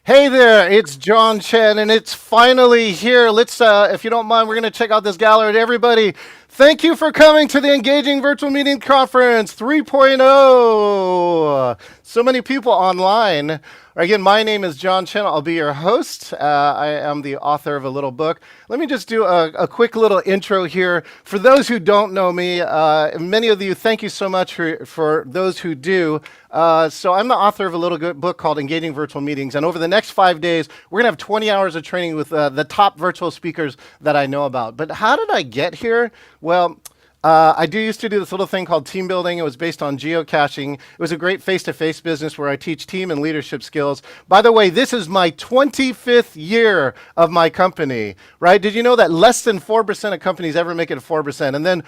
Hey there, it's John Chen, and it's finally here. If you don't mind, we're going to check out this gallery. Everybody, thank you for coming to the Engaging Virtual Meeting Conference 3.0. So many people online. Again, my name is John Chen. I'll be your host. I am the author of a little book. Let me just do a quick little intro here. For those who don't know me, many of you, thank you so much for those who do. So I'm the author of a little good book called Engaging Virtual Meetings. And over the next 5 days, we're going to have 20 hours of training with the top virtual speakers that I know about. But how did I get here? Well, I used to do this little thing called team building. It was based on geocaching. It was a great face-to-face business where I teach team and leadership skills. By the way, this is my 25th year of my company, right? Did you know that less than 4% of companies ever make it to 4%? And then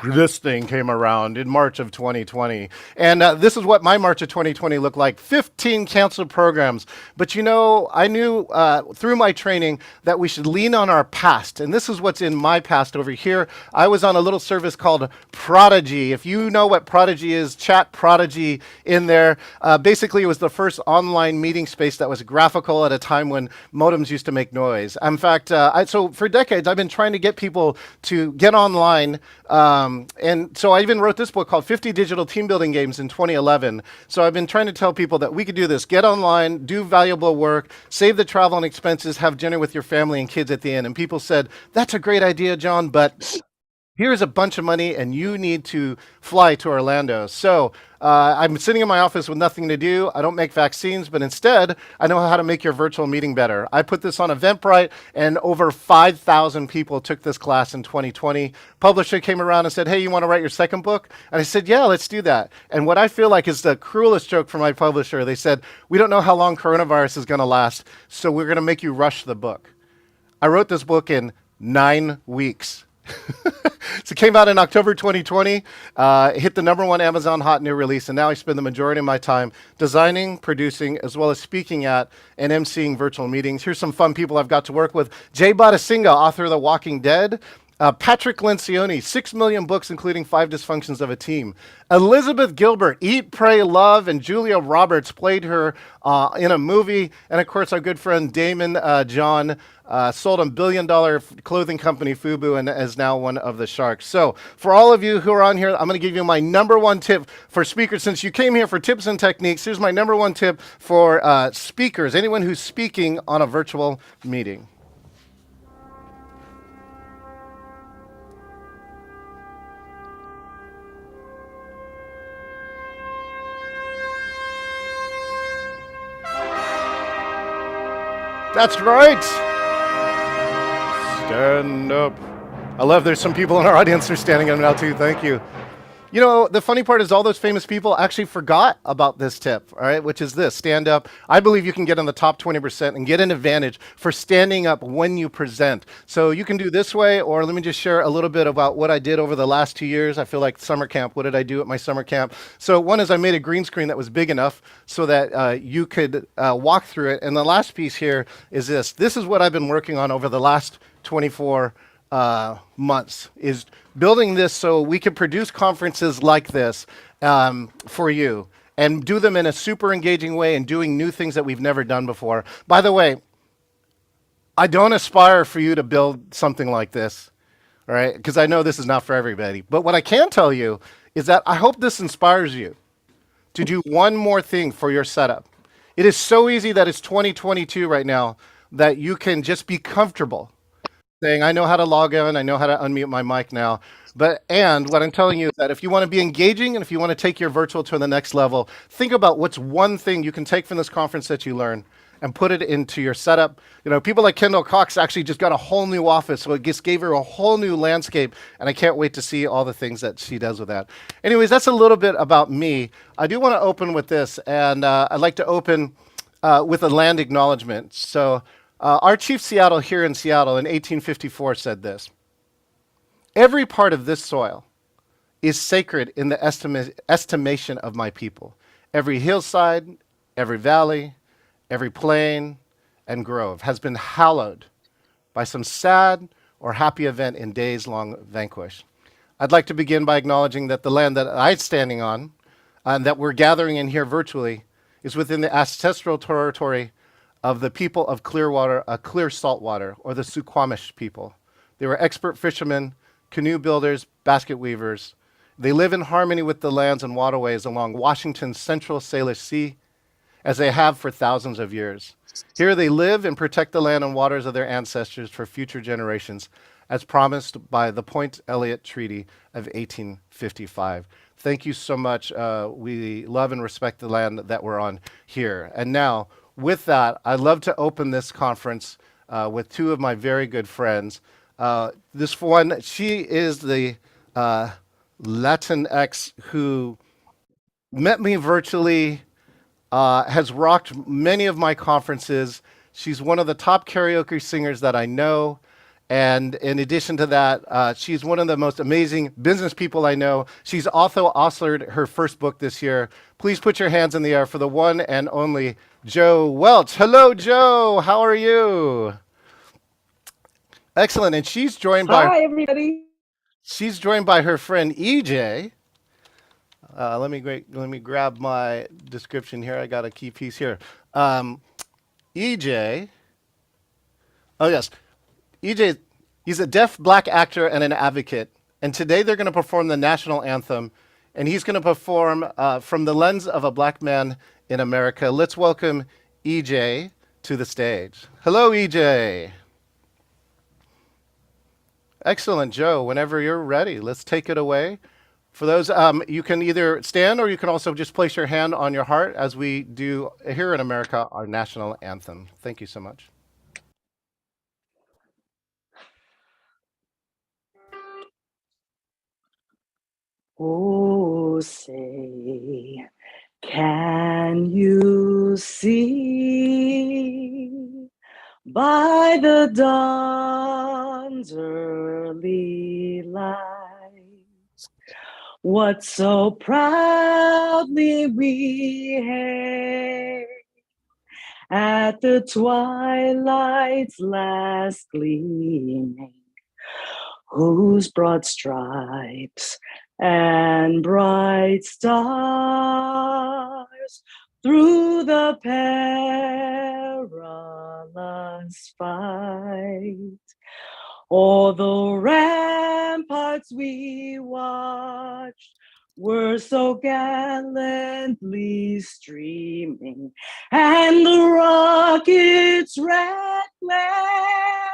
this thing came around in March of 2020. And this is what my March of 2020 looked like. 15 canceled programs. But you know, I knew through my training that we should lean on our past. And this is what's in my past over here. I was on a little service called Prodigy. If you know what Prodigy is, chat Prodigy in there. Basically, it was the first online meeting space that was graphical at a time when modems used to make noise. In fact, so for decades, I've been trying to get people to get online. And so I even wrote this book called 50 Digital Team Building Games in 2011. So I've been trying to tell people that we could do this. Get online, do valuable work, save the travel and expenses, have dinner with your family and kids at the end. And people said, that's a great idea, John, but here's a bunch of money and you need to fly to Orlando. So I'm sitting in my office with nothing to do. I don't make vaccines, but instead, I know how to make your virtual meeting better. I put this on Eventbrite, and over 5,000 people took this class in 2020. Publisher came around and said, hey, you want to write your second book? And I said, yeah, let's do that. And what I feel like is the cruelest joke from my publisher, they said, we don't know how long coronavirus is going to last, so we're going to make you rush the book. I wrote this book in 9 weeks. So it came out in October 2020, hit the #1 Amazon hot new release, and now I spend the majority of my time designing, producing, as well as speaking at and emceeing virtual meetings. Here's some fun people I've got to work with. Jay Bhattacingya, author of The Walking Dead. Patrick Lencioni, 6 million books, including 5 Dysfunctions of a Team. Elizabeth Gilbert, Eat, Pray, Love, and Julia Roberts played her in a movie. And of course, our good friend Damon John sold a billion-dollar clothing company, FUBU, and is now one of the sharks. So for all of you who are on here, I'm going to give you my #1 tip for speakers. Since you came here for tips and techniques, here's my #1 tip for speakers, anyone who's speaking on a virtual meeting. That's right. Stand up. I love there's some people in our audience who are standing up now too. Thank you. You know, the funny part is all those famous people actually forgot about this tip, all right, which is this, stand up. I believe you can get in the top 20% and get an advantage for standing up when you present. So you can do this way, or let me just share a little bit about what I did over the last 2 years. I feel like summer camp. What did I do at my summer camp? So one is I made a green screen that was big enough so that you could walk through it. And the last piece here is this. This is what I've been working on over the last 24 months, is building this so we can produce conferences like this for you and do them in a super engaging way and doing new things that we've never done before. By the way, I don't aspire for you to build something like this, all right? Because I know this is not for everybody. But what I can tell you is that I hope this inspires you to do one more thing for your setup. It is so easy that it's 2022 right now that you can just be comfortable saying, I know how to log in, I know how to unmute my mic now. And what I'm telling you is that if you want to be engaging and if you want to take your virtual to the next level, think about what's one thing you can take from this conference that you learn and put it into your setup. You know, people like Kendall Cox actually just got a whole new office, so it just gave her a whole new landscape, and I can't wait to see all the things that she does with that. Anyways, that's a little bit about me. I do want to open with this, and I'd like to open with a land acknowledgement. So our Chief Seattle here in Seattle in 1854 said this: every part of this soil is sacred in the estimation of my people. Every hillside, every valley, every plain and grove has been hallowed by some sad or happy event in days long vanquish. I'd like to begin by acknowledging that the land that I'm standing on and that we're gathering in here virtually is within the ancestral territory of the people of Clearwater, Clear Saltwater, or the Suquamish people. They were expert fishermen, canoe builders, basket weavers. They live in harmony with the lands and waterways along Washington's central Salish Sea, as they have for thousands of years. Here they live and protect the land and waters of their ancestors for future generations, as promised by the Point Elliott Treaty of 1855. Thank you so much. We love and respect the land that we're on here. And now, with that, I'd love to open this conference with two of my very good friends. This one, she is the Latinx who met me virtually, has rocked many of my conferences. She's one of the top karaoke singers that I know. And in addition to that, she's one of the most amazing business people I know. She's also authored her first book this year. Please put your hands in the air for the one and only Jo Welch. Hello, Jo. How are you? Excellent. And she's joined by Hi, everybody. she's joined by her friend EJ. Let me grab my description here. I got a key piece here. EJ. Oh yes, EJ. He's a deaf black actor and an advocate. And today they're going to perform the national anthem, and he's going to perform from the lens of a black man in America. Let's welcome EJ to the stage. Hello, EJ. Excellent, Jo. Whenever you're ready, let's take it away. For those, you can either stand or you can also just place your hand on your heart as we do here in America our national anthem. Thank you so much. Oh, say, can you see by the dawn's early light what so proudly we hailed at the twilight's last gleaming, whose broad stripes and bright stars through the perilous fight all the ramparts we watched were so gallantly streaming, and the rockets' red glare,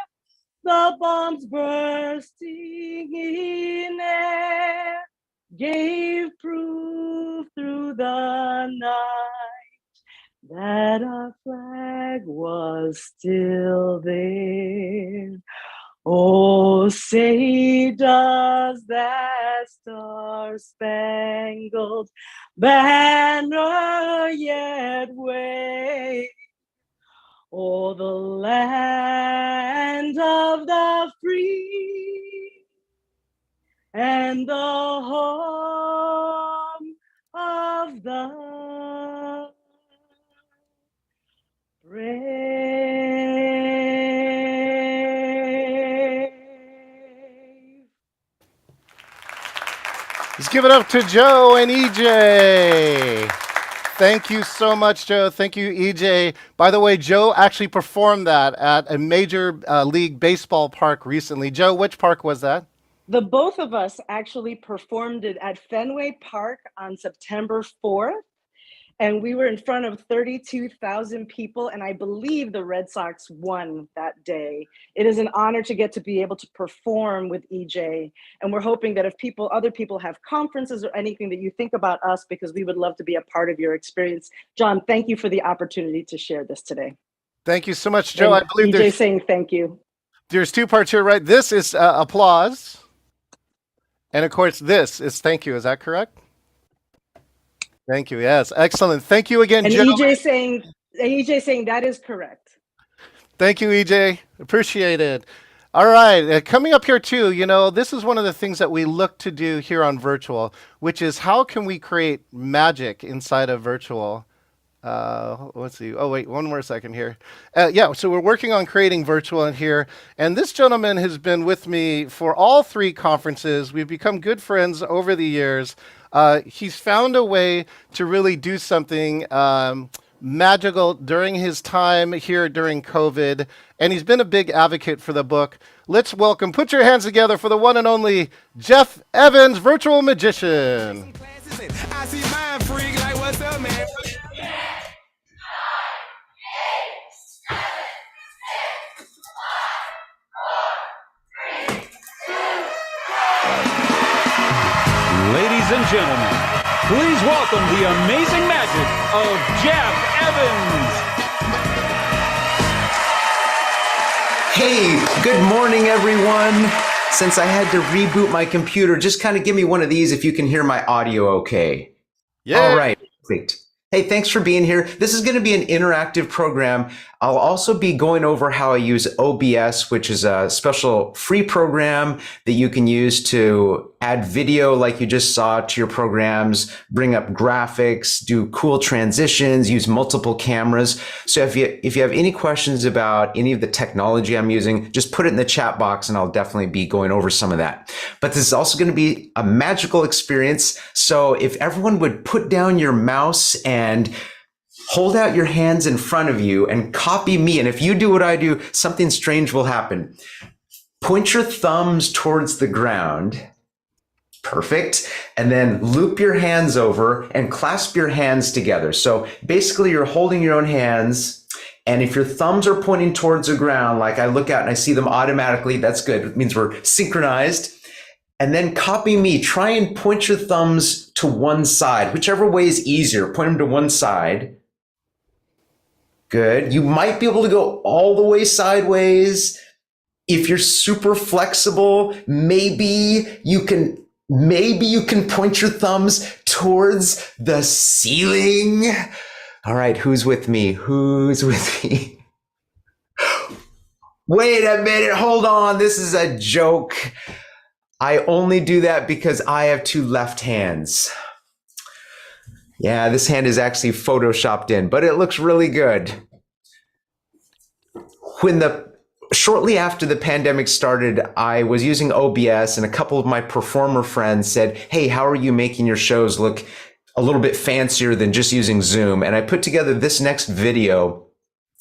the bombs bursting in air, gave proof through the night that our flag was still there. Oh, say does that star-spangled banner yet wave o'er the land of the free and the home of the brave. Let's give it up to Jo and EJ. Thank you so much, Jo. Thank you, EJ. By the way, Jo actually performed that at a major league baseball park recently. Jo, which park was that? The both of us actually performed it at Fenway Park on September 4th. And we were in front of 32,000 people, and I believe the Red Sox won that day. It is an honor to get to be able to perform with EJ, and we're hoping that if other people have conferences or anything that you think about us, because we would love to be a part of your experience. John, thank you for the opportunity to share this today. Thank you so much, Jo. And I believe EJ saying thank you. There's two parts here, right? This is applause, and of course, this is thank you. Is that correct? Thank you. Yes, excellent. Thank you again, And Jo. EJ saying that is correct. Thank you, EJ. Appreciate it. All right, coming up here too, this is one of the things that we look to do here on virtual, which is how can we create magic inside of virtual? Let's see. Oh, wait, one more second here. So we're working on creating virtual in here. And this gentleman has been with me for all three conferences. We've become good friends over the years. He's found a way to really do something magical during his time here during COVID, and he's been a big advocate for the book. Let's welcome, put your hands together for the one and only Jeff Evans, virtual magician. I see mind freak like, what's up, man? Ladies and gentlemen, please welcome the amazing magic of Jeff Evans. Hey, good morning, everyone. Since I had to reboot my computer, just kind of give me one of these if you can hear my audio okay. Yeah. All right, great. Hey, thanks for being here. This is going to be an interactive program. I'll also be going over how I use OBS, which is a special free program that you can use to add video like you just saw to your programs, bring up graphics, do cool transitions, use multiple cameras. So if you have any questions about any of the technology I'm using, just put it in the chat box and I'll definitely be going over some of that. But this is also going to be a magical experience. So if everyone would put down your mouse and hold out your hands in front of you and copy me. And if you do what I do, something strange will happen. Point your thumbs towards the ground. Perfect. And then loop your hands over and clasp your hands together. So basically you're holding your own hands. And if your thumbs are pointing towards the ground, like I look out and I see them automatically, that's good. It means we're synchronized. And then copy me. Try and point your thumbs to one side, whichever way is easier. Point them to one side. Good. You might be able to go all the way sideways. If you're super flexible, maybe you can point your thumbs towards the ceiling. All right, who's with me? Who's with me? Wait a minute, hold on. This is a joke. I only do that because I have two left hands. Yeah, this hand is actually photoshopped in, but it looks really good. Shortly after the pandemic started, I was using OBS and a couple of my performer friends said, hey, how are you making your shows look a little bit fancier than just using Zoom? And I put together this next video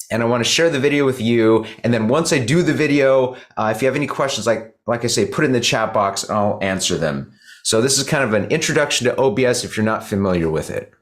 and I want to share the video with you. And then once I do the video, if you have any questions, like I say, put it in the chat box and I'll answer them. So this is kind of an introduction to OBS if you're not familiar with it.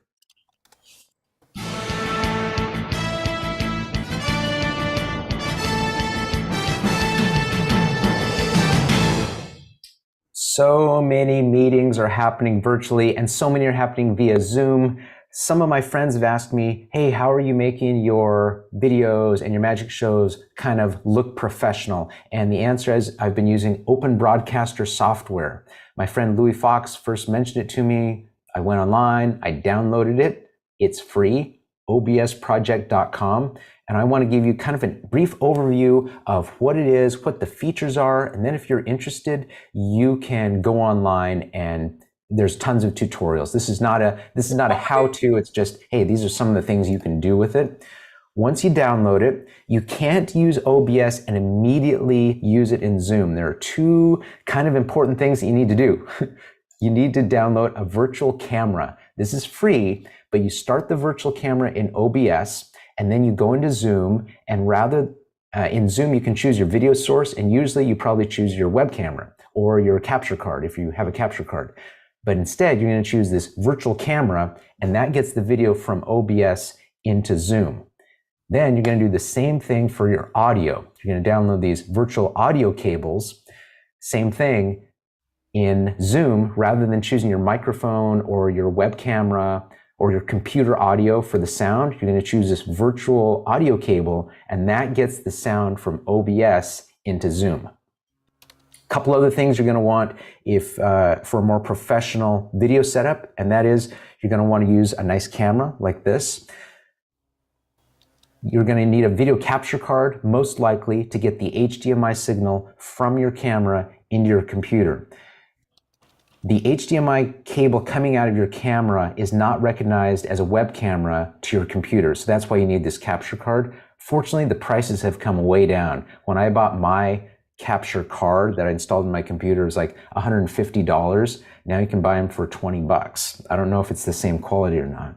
So many meetings are happening virtually and so many are happening via Zoom. Some of my friends have asked me, hey, how are you making your videos and your magic shows kind of look professional? And the answer is I've been using Open Broadcaster software. My friend Louis Fox first mentioned it to me. I went online, I downloaded it. It's free, obsproject.com. And I want to give you kind of a brief overview of what it is, what the features are. And then if you're interested, you can go online and there's tons of tutorials. This is not a how-to. It's just, hey, these are some of the things you can do with it. Once you download it, you can't use OBS and immediately use it in Zoom. There are two kind of important things that you need to do. You need to download a virtual camera. This is free, but you start the virtual camera in OBS and then you go into Zoom, and in Zoom, you can choose your video source, and usually you probably choose your web camera or your capture card if you have a capture card. But instead, you're going to choose this virtual camera, and that gets the video from OBS into Zoom. Then you're going to do the same thing for your audio. You're going to download these virtual audio cables. Same thing in Zoom, rather than choosing your microphone or your web camera or your computer audio for the sound, you're going to choose this virtual audio cable, and that gets the sound from OBS into Zoom. Couple other things you're going to want for a more professional video setup, and that is you're going to want to use a nice camera like this. You're going to need a video capture card, most likely, to get the HDMI signal from your camera into your computer. The HDMI cable coming out of your camera is not recognized as a web camera to your computer, so that's why you need this capture card. Fortunately, the prices have come way down. When I bought my capture card that I installed in my computer, it was like $150. Now you can buy them for $20. I don't know if it's the same quality or not.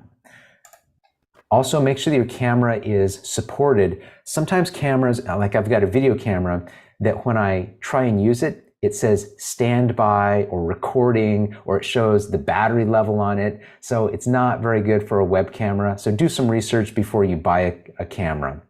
Also, make sure that your camera is supported. Sometimes cameras, like I've got a video camera, that when I try and use it, it says standby or recording, or it shows the battery level on it. So it's not very good for a web camera. So do some research before you buy a camera.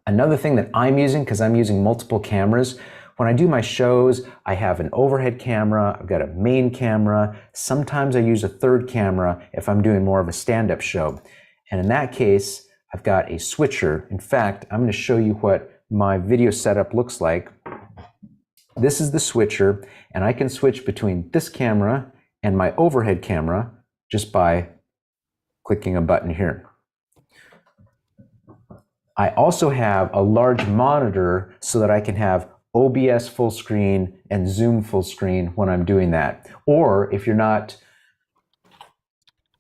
Another thing that I'm using, because I'm using multiple cameras, when I do my shows, I have an overhead camera, I've got a main camera. Sometimes I use a third camera if I'm doing more of a stand-up show. And in that case, I've got a switcher. In fact, I'm going to show you what my video setup looks like. This is the switcher, and I can switch between this camera and my overhead camera just by clicking a button here. I also have a large monitor so that I can have OBS full screen and Zoom full screen when I'm doing that. Or if you're not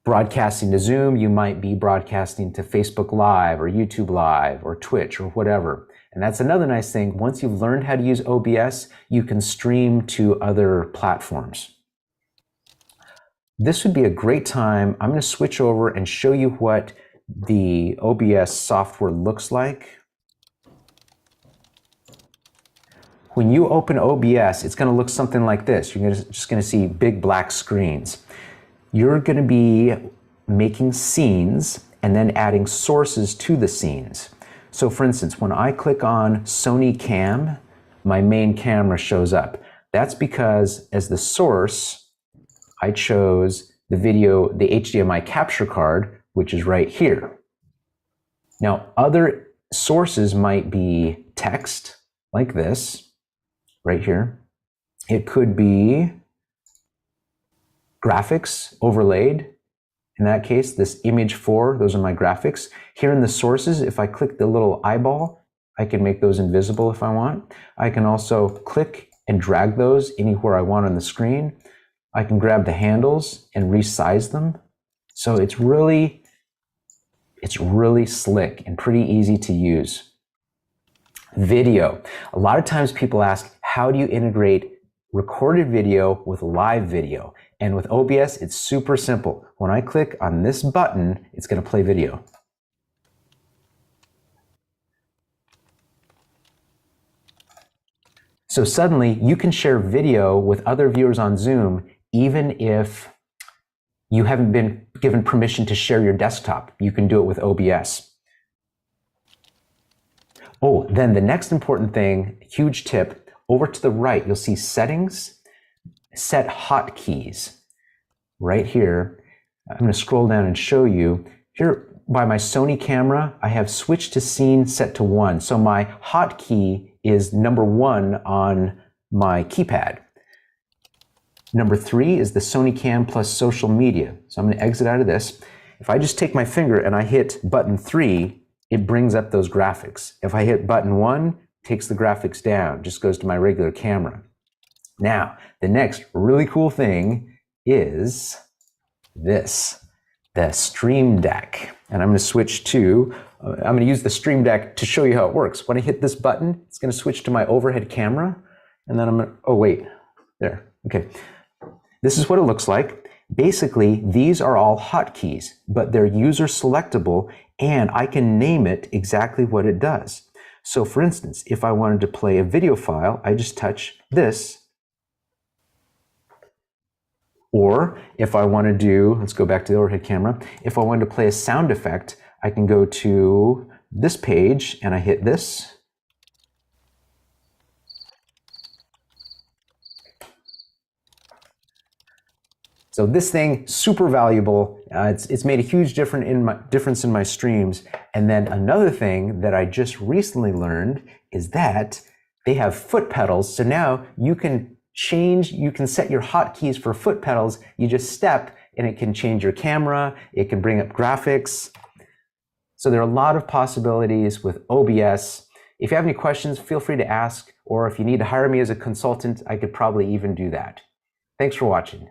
broadcasting to Zoom, you might be broadcasting to Facebook Live or YouTube Live or Twitch or whatever. And that's another nice thing. Once you've learned how to use OBS, you can stream to other platforms. This would be a great time. I'm going to switch over and show you what the OBS software looks like. When you open OBS, it's going to look something like this. You're just going to see big black screens. You're going to be making scenes and then adding sources to the scenes. So for instance, when I click on Sony Cam, my main camera shows up. That's because as the source, I chose the video, the HDMI capture card, which is right here. Now, other sources might be text, like this, right here. It could be graphics overlaid. In that case, this image 4, those are my graphics. Here in the sources, if I click the little eyeball, I can make those invisible if I want. I can also click and drag those anywhere I want on the screen. I can grab the handles and resize them. So it's really slick and pretty easy to use. Video. A lot of times people ask, how do you integrate recorded video with live video? And with OBS, it's super simple. When I click on this button, it's going to play video. So suddenly you can share video with other viewers on Zoom, even if you haven't been given permission to share your desktop. You can do it with OBS. Oh, then the next important thing, huge tip, over to the right, you'll see settings, set hotkeys. Right here, I'm going to scroll down and show you. Here by my Sony camera, I have switched to scene set to 1. So my hotkey is number 1 on my keypad. Number 3 is the Sony Cam plus social media. So I'm going to exit out of this. If I just take my finger and I hit button 3, it brings up those graphics. If I hit button 1, it takes the graphics down, just goes to my regular camera. Now, the next really cool thing is this, the Stream Deck. And I'm going to switch to, I'm going to use the Stream Deck to show you how it works. When I hit this button, it's going to switch to my overhead camera. And then I'm going to, oh wait, there, okay. This is what it looks like. Basically, these are all hotkeys, but they're user selectable, and I can name it exactly what it does. So for instance, if I wanted to play a video file, I just touch this. Or if I want to do, let's go back to the overhead camera. If I wanted to play a sound effect, I can go to this page and I hit this. So this thing, super valuable. It's made a huge difference in my streams. And then another thing that I just recently learned is that they have foot pedals. So now you can set your hotkeys for foot pedals. You just step and it can change your camera. It can bring up graphics. So there are a lot of possibilities with OBS. If you have any questions, feel free to ask, or if you need to hire me as a consultant, I could probably even do that. Thanks for watching.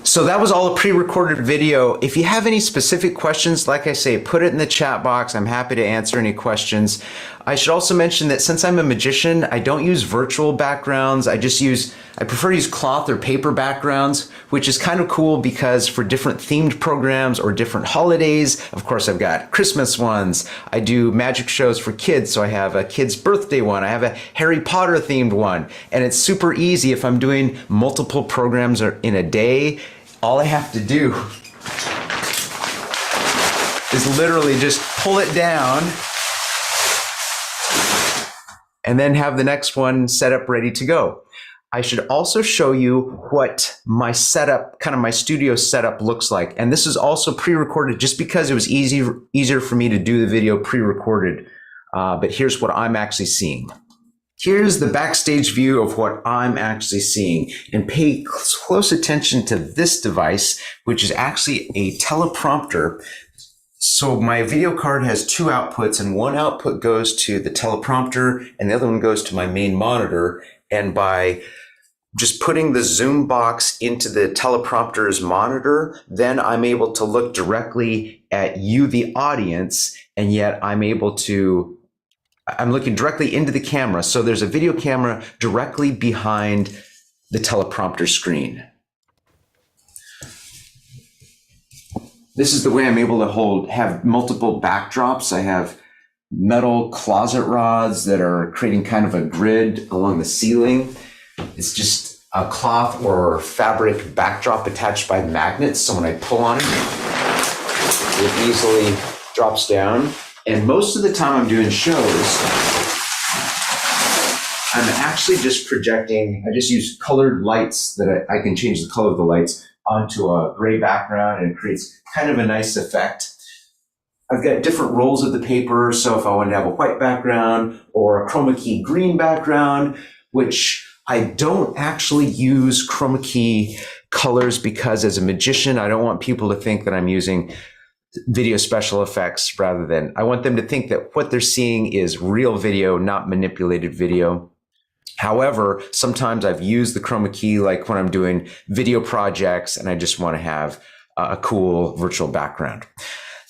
So that was all a pre-recorded video. If you have any specific questions, like I say, put it in the chat box. I'm happy to answer any questions. I should also mention that since I'm a magician, I don't use virtual backgrounds. I prefer to use cloth or paper backgrounds, which is kind of cool because for different themed programs or different holidays, of course, I've got Christmas ones. I do magic shows for kids, so I have a kid's birthday one. I have a Harry Potter themed one. And it's super easy if I'm doing multiple programs in a day. All I have to do is literally just pull it down and then have the next one set up ready to go. I should also show you what my setup, kind of my studio setup looks like. And this is also pre-recorded just because it was easier for me to do the video pre-recorded. But here's what I'm actually seeing. Here's the backstage view of what I'm actually seeing. And pay close attention to this device, which is actually a teleprompter. So my video card has two outputs, and one output goes to the teleprompter and the other one goes to my main monitor. And by just putting the Zoom box into the teleprompter's monitor, then I'm able to look directly at you, the audience, and yet I'm looking directly into the camera. So there's a video camera directly behind the teleprompter screen. This is the way I'm able to have multiple backdrops. I have metal closet rods that are creating kind of a grid along the ceiling. It's just a cloth or fabric backdrop attached by magnets. So when I pull on it easily drops down. And most of the time I'm doing shows, I'm actually just projecting, I just use colored lights that I can change the color of the lights onto a gray background, and it creates kind of a nice effect. I've got different rolls of the paper, so if I wanted to have a white background or a chroma key green background, which I don't actually use chroma key colors because as a magician, I don't want people to think that I'm using video special effects rather than, I want them to think that what they're seeing is real video, not manipulated video. However, sometimes I've used the chroma key, like when I'm doing video projects and I just want to have a cool virtual background.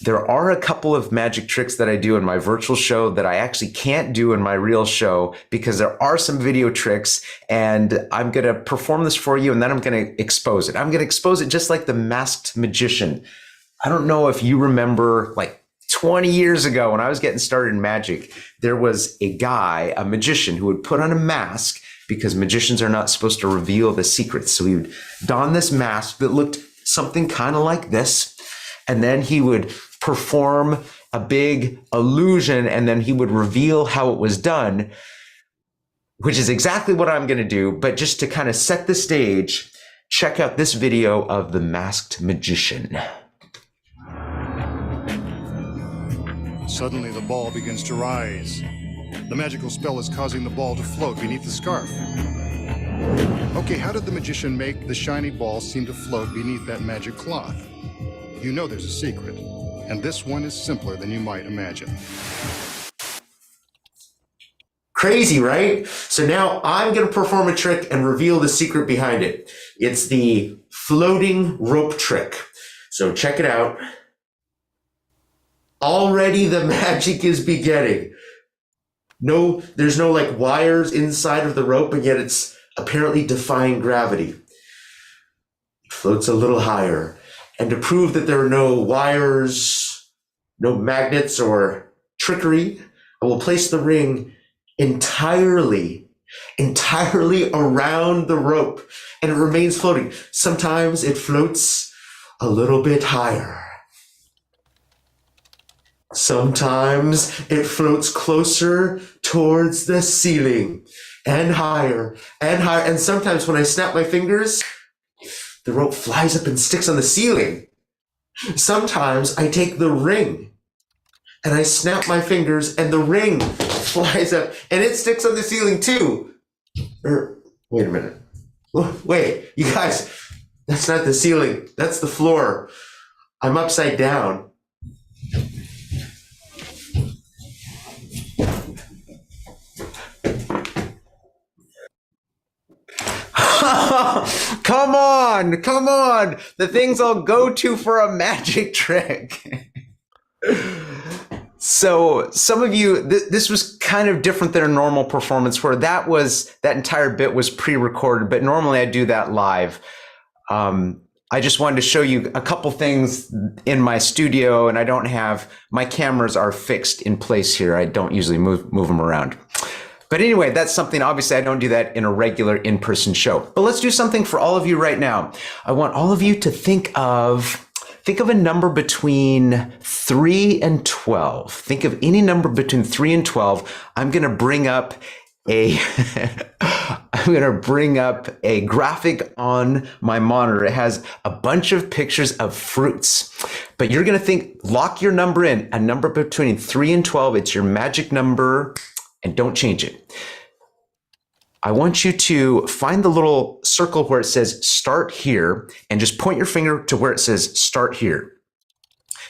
There are a couple of magic tricks that I do in my virtual show that I actually can't do in my real show because there are some video tricks, and I'm going to perform this for you and then I'm going to expose it. I'm going to expose it just like the Masked Magician. I don't know if you remember, like 20 years ago when I was getting started in magic, there was a guy, a magician, who would put on a mask because magicians are not supposed to reveal the secrets. So he would don this mask that looked something kind of like this. And then he would perform a big illusion, and then he would reveal how it was done, which is exactly what I'm going to do. But just to kind of set the stage, check out this video of the Masked Magician. Suddenly the ball begins to rise. The magical spell is causing the ball to float beneath the scarf. Okay, how did the magician make the shiny ball seem to float beneath that magic cloth? You know there's a secret, and this one is simpler than you might imagine. Crazy, right? So now I'm going to perform a trick and reveal the secret behind it. It's the floating rope trick. So check it out. Already the magic is beginning. No, there's no like wires inside of the rope, and yet it's apparently defying gravity. It floats a little higher. And to prove that there are no wires, no magnets or trickery, I will place the ring entirely around the rope, and it remains floating. Sometimes it floats a little bit higher. Sometimes it floats closer towards the ceiling and higher and higher. And sometimes when I snap my fingers, the rope flies up and sticks on the ceiling. Sometimes I take the ring and I snap my fingers and the ring flies up and it sticks on the ceiling too. Wait a minute. Wait, you guys, that's not the ceiling. That's the floor. I'm upside down. Come come on, come on. The things I'll go to for a magic trick. So some of you, this was kind of different than a normal performance where that entire bit was pre-recorded, but normally I do that live. I just wanted to show you a couple things in my studio, and my cameras are fixed in place here. I don't usually move them around. But anyway, that's something, obviously I don't do that in a regular in-person show. But let's do something for all of you right now. I want all of you to think of a number between 3 and 12. Think of any number between 3 and 12. I'm going to bring up a graphic on my monitor. It has a bunch of pictures of fruits, but you're going to lock your number in, a number between 3 and 12. It's your magic number, and don't change it. I want you to find the little circle where it says start here and just point your finger to where it says start here.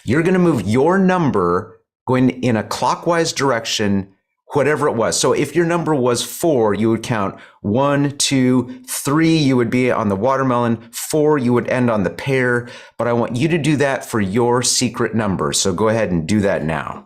You're going to move your number going in a clockwise direction, whatever it was. So if your number was 4, you would count 1, 2, 3, you would be on the watermelon, 4, you would end on the pear. But I want you to do that for your secret number. So go ahead and do that now.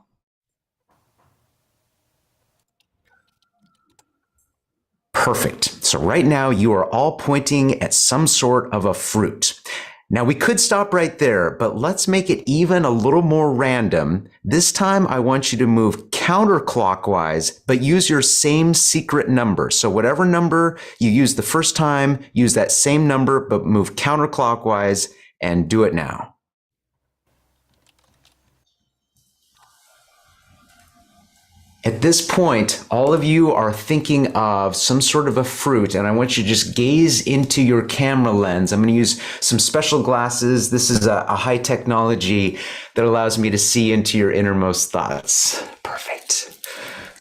Perfect. So right now you are all pointing at some sort of a fruit. Now we could stop right there, but let's make it even a little more random. This time I want you to move counterclockwise, but use your same secret number. So whatever number you used the first time, use that same number, but move counterclockwise and do it now. At this point, all of you are thinking of some sort of a fruit, and I want you to just gaze into your camera lens. I'm going to use some special glasses. This is a high technology that allows me to see into your innermost thoughts. Perfect.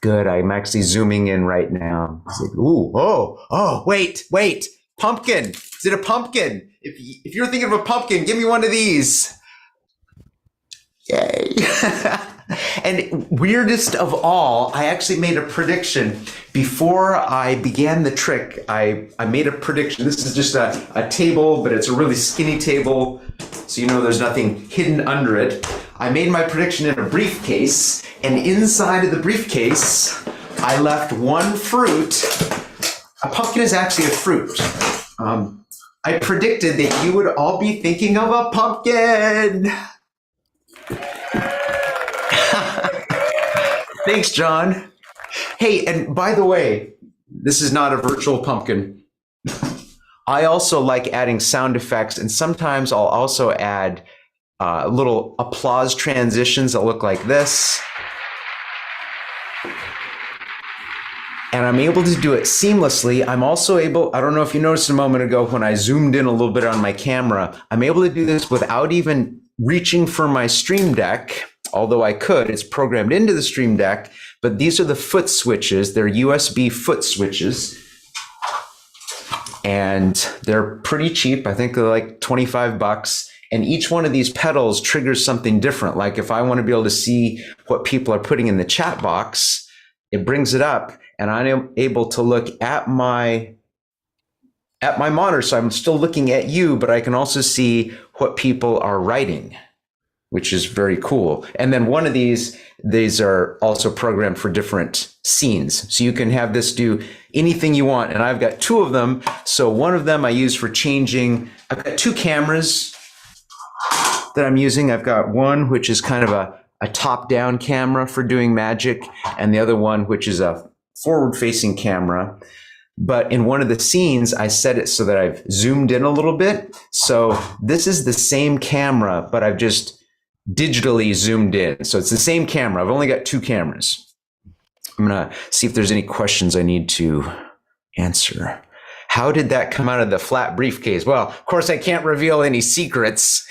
Good. I'm actually zooming in right now. It's like, ooh, wait. Pumpkin. Is it a pumpkin? If you're thinking of a pumpkin, give me one of these. Yay. And weirdest of all, I actually made a prediction. Before I began the trick, I made a prediction. This is just a table, but it's a really skinny table, so you know there's nothing hidden under it. I made my prediction in a briefcase, and inside of the briefcase, I left one fruit. A pumpkin is actually a fruit. I predicted that you would all be thinking of a pumpkin. Thanks, John. Hey, and by the way, this is not a virtual pumpkin. I also like adding sound effects, and sometimes I'll also add little applause transitions that look like this. And I'm able to do it seamlessly. I'm also able, I don't know if you noticed a moment ago when I zoomed in a little bit on my camera, I'm able to do this without even reaching for my Stream Deck. Although I could, it's programmed into the Stream Deck, but these are the foot switches. They're USB foot switches, and they're pretty cheap. I think they're like 25 bucks. And each one of these pedals triggers something different. Like if I want to be able to see what people are putting in the chat box, it brings it up, and I'm able to look at my monitor. So I'm still looking at you, but I can also see what people are writing, which is very cool. And then one of these are also programmed for different scenes. So you can have this do anything you want. And I've got 2 of them. So one of them I use for changing. I've got 2 cameras that I'm using. I've got one, which is kind of a top-down camera for doing magic, and the other one, which is a forward-facing camera. But in one of the scenes, I set it so that I've zoomed in a little bit. So this is the same camera, but I've just digitally zoomed in. So it's the same camera. I've only got 2 cameras. I'm going to see if there's any questions I need to answer. How did that come out of the flat briefcase? Well, of course, I can't reveal any secrets.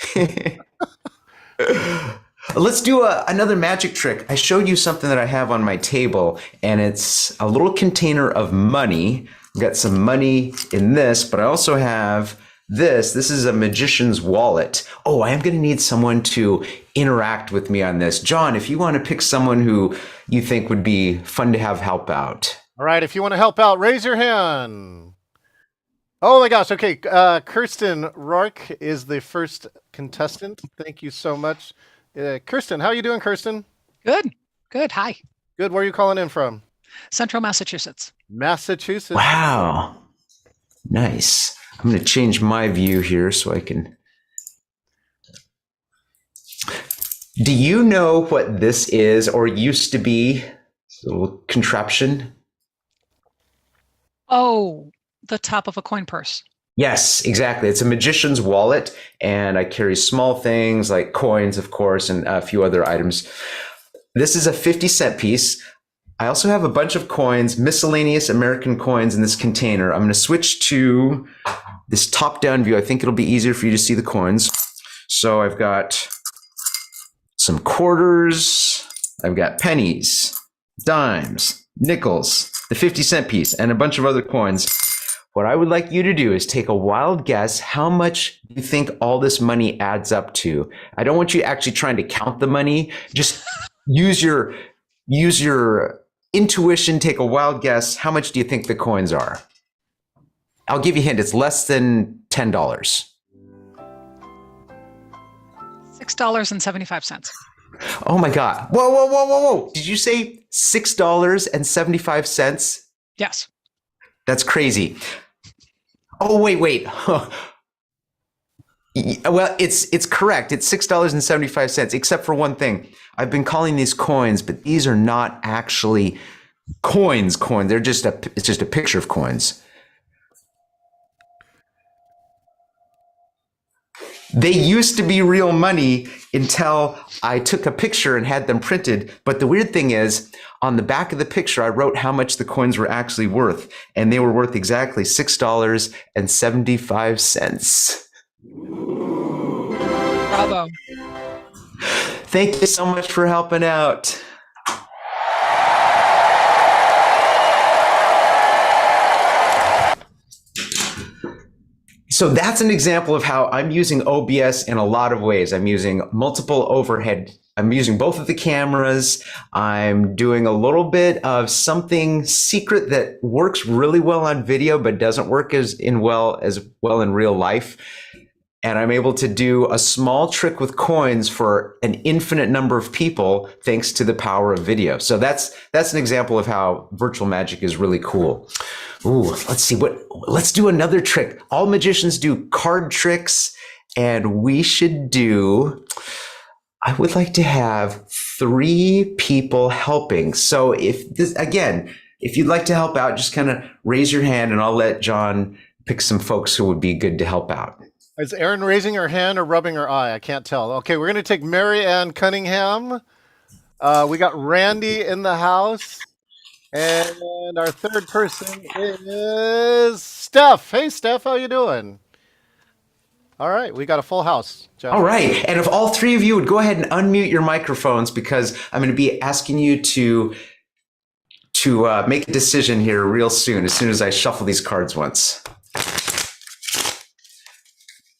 Let's do another magic trick. I showed you something that I have on my table, and it's a little container of money. I've got some money in this, but I also have this. This is a magician's wallet. Oh, I am going to need someone to interact with me on this. John, if you want to pick someone who you think would be fun to have help out. All right, if you want to help out, raise your hand. Oh my gosh. Okay. Kirsten Rourke is the first contestant. Thank you so much. Kirsten, how are you doing, Kirsten? Good. Good. Hi. Good. Where are you calling in from? Central Massachusetts. Massachusetts. Wow. Nice. I'm going to change my view here so I can. Do you know what this is or used to be? It's a little contraption. Oh, the top of a coin purse. Yes, exactly. It's a magician's wallet, and I carry small things like coins, of course, and a few other items. This is a 50-cent piece. I also have a bunch of coins, miscellaneous American coins in this container. I'm going to switch to this top-down view. I think it'll be easier for you to see the coins. So I've got some quarters, I've got pennies, dimes, nickels, the 50-cent piece, and a bunch of other coins. What I would like you to do is take a wild guess how much you think all this money adds up to. I don't want you actually trying to count the money. Just use your intuition, take a wild guess. How much do you think the coins are? I'll give you a hint. It's less than $10. $6.75. Oh my God. Whoa. Did you say $6.75? Yes. That's crazy. Oh, wait. Well, it's correct. It's $6.75, except for one thing. I've been calling these coins, but these are not actually coins. They're it's just a picture of coins. They used to be real money until I took a picture and had them printed. But the weird thing is, on the back of the picture, I wrote how much the coins were actually worth, and they were worth exactly $6.75. Bravo. Thank you so much for helping out. So that's an example of how I'm using OBS in a lot of ways. I'm using multiple overhead. I'm using both of the cameras. I'm doing a little bit of something secret that works really well on video, but doesn't work as well in real life. And I'm able to do a small trick with coins for an infinite number of people thanks to the power of video. So that's an example of how virtual magic is really cool. Ooh, let's do another trick. All magicians do card tricks, and I would like to have 3 people helping. So if you'd like to help out, just kind of raise your hand and I'll let John pick some folks who would be good to help out. Is Erin raising her hand or rubbing her eye? I can't tell. Okay, we're going to take Mary Ann Cunningham. We got Randy in the house. And our third person is Steph. Hey, Steph, how you doing? All right, we got a full house, John. All right, and if all 3 of you would go ahead and unmute your microphones, because I'm going to be asking you to make a decision here real soon as I shuffle these cards once.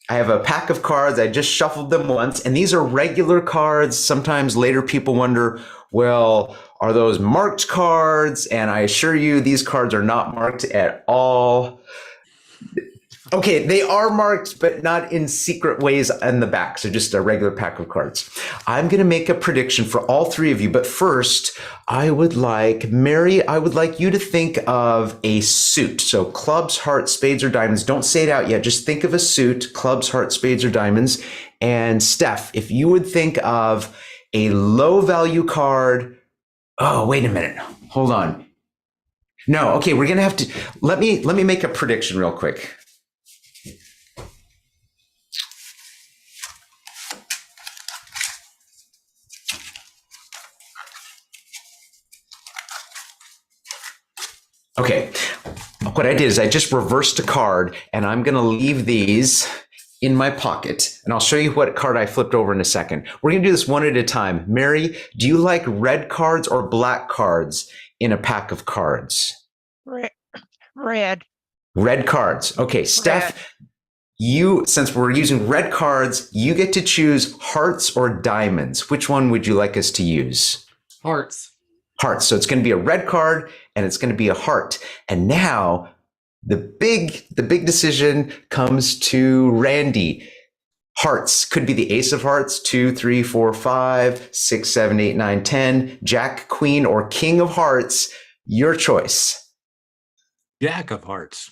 I have a pack of cards. I just shuffled them once, and these are regular cards. Sometimes later people wonder, well, are those marked cards? And I assure you, these cards are not marked at all. Okay, they are marked, but not in secret ways on the back. So just a regular pack of cards. I'm going to make a prediction for all 3 of you. But first, Mary, I would like you to think of a suit. So clubs, hearts, spades, or diamonds. Don't say it out yet. Just think of a suit, clubs, hearts, spades, or diamonds. And Steph, if you would think of a low value card. Oh, wait a minute. Hold on. No, okay, we're going to have to, let me make a prediction real quick. Okay, what I did is I just reversed a card, and I'm going to leave these in my pocket, and I'll show you what card I flipped over in a second. We're going to do this one at a time. Mary, do you like red cards or black cards in a pack of cards? Red. Red cards. Okay, Steph, since we're using red cards, you get to choose hearts or diamonds. Which one would you like us to use? Hearts. Hearts. So it's going to be a red card and it's going to be a heart. And now the big decision comes to Randy. Hearts could be the ace of hearts, 2, 3, 4, 5, 6, 7, 8, 9, 10, Jack, Queen, or King of Hearts. Your choice. Jack of hearts.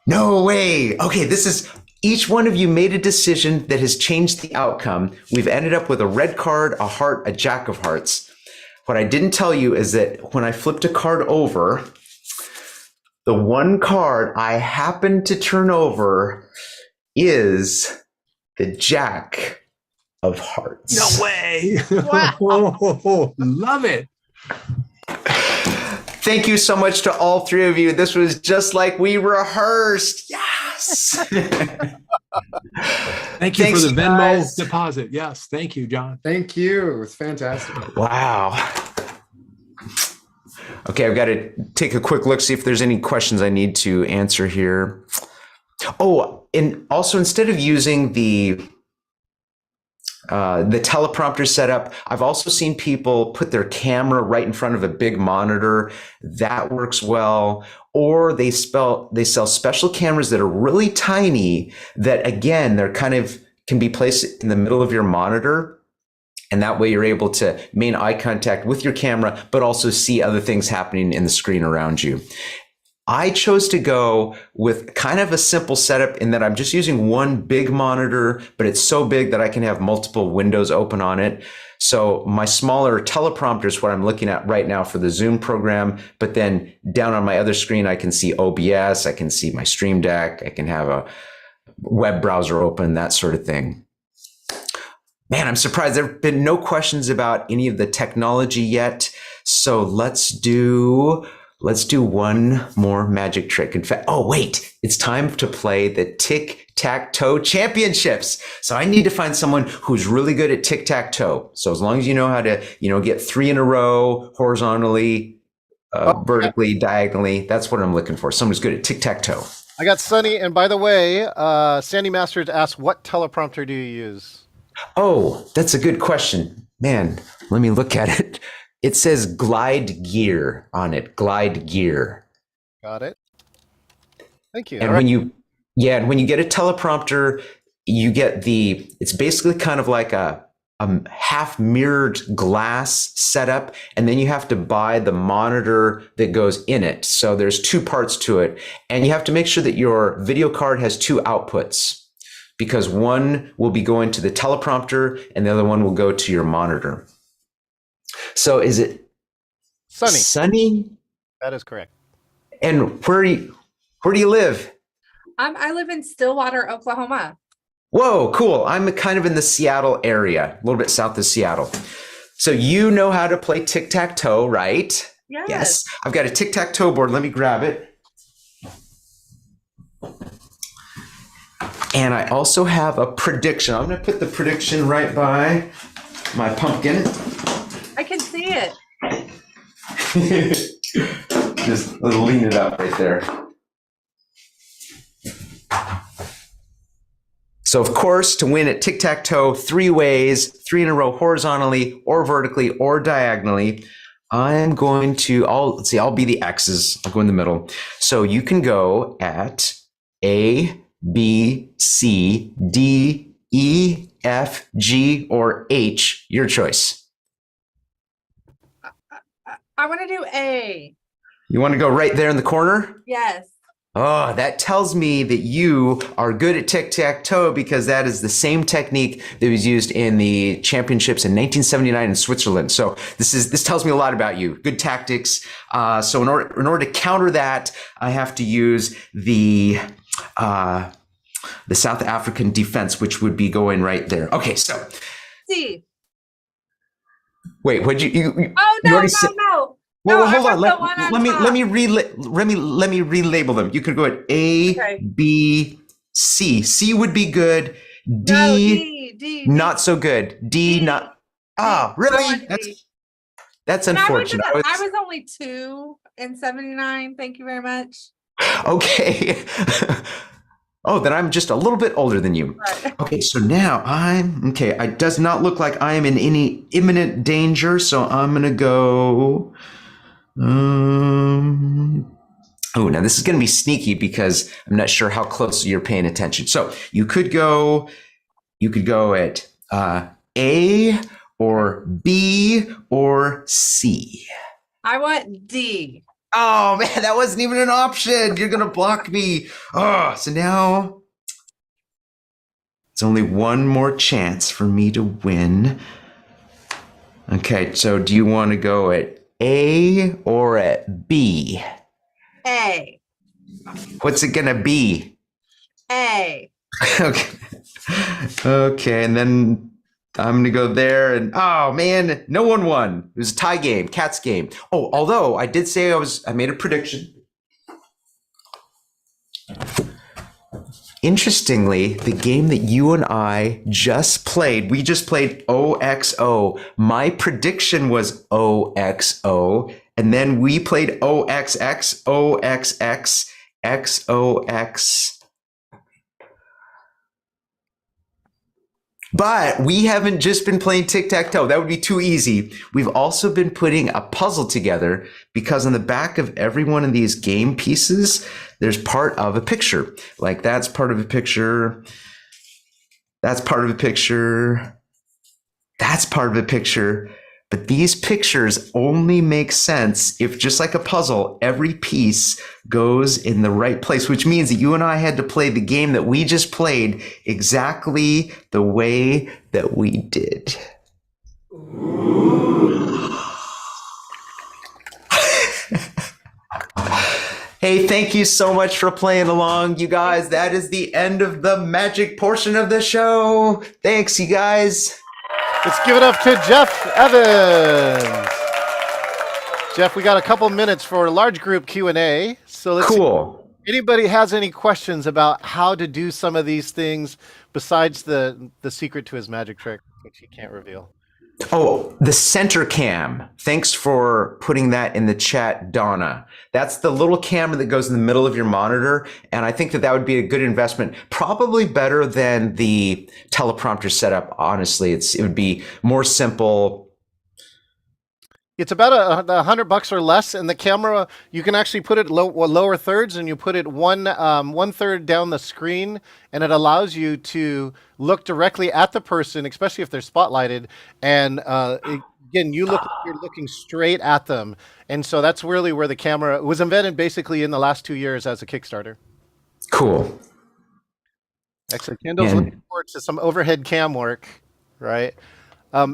No way. Okay, each one of you made a decision that has changed the outcome. We've ended up with a red card, a heart, a Jack of hearts. What I didn't tell you is that when I flipped a card over, the one card I happened to turn over is the Jack of hearts. No way. Wow. Love it. Thank you so much to all three of you. This was just like we rehearsed. Yes. Thank you Thanks, for the Venmo guys. deposit. Yes. Thank you, John. Thank you. It was fantastic. Wow. Okay, I've got to take a quick look, see if there's any questions I need to answer here. Oh, and also instead of using the teleprompter setup, I've also seen people put their camera right in front of a big monitor. That works well. Or they sell special cameras that are really tiny that, again, they're kind of can be placed in the middle of your monitor. And that way you're able to maintain eye contact with your camera, but also see other things happening in the screen around you. I chose to go with kind of a simple setup in that I'm just using one big monitor, but it's so big that I can have multiple windows open on it. So my smaller teleprompter is what I'm looking at right now for the Zoom program. But then down on my other screen, I can see OBS, I can see my Stream Deck, I can have a web browser open, that sort of thing. Man, I'm surprised there have been no questions about any of the technology yet. So let's do one more magic trick. In fact, oh wait, it's time to play the Tic-Tac-Toe Championships. So I need to find someone who's really good at tic-tac-toe. So as long as you know how to, get 3 in a row, horizontally, vertically, diagonally, that's what I'm looking for. Someone who's good at tic-tac-toe. I got Sunny, and by the way, Sandy Masters asked, what teleprompter do you use? Oh, that's a good question. Man, let me look at it. It says Glide Gear on it. Glide Gear. Got it. Thank you. And All when right. you get a teleprompter, you get it's basically kind of like a half mirrored glass setup, and then you have to buy the monitor that goes in it. So there's 2 parts to it, and you have to make sure that your video card has 2 outputs, because one will be going to the teleprompter and the other one will go to your monitor. So is it Sunny. Sunny? That is correct. And where do you live? I live in Stillwater, Oklahoma. Whoa, cool. I'm kind of in the Seattle area, a little bit south of Seattle. So you know how to play tic-tac-toe, right? Yes. I've got a tic-tac-toe board. Let me grab it. And I also have a prediction. I'm going to put the prediction right by my pumpkin. I can see it. Just lean it up right there. So of course, to win at tic-tac-toe, 3 ways, 3 in a row, horizontally or vertically or diagonally. I'm going to, I'll be the X's. I'll go in the middle. So you can go at A, B, C, D, E, F, G, or H, your choice. I want to do A. You want to go right there in the corner? Yes. Oh, that tells me that you are good at tic-tac-toe, because that is the same technique that was used in the championships in 1979 in Switzerland. So this tells me a lot about you. Good tactics. So in order to counter that, I have to use the South African defense, which would be going right there. Okay, so C. wait, what'd you? Oh you no, already no, said- no. Well, No, hold I on. want the one on Let me top. relabel them. You could go at A, Okay. B, C. C would be good. D, No, D. not so good. D, D. not. I Really? want D. That's And unfortunate. I was only 2 in 79. Thank you very much. Okay. Oh, then I'm just a little bit older than you. Right. Okay, so now it does not look like I am in any imminent danger, so I'm gonna go. Oh, now this is going to be sneaky because I'm not sure how close you're paying attention. So you could go at A or B or C. I want D. Oh man, that wasn't even an option. You're gonna block me. Oh, so now it's only one more chance for me to win. Okay, so do you want to go at A or at B? A. What's it gonna be? A. Okay. Okay, and then I'm gonna go there, and oh man, no one won. It was a tie game, Cats game. Oh, although I did say I made a prediction. Interestingly, the game that you and I just played, we just played OXO. My prediction was OXO, and then we played OXX, OXX, XOX. But we haven't just been playing tic-tac-toe. That would be too easy. We've also been putting a puzzle together because on the back of every one of these game pieces, there's part of a picture. Like that's part of a picture. That's part of a picture. That's part of a picture. But these pictures only make sense if, just like a puzzle, every piece goes in the right place, which means that you and I had to play the game that we just played exactly the way that we did. Hey, thank you so much for playing along, you guys. That is the end of the magic portion of the show. Thanks, you guys. Let's give it up to Jeff Evans. Jeff, we got a couple minutes for a large group Q&A. So let's Cool. see. Anybody has any questions about how to do some of these things besides the secret to his magic trick, which he can't reveal? Oh, the center cam. Thanks for putting that in the chat, Donna. That's the little camera that goes in the middle of your monitor. And I think that that would be a good investment. Probably better than the teleprompter setup. Honestly, it would be more simple. It's about $100 or less, and the camera, you can actually put it lower thirds, and you put it one third down the screen, and it allows you to look directly at the person, especially if they're spotlighted, and again, you're looking straight at them, and so that's really where the camera was invented, basically in the last 2 years as a Kickstarter. Cool. Excellent. Kendall's looking forward to some overhead cam work, right?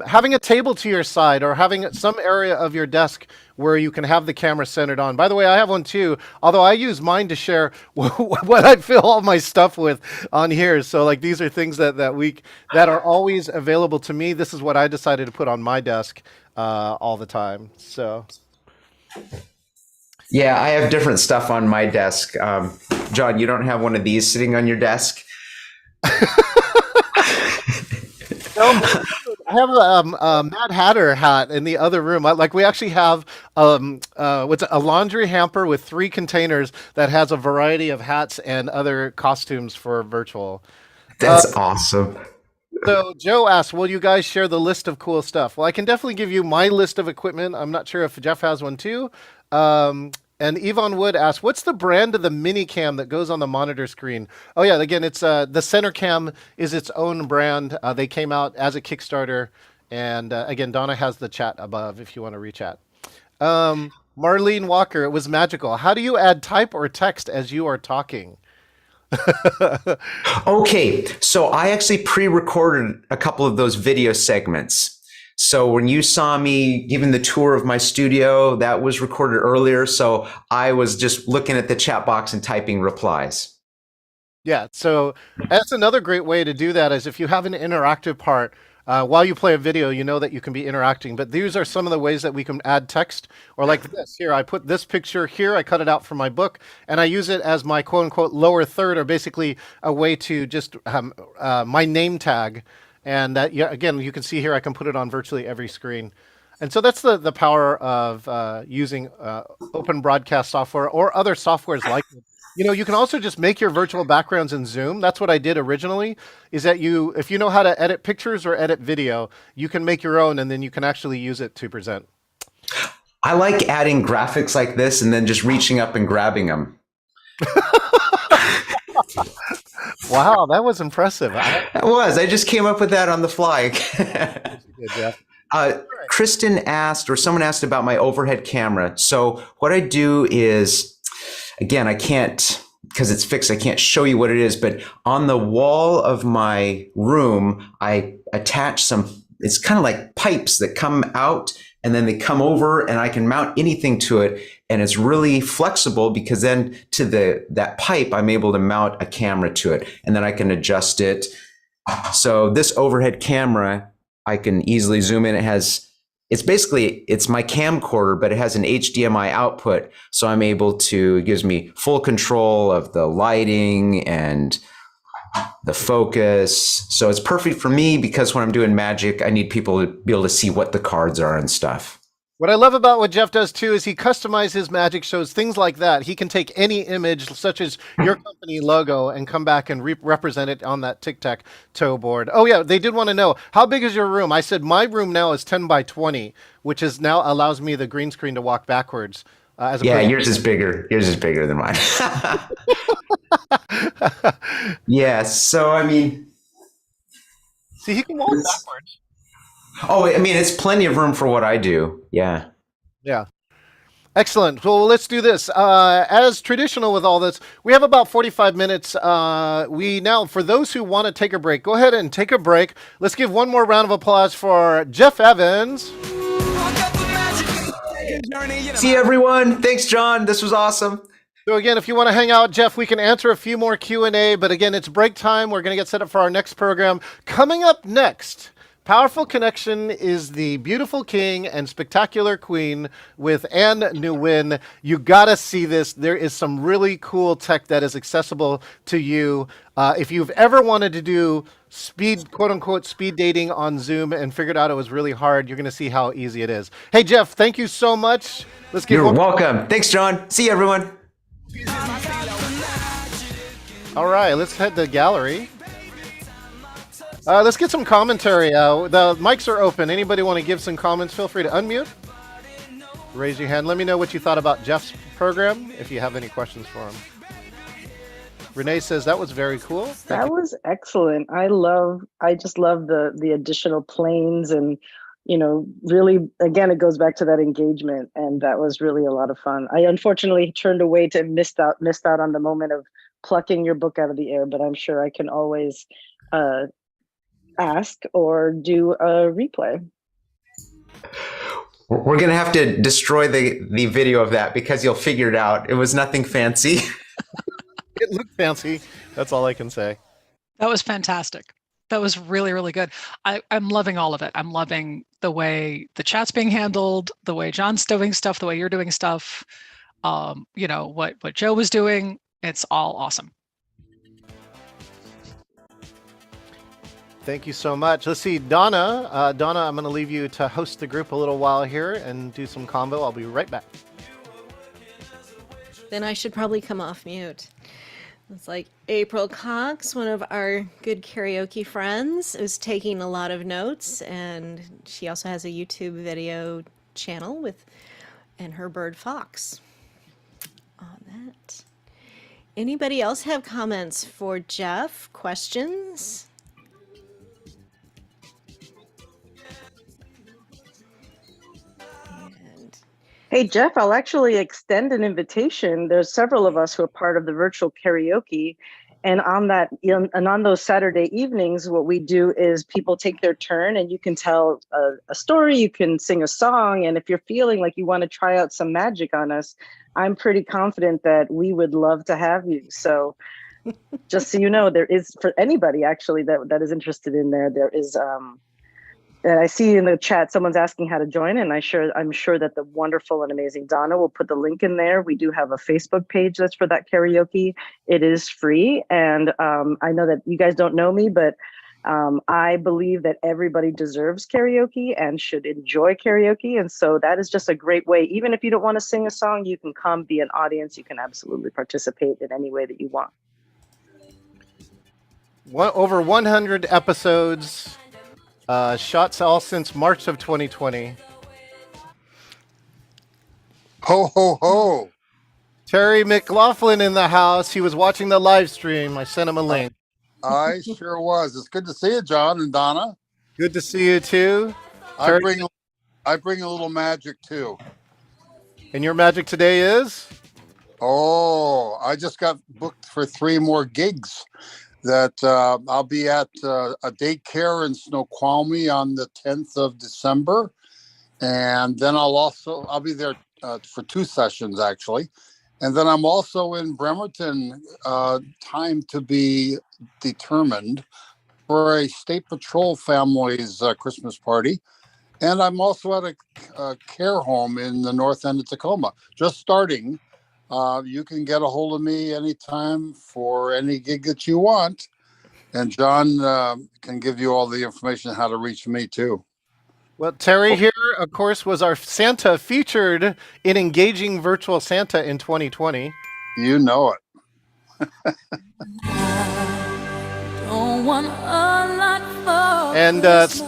Having a table to your side or having some area of your desk where you can have the camera centered on. By the way, I have one too, although I use mine to share what I fill all my stuff with on here. So like these are things that are always available to me. This is what I decided to put on my desk all the time. So yeah, I have different stuff on my desk. John, you don't have one of these sitting on your desk? I have a Mad Hatter hat in the other room. We actually have a laundry hamper with 3 containers that has a variety of hats and other costumes for virtual. That's awesome. So Joe asked, will you guys share the list of cool stuff? Well, I can definitely give you my list of equipment. I'm not sure if Jeff has one too. And Yvonne Wood asked, what's the brand of the mini cam that goes on the monitor screen? Oh yeah, again, it's the center cam is its own brand. They came out as a Kickstarter. And again, Donna has the chat above if you want to rechat. Marlene Walker, it was magical. How do you add type or text as you are talking? Okay, so I actually pre-recorded a couple of those video segments. So when you saw me giving the tour of my studio, that was recorded earlier. So I was just looking at the chat box and typing replies. Yeah, so that's another great way to do that is if you have an interactive part, while you play a video, you know that you can be interacting. But these are some of the ways that we can add text, or like this. Here, I put this picture here. I cut it out from my book, and I use it as my quote-unquote lower third, or basically a way to just my name tag. And that, yeah, again, you can see here, I can put it on virtually every screen. And so that's the power of using open broadcast software or other softwares like it. You know, you can also just make your virtual backgrounds in Zoom. That's what I did originally, is that if you know how to edit pictures or edit video, you can make your own and then you can actually use it to present. I like adding graphics like this and then just reaching up and grabbing them. Wow, that was impressive. It was. I just came up with that on the fly. Good, Jeff. Kristen asked, or someone asked about my overhead camera. So what I do is, again, I can't, because it's fixed, I can't show you what it is, but on the wall of my room, I attach some, it's kind of like pipes that come out and then they come over and I can mount anything to it. And it's really flexible because then to that pipe, I'm able to mount a camera to it and then I can adjust it. So this overhead camera, I can easily zoom in. It's my camcorder, but it has an HDMI output. So I'm able to, it gives me full control of the lighting and the focus. So it's perfect for me because when I'm doing magic, I need people to be able to see what the cards are and stuff. What I love about what Jeff does too is he customizes his magic shows, things like that. He can take any image, such as your company logo, and come back and represent it on that tic-tac-toe board. Oh yeah, they did want to know, how big is your room? I said my room now is 10 by 20, which is now allows me the green screen to walk backwards. Yours is bigger. Yours is bigger than mine. Yeah, so I mean, see, he can walk backwards. Oh, I mean, it's plenty of room for what I do. Yeah. Yeah. Excellent. Well, let's do this. As traditional with all this, we have about 45 minutes. Now, for those who want to take a break, go ahead and take a break. Let's give one more round of applause for Jeff Evans. See everyone. Thanks, John. This was awesome. So again, if you want to hang out, Jeff, we can answer a few more Q&A. But again, it's break time. We're going to get set up for our next program. Coming up next, Powerful Connection is the beautiful king and spectacular queen with Anne Nguyen. You got to see this. There is some really cool tech that is accessible to you. If you've ever wanted to do quote unquote, speed dating on Zoom and figured out it was really hard, you're going to see how easy it is. Hey, Jeff, thank you so much. You're welcome. Thanks, John. See you, everyone. All right, let's head to the gallery. Let's get some commentary. The mics are open. Anybody want to give some comments? Feel free to unmute. Raise your hand. Let me know what you thought about Jeff's program, if you have any questions for him. Renee says that was very cool. That was excellent. I just love the additional planes and, really, again, it goes back to that engagement, and that was really a lot of fun. I unfortunately turned away to missed out on the moment of plucking your book out of the air, but I'm sure I can always ask or do a replay. We're going to have to destroy the video of that because you'll figure it out. It was nothing fancy. It looked fancy. That's all I can say. That was fantastic. That was really, really good. I'm loving all of it. I'm loving the way the chat's being handled, the way John's doing stuff, the way you're doing stuff, what Joe was doing. It's all awesome. Thank you so much. Let's see, Donna. Donna, I'm going to leave you to host the group a little while here and do some combo. I'll be right back. Then I should probably come off mute. It's like April Cox, one of our good karaoke friends, is taking a lot of notes, and she also has a YouTube video channel and her bird Fox on that. Anybody else have comments for Jeff? Questions? Hey, Jeff, I'll actually extend an invitation. There's several of us who are part of the virtual karaoke. And on those Saturday evenings, what we do is people take their turn and you can tell a story, you can sing a song. And if you're feeling like you want to try out some magic on us, I'm pretty confident that we would love to have you. So just so you know, there is, for anybody actually that is interested in there is, and I see in the chat, someone's asking how to join, and I'm sure that the wonderful and amazing Donna will put the link in there. We do have a Facebook page that's for that karaoke. It is free, and I know that you guys don't know me, but I believe that everybody deserves karaoke and should enjoy karaoke, and so that is just a great way. Even if you don't want to sing a song, you can come be an audience. You can absolutely participate in any way that you want. Over 100 episodes. Shots all since March of 2020. Ho, ho, ho. Terry McLaughlin in the house. He was watching the live stream. I sent him a link. I sure was. It's good to see you, John and Donna. Good to see you too. I bring a little magic too. And your magic today is? Oh, I just got booked for 3 more gigs. That I'll be at a daycare in Snoqualmie on the 10th of December, and then I'll be there for 2 sessions actually, and then I'm also in Bremerton, time to be determined, for a State Patrol family's Christmas party. And I'm also at a care home in the north end of Tacoma, just starting. You can get a hold of me anytime for any gig that you want. And John can give you all the information how to reach me too. Well, Terry here, of course, was our Santa featured in Engaging Virtual Santa in 2020. You know it. And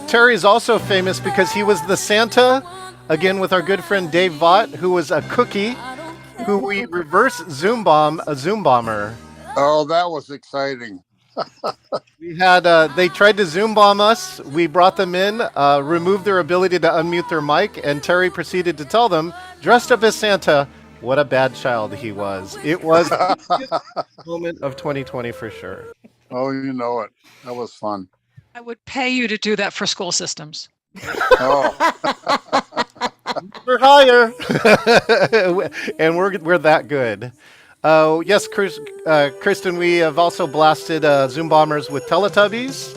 Terry is also famous because he was the Santa, again with our good friend Dave Vaught, who was a cookie, who we reverse Zoom bomb, a Zoom bomber. Oh, that was exciting. We had, they tried to Zoom bomb us. We brought them in, removed their ability to unmute their mic, and Terry proceeded to tell them, dressed up as Santa, what a bad child he was. It was the moment of 2020 for sure. Oh, you know it. That was fun. I would pay you to do that for school systems. Oh. We're higher. And we're that good. Yes, Kristen, we have also blasted Zoom bombers with Teletubbies.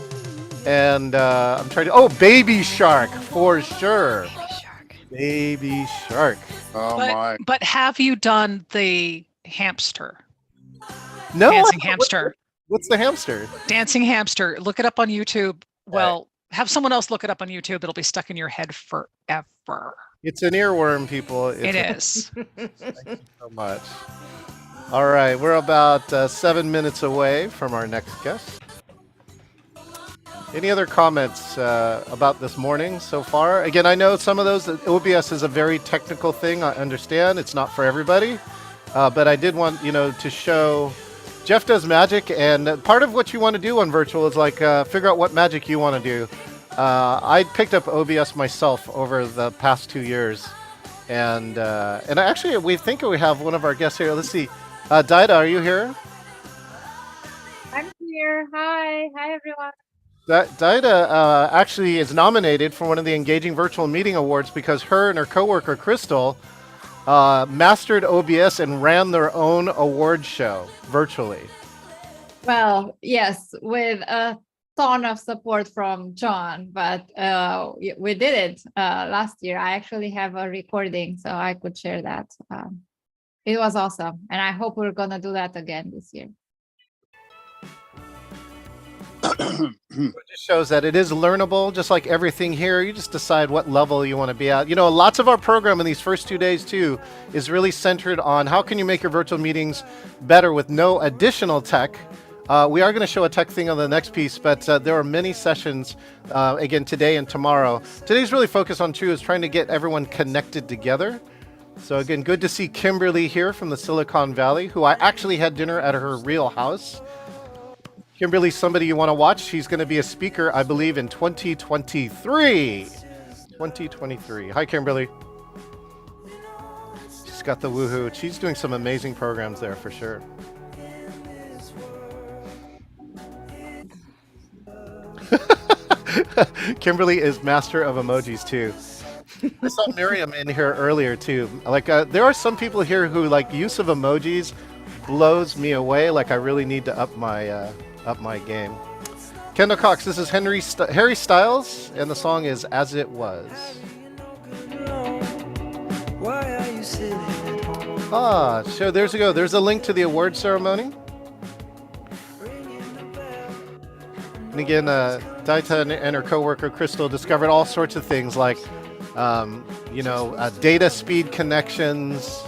And I'm trying to... Oh, Baby Shark, for sure. Baby Shark. Oh, my. But have you done the hamster? No. Dancing hamster. What's the hamster? Dancing hamster. Look it up on YouTube. Well, have someone else look it up on YouTube. It'll be stuck in your head forever. It's an earworm, people. It is. Thank you so much. All right, we're about 7 minutes away from our next guest. Any other comments about this morning so far? Again, I know some of those, OBS is a very technical thing. I understand it's not for everybody, but I did want to show Jeff does magic, and part of what you want to do on virtual is like figure out what magic you want to do. I picked up OBS myself over the past 2 years, and actually we think we have one of our guests here. Let's see, Daida, are you here? I'm here. Hi everyone. Daida actually is nominated for one of the Engaging Virtual Meeting Awards because her and her coworker Crystal mastered OBS and ran their own award show virtually. Well, yes, with a ton of support from John, but we did it last year. I actually have a recording, so I could share that. It was awesome, and I hope we're gonna do that again this year. It just shows that it is learnable, just like everything here. You just decide what level you want to be at. Lots of our program in these first 2 days too is really centered on how can you make your virtual meetings better with no additional tech. We are going to show a tech thing on the next piece, but there are many sessions again today and tomorrow. Today's really focused on is trying to get everyone connected together. So again, good to see Kimberly here from the Silicon Valley, who I actually had dinner at her real house. Kimberly's somebody you want to watch. She's going to be a speaker, I believe, in 2023. 2023. Hi, Kimberly. She's got the woohoo. She's doing some amazing programs there for sure. Kimberly is master of emojis too. I saw Miriam in here earlier too. Like, there are some people here who use of emojis blows me away. Like, I really need to up my game. Kendall Cox, this is Harry Styles, and the song is As It Was. So there's a go. There's a link to the award ceremony. And again, Daida and her coworker Crystal discovered all sorts of things like, data speed connections,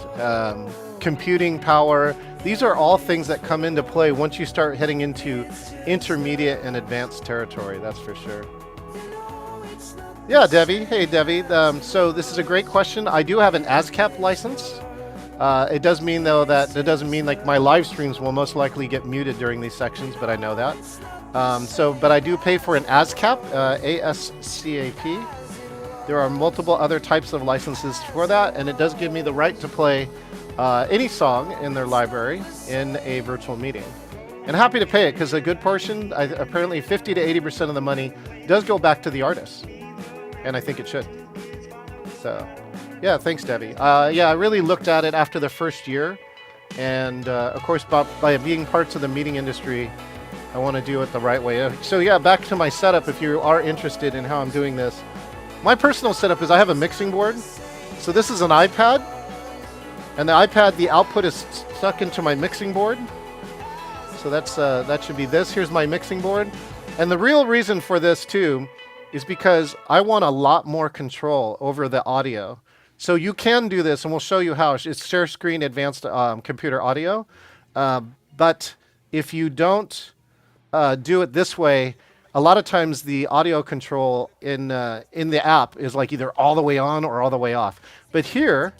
computing power. These are all things that come into play once you start heading into intermediate and advanced territory, that's for sure. Yeah, Debbie. Hey, Debbie. So this is a great question. I do have an ASCAP license. It does mean, though, that it doesn't mean like my live streams will most likely get muted during these sections, but I know that. But I do pay for an ASCAP, ASCAP. There are multiple other types of licenses for that, and it does give me the right to play any song in their library in a virtual meeting. And happy to pay it because a good portion, apparently 50 to 80% of the money, does go back to the artists, and I think it should. So, yeah, thanks, Debbie. Yeah, I really looked at it after the first year, and of course, by being parts of the meeting industry, I want to do it the right way. So yeah, back to my setup. If you are interested in how I'm doing this, my personal setup is I have a mixing board. So this is an iPad, and the iPad, the output is stuck into my mixing board. So that should be this. Here's my mixing board. And the real reason for this too is because I want a lot more control over the audio. So you can do this, and we'll show you how. It's share screen advanced computer audio. But if you don't do it this way, a lot of times the audio control in the app is like either all the way on or all the way off. But here,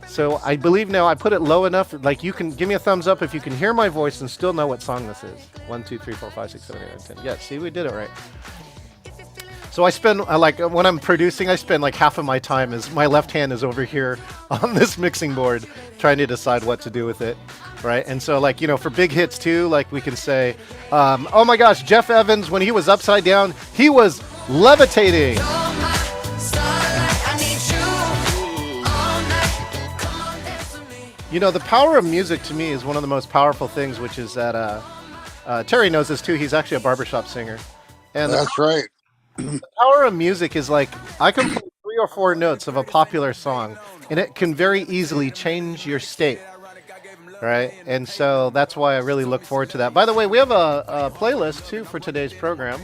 so I believe now I put it low enough, like you can give me a thumbs up if you can hear my voice and still know what song this is. 1, 2, 3, 4, 5, 6, 7, 8, 9, 10. Yeah, see, we did it right. So I spend, like, when I'm producing, I spend like half of my time my left hand is over here on this mixing board trying to decide what to do with it, right? And so, like, you know, for big hits too, like we can say, oh my gosh, Jeff Evans, when he was upside down, he was levitating. You know, the power of music to me is one of the most powerful things, which is that Terry knows this too. He's actually a barbershop singer. And That's right. The power of music is like, I can play 3 or 4 notes of a popular song, and it can very easily change your state, right? And so that's why I really look forward to that. By the way, we have a playlist, too, for today's program.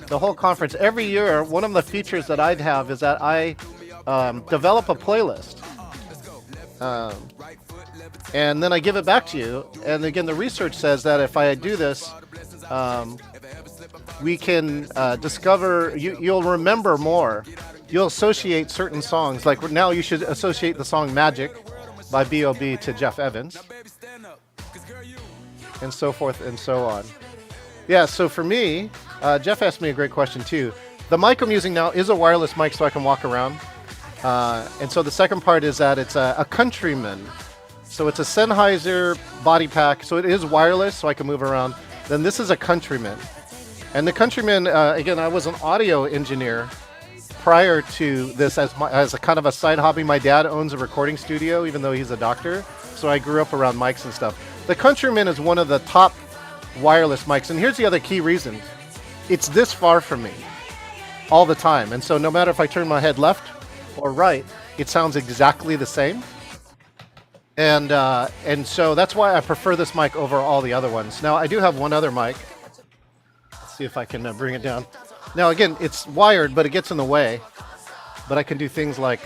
The whole conference. Every year, one of the features that I'd have is that I develop a playlist. And then I give it back to you. And again, the research says that if I do this, we can discover, you'll remember more. You'll associate certain songs. Like now you should associate the song Magic by B.O.B. to Jeff Evans. And so forth and so on. Yeah, so for me, Jeff asked me a great question too. The mic I'm using now is a wireless mic so I can walk around. And so the second part is that it's a Countryman. So it's a Sennheiser body pack. So it is wireless so I can move around. Then this is a Countryman. And the Countryman, again, I was an audio engineer prior to this as a kind of a side hobby. My dad owns a recording studio, even though he's a doctor. So I grew up around mics and stuff. The Countryman is one of the top wireless mics. And here's the other key reason. It's this far from me all the time. And so no matter if I turn my head left or right, it sounds exactly the same. And so that's why I prefer this mic over all the other ones. Now, I do have one other mic. Let's see if I can bring it down. Now, again, it's wired, but it gets in the way. But I can do things like...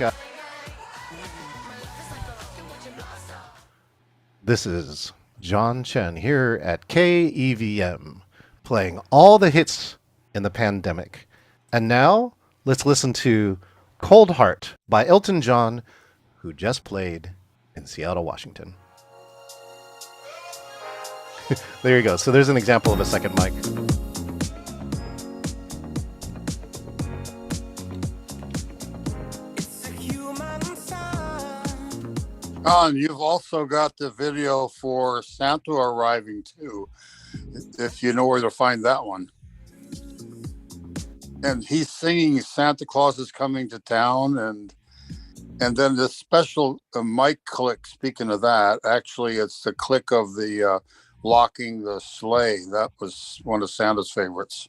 This is John Chen here at KEVM, playing all the hits in the pandemic. And now, let's listen to Cold Heart by Elton John, who just played in Seattle, Washington. There you go. So there's an example of a second mic. John, you've also got the video for Santa arriving too, if you know where to find that one. And he's singing Santa Claus is coming to town, and then this special mic click, speaking of that, actually it's the click of the locking the sleigh. That was one of Santa's favorites.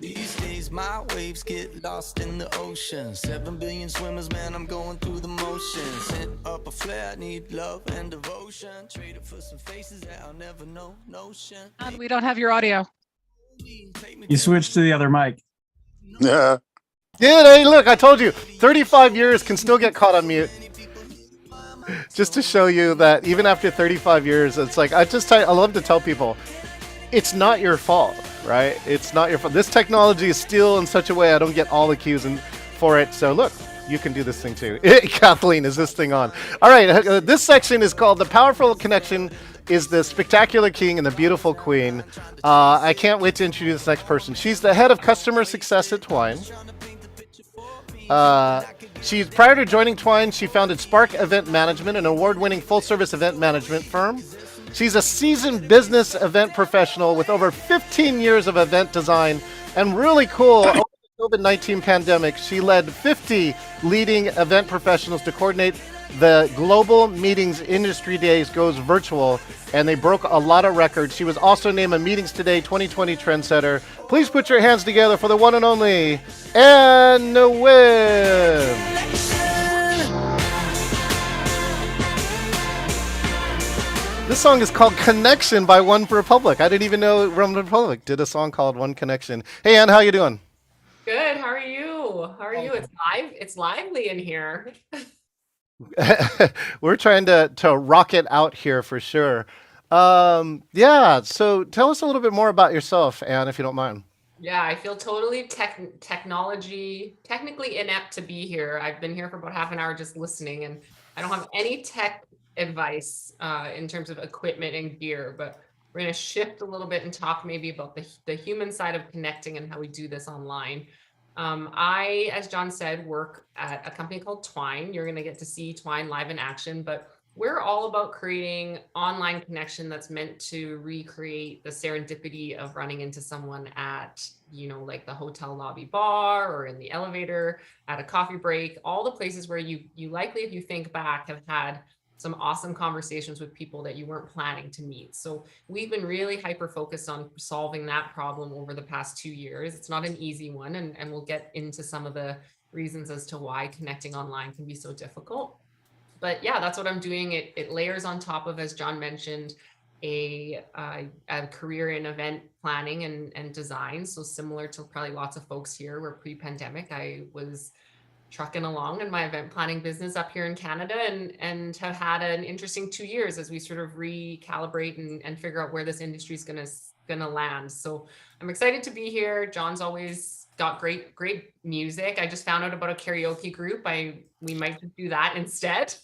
These days my waves get lost in the ocean. 7 billion swimmers, man, I'm going through the motions. Sent up a flare, need love and devotion. Traded for some faces that I'll never know. Notion. We don't have your audio. You switched to the other mic. Yeah. Yeah, hey, look, I told you, 35 years can still get caught on mute. just to show you that even after 35 years, it's like, I love to tell people, it's not your fault, right? It's not your fault. This technology is still in such a way I don't get all the cues for it. So look, you can do this thing too. Kathleen, is this thing on? All right, this section is called The Powerful Connection is the Spectacular King and the Beautiful Queen. I can't wait to introduce this next person. She's the head of customer success at Twine. Prior to joining Twine, she founded Spark Event Management, an award-winning full-service event management firm. She's a seasoned business event professional with over 15 years of event design, and really cool, over the COVID-19 pandemic, she led 50 leading event professionals to coordinate the Global Meetings Industry Days goes virtual, and they broke a lot of records. She was also named a Meetings Today 2020 trendsetter. Please put your hands together for the one and only Ann Wynn. This song is called Connection by One Republic. I didn't even know One Republic did a song called One Connection. Hey, Ann, how you doing? Good. How are you? How are you? It's live. It's lively in here. We're trying to rock it out here for sure. Yeah, so tell us a little bit more about yourself, Ann, if you don't mind. Yeah, I feel totally technically inept to be here. I've been here for about half an hour just listening, and I don't have any tech advice in terms of equipment and gear, but we're going to shift a little bit and talk maybe about the human side of connecting and how we do this online. I, as John said, work at a company called Twine. You're going to get to see Twine live in action, but we're all about creating online connection that's meant to recreate the serendipity of running into someone at, like the hotel lobby bar or in the elevator, at a coffee break, all the places where you likely, if you think back, have had some awesome conversations with people that you weren't planning to meet. So we've been really hyper-focused on solving that problem over the past 2 years. It's not an easy one, and we'll get into some of the reasons as to why connecting online can be so difficult. But yeah, that's what I'm doing. It layers on top of, as John mentioned, a career in event planning and design. So similar to probably lots of folks here, where pre-pandemic I was trucking along in my event planning business up here in Canada, and have had an interesting 2 years as we sort of recalibrate and figure out where this industry is gonna land. So I'm excited to be here. John's always got great music. I just found out about a karaoke group. We might just do that instead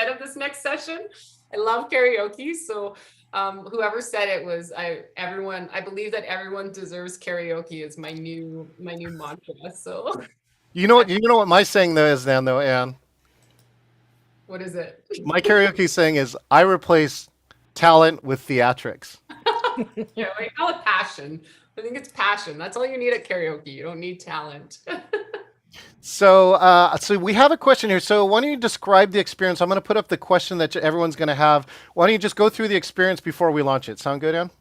of this next session. I love karaoke. So whoever said it was I believe that everyone deserves karaoke is my new mantra. So You know what my saying though is then though, Ann? What is it? My karaoke saying is, I replace talent with theatrics. Yeah, we call it passion. I think it's passion. That's all you need at karaoke. You don't need talent. So we have a question here. So why don't you describe the experience? I'm going to put up the question that everyone's going to have. Why don't you just go through the experience before we launch it? Sound good, Ann?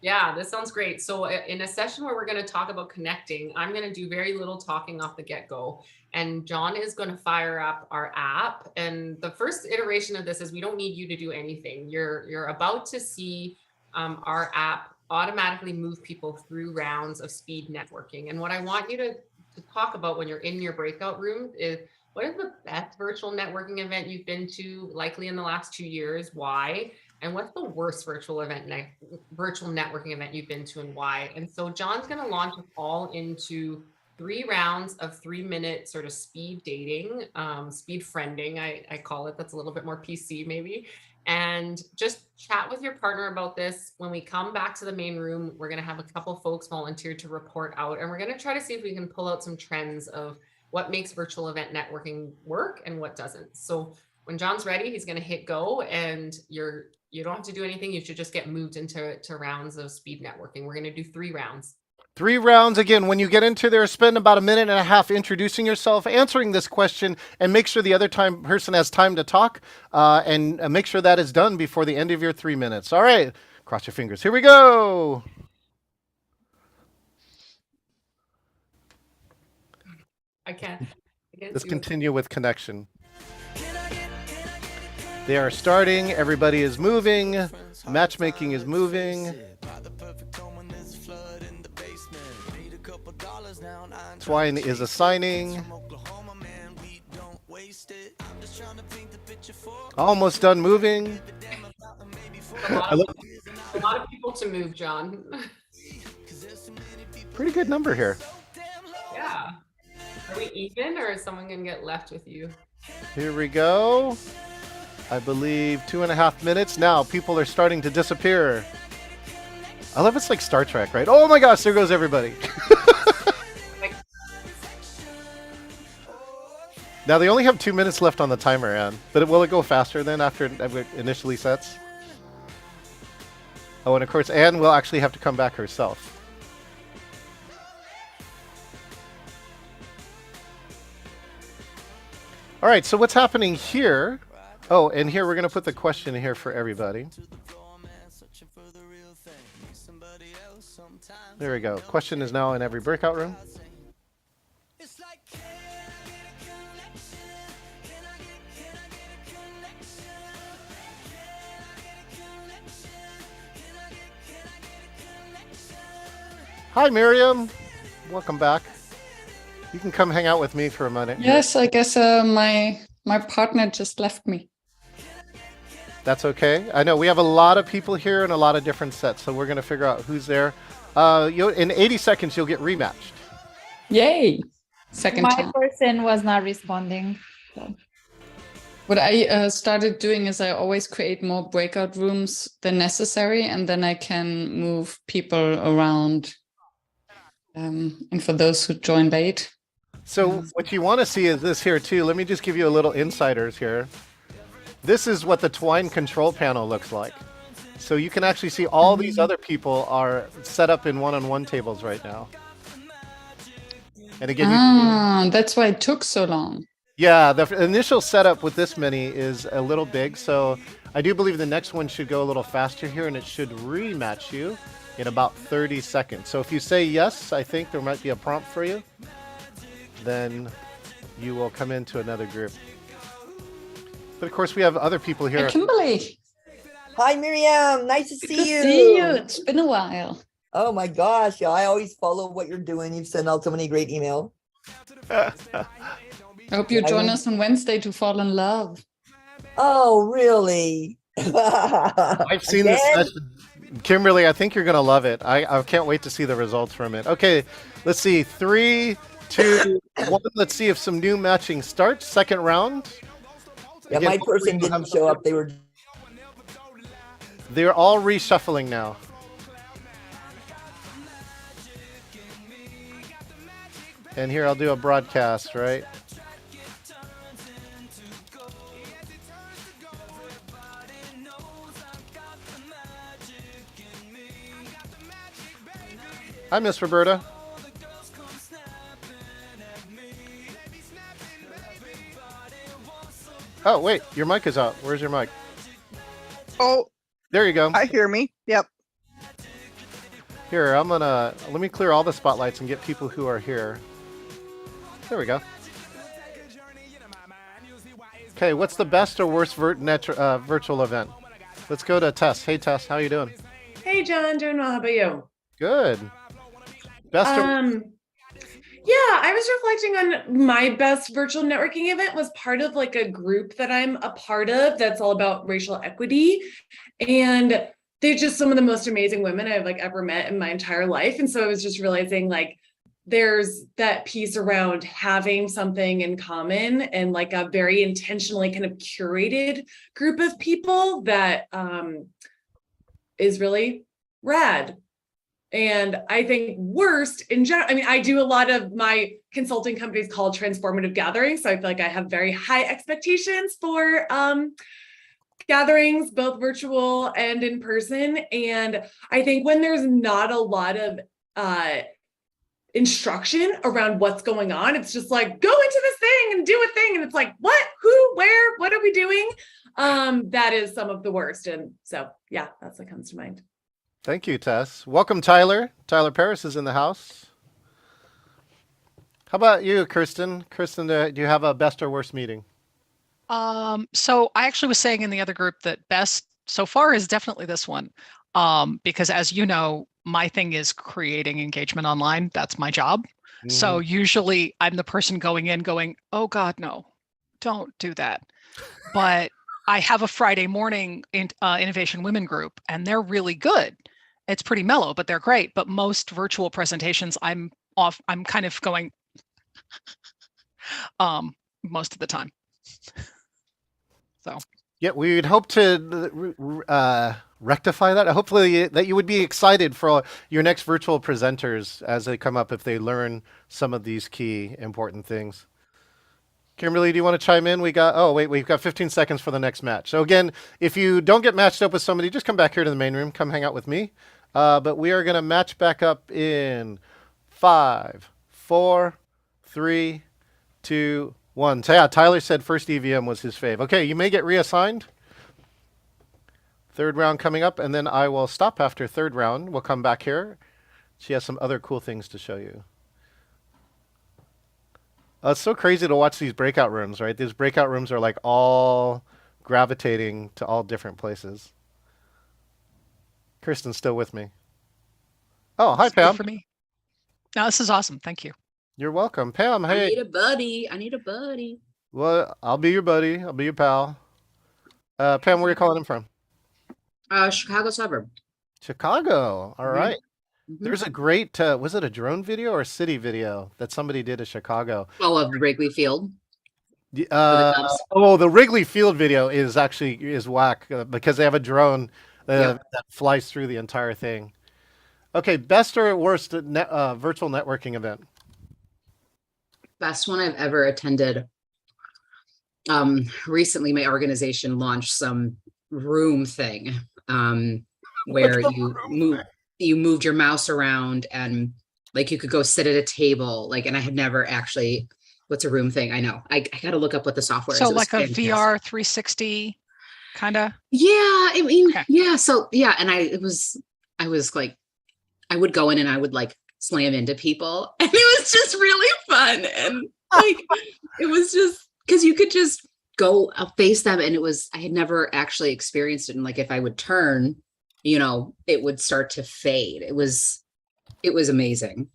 Yeah, this sounds great. So in a session where we're going to talk about connecting, I'm going to do very little talking off the get-go. And John is going to fire up our app. And the first iteration of this is we don't need you to do anything. You're about to see our app automatically move people through rounds of speed networking. And what I want you to talk about when you're in your breakout room is, what is the best virtual networking event you've been to, likely in the last 2 years? Why? And what's the worst virtual networking event you've been to, and why? And so John's going to launch us all into 3 rounds of 3-minute sort of speed dating, speed friending, I call it. That's a little bit more PC maybe. And just chat with your partner about this. When we come back to the main room, we're going to have a couple folks volunteer to report out, and we're going to try to see if we can pull out some trends of what makes virtual event networking work and what doesn't. So when John's ready, he's going to hit go, and you don't have to do anything. You should just get moved into rounds of speed networking. We're going to do 3 rounds. 3 rounds. Again, when you get into there, spend about 1.5 minutes introducing yourself, answering this question, and make sure the other person has time to talk, and make sure that is done before the end of your 3 minutes. All right, cross your fingers. Here we go. I can't Let's continue with connection. They are starting. Everybody is moving. Matchmaking is moving. Twine is assigning. Almost done moving. A lot of people to move, John. Pretty good number here. Yeah. Are we even, or is someone gonna get left with you? Here we go. I believe 2.5 minutes. Now people are starting to disappear. I love it's like Star Trek, right? Oh my gosh, there goes everybody. Now they only have 2 minutes left on the timer, Ann. But will it go faster then after it initially sets? Oh, and of course, Ann will actually have to come back herself. All right, so what's happening here? Oh, and here we're going to put the question here for everybody. There we go. Question is now in every breakout room. Hi, Miriam. Welcome back. You can come hang out with me for a minute. Yes, I guess my partner just left me. That's okay. I know we have a lot of people here and a lot of different sets, so we're going to figure out who's there. In 80 seconds, you'll get rematched. Yay! Second My time. person was not responding. So. What I started doing is I always create more breakout rooms than necessary, and then I can move people around. And for those who join late. So what you want to see is this here too. Let me just give you a little insiders here. This is what the Twine control panel looks like. So you can actually see all these other people are set up in one-on-one tables right now. And again, that's why it took so long. Yeah, the initial setup with this many is a little big. So I do believe the next one should go a little faster here, and it should rematch you in about 30 seconds. So if you say yes, I think there might be a prompt for you. Then you will come into another group. But of course, we have other people here. Hey, Kimberly. Hi, Miriam. Nice to see you. See you. It's been a while. Oh my gosh. Yeah, I always follow what you're doing. You've sent out so many great emails. I hope you join us on Wednesday to fall in love. Oh, really? I've seen this session. Kimberly, I think you're going to love it. I can't wait to see the results from it. Okay, let's see. 3, 2, 1. Let's see if some new matching starts. Second round. Yeah, Again, my person didn't show up. They're all reshuffling now. And here I'll do a broadcast, right? Hi, Miss Roberta. Oh, wait, your mic is out. Where's your mic? Oh, there you go. I hear me. Yep. Here, let me clear all the spotlights and get people who are here. There we go. Okay, what's the best or worst virtual event? Let's go to Tess. Hey, Tess, how you doing? Hey, John, doing well. How about you? Good. Best Yeah, I was reflecting on my best virtual networking event was part of like a group that I'm a part of that's all about racial equity. And they're just some of the most amazing women I've like ever met in my entire life. And so I was just realizing like there's that piece around having something in common and like a very intentionally kind of curated group of people that is really rad. And I think worst in general, I mean, I do a lot of my consulting companies called transformative gatherings. So I feel like I have very high expectations for gatherings, both virtual and in person. And I think when there's not a lot of instruction around what's going on, it's just like, go into this thing and do a thing. And it's like, what, who, where, what are we doing? That is some of the worst. And so, yeah, that's what comes to mind. Thank you, Tess. Welcome, Tyler. Tyler Paris is in the house. How about you, Kirsten? Kirsten, do you have a best or worst meeting? So I actually was saying in the other group that best so far is definitely this one. Because as you know, my thing is creating engagement online. That's my job. So usually I'm the person going in going, oh God, no, don't do that. but I have a Friday morning Innovation Women group, and they're really good. It's pretty mellow, but they're great. But most virtual presentations, I'm kind of going most of the time. So yeah, we'd hope to rectify that. Hopefully that you would be excited for your next virtual presenters as they come up if they learn some of these key important things. Kimberly, do you want to chime in? We've got 15 seconds for the next match. So again, if you don't get matched up with somebody, just come back here to the main room. Come hang out with me. But we are going to match back up in 5, 4, 3, 2, 1. So yeah, Tyler said first EVM was his fave. Okay, you may get reassigned. Third round coming up, and then I will stop after third round. We'll come back here. She has some other cool things to show you. It's so crazy to watch these breakout rooms, right? These breakout rooms are like all gravitating to all different places. Kirsten's still with me. Oh, hi, it's good Pam. for me. No, this is awesome. Thank you. You're welcome. Pam, I hey. need a buddy. I need a buddy. Well, I'll be your buddy. I'll be your pal. Pam, where are you calling in from? Chicago suburb. Chicago. All right. Mhm. There's a great, was it a drone video or a city video that somebody did of Chicago? Oh, of Wrigley Field. The Wrigley Field video is whack because they have a drone that flies through the entire thing. Okay, best or worst virtual networking event? Best one I've ever attended. Recently, my organization launched some room thing where you moved your mouse around and like you could go sit at a table. Like, and I had never actually. What's a room thing? I know. I got to look up what the software is. So like a VR 360 kind of? Yeah, I mean, yeah. So yeah, and I was like, I would go in and I would like slam into people, and it was just really fun. And like, it was just because you could just go face them, and I had never actually experienced it. And like, if I would turn, it would start to fade. It was amazing.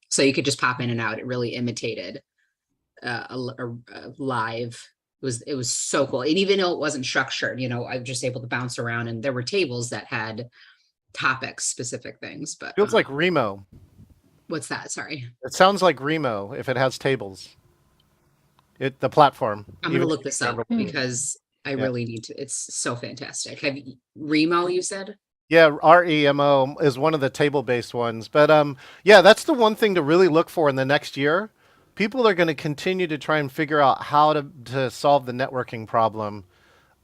So you could just pop in and out. It really imitated a live. It was so cool. And even though it wasn't structured, I was just able to bounce around, and there were tables that had topics, specific things. But feels like Remo. What's that? Sorry. It sounds like Remo if it has tables. The platform. I'm gonna look this up because I really need to. It's so fantastic. Have Remo? You said. Yeah, REMO is one of the table-based ones. But yeah, that's the one thing to really look for in the next year. People are going to continue to try and figure out how to solve the networking problem.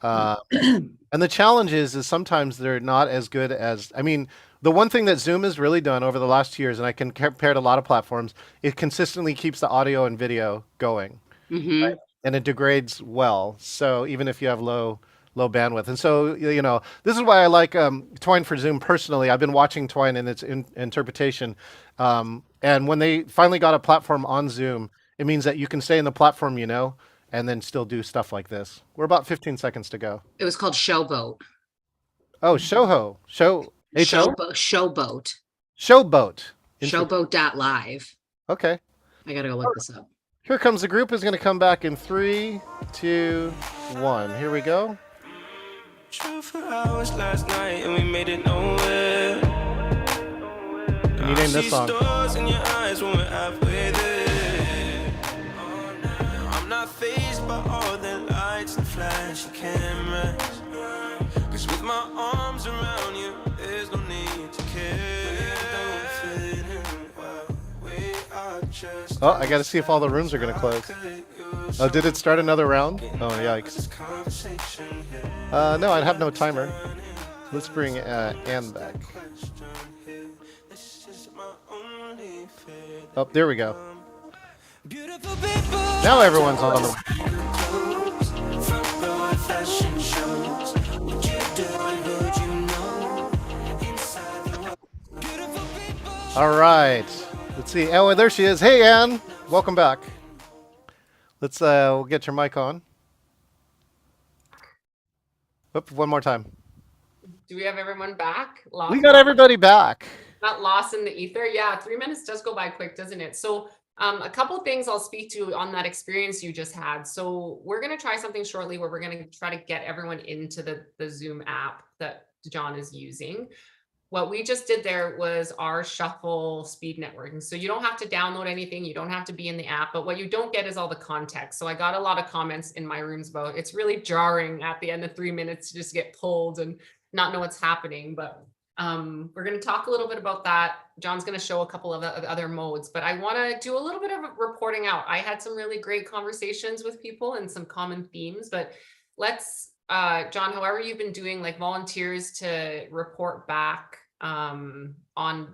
And the challenge is sometimes they're not as good as, the one thing that Zoom has really done over the last 2 years, and I can compare to a lot of platforms, it consistently keeps the audio and video going. Mm-hmm. Right? And it degrades well. So even if you have low bandwidth. And so, this is why I like Twine for Zoom personally. I've been watching Twine and its interpretation. And when they finally got a platform on Zoom, it means that you can stay in the platform, and then still do stuff like this. We're about 15 seconds to go. It was called Showboat. Oh, Showboat. Showboat. Showboat.live. Okay. I gotta go look this up. Here comes the group. Is going to come back in 3, 2, 1. Here we go. For hours last night and we made it nowhere. Can you name this song? In your eyes when we're halfway there. Oh, no. I'm not fazed by all the lights and flashy cameras. Cause with my arms around you, there's no need to care. Don't fit in well. We are just Oh, I got to see if all the rooms are going to close. Oh, did it start another round? Oh, yikes. No, I have no timer. Let's bring Ann back. Oh, there we go. Now everyone's on the... All right. Let's see. Oh, there she is. Hey, Ann. Welcome back. Let's we'll get your mic on. Oop, one more time. Do we have everyone back? We got everybody back. Not lost in the ether. Yeah, 3 minutes does go by quick, doesn't it? So A couple of things I'll speak to on that experience you just had. So we're going to try something shortly where we're going to try to get everyone into the Zoom app that John is using. What we just did there was our shuffle speed networking. So you don't have to download anything. You don't have to be in the app, but what you don't get is all the context. So I got a lot of comments in my rooms about it's really jarring at the end of 3 minutes to just get pulled and not know what's happening. But we're going to talk a little bit about that. John's going to show a couple of other modes, but I want to do a little bit of reporting out. I had some really great conversations with people and some common themes, but let's, John, however you've been doing, like volunteers to report back on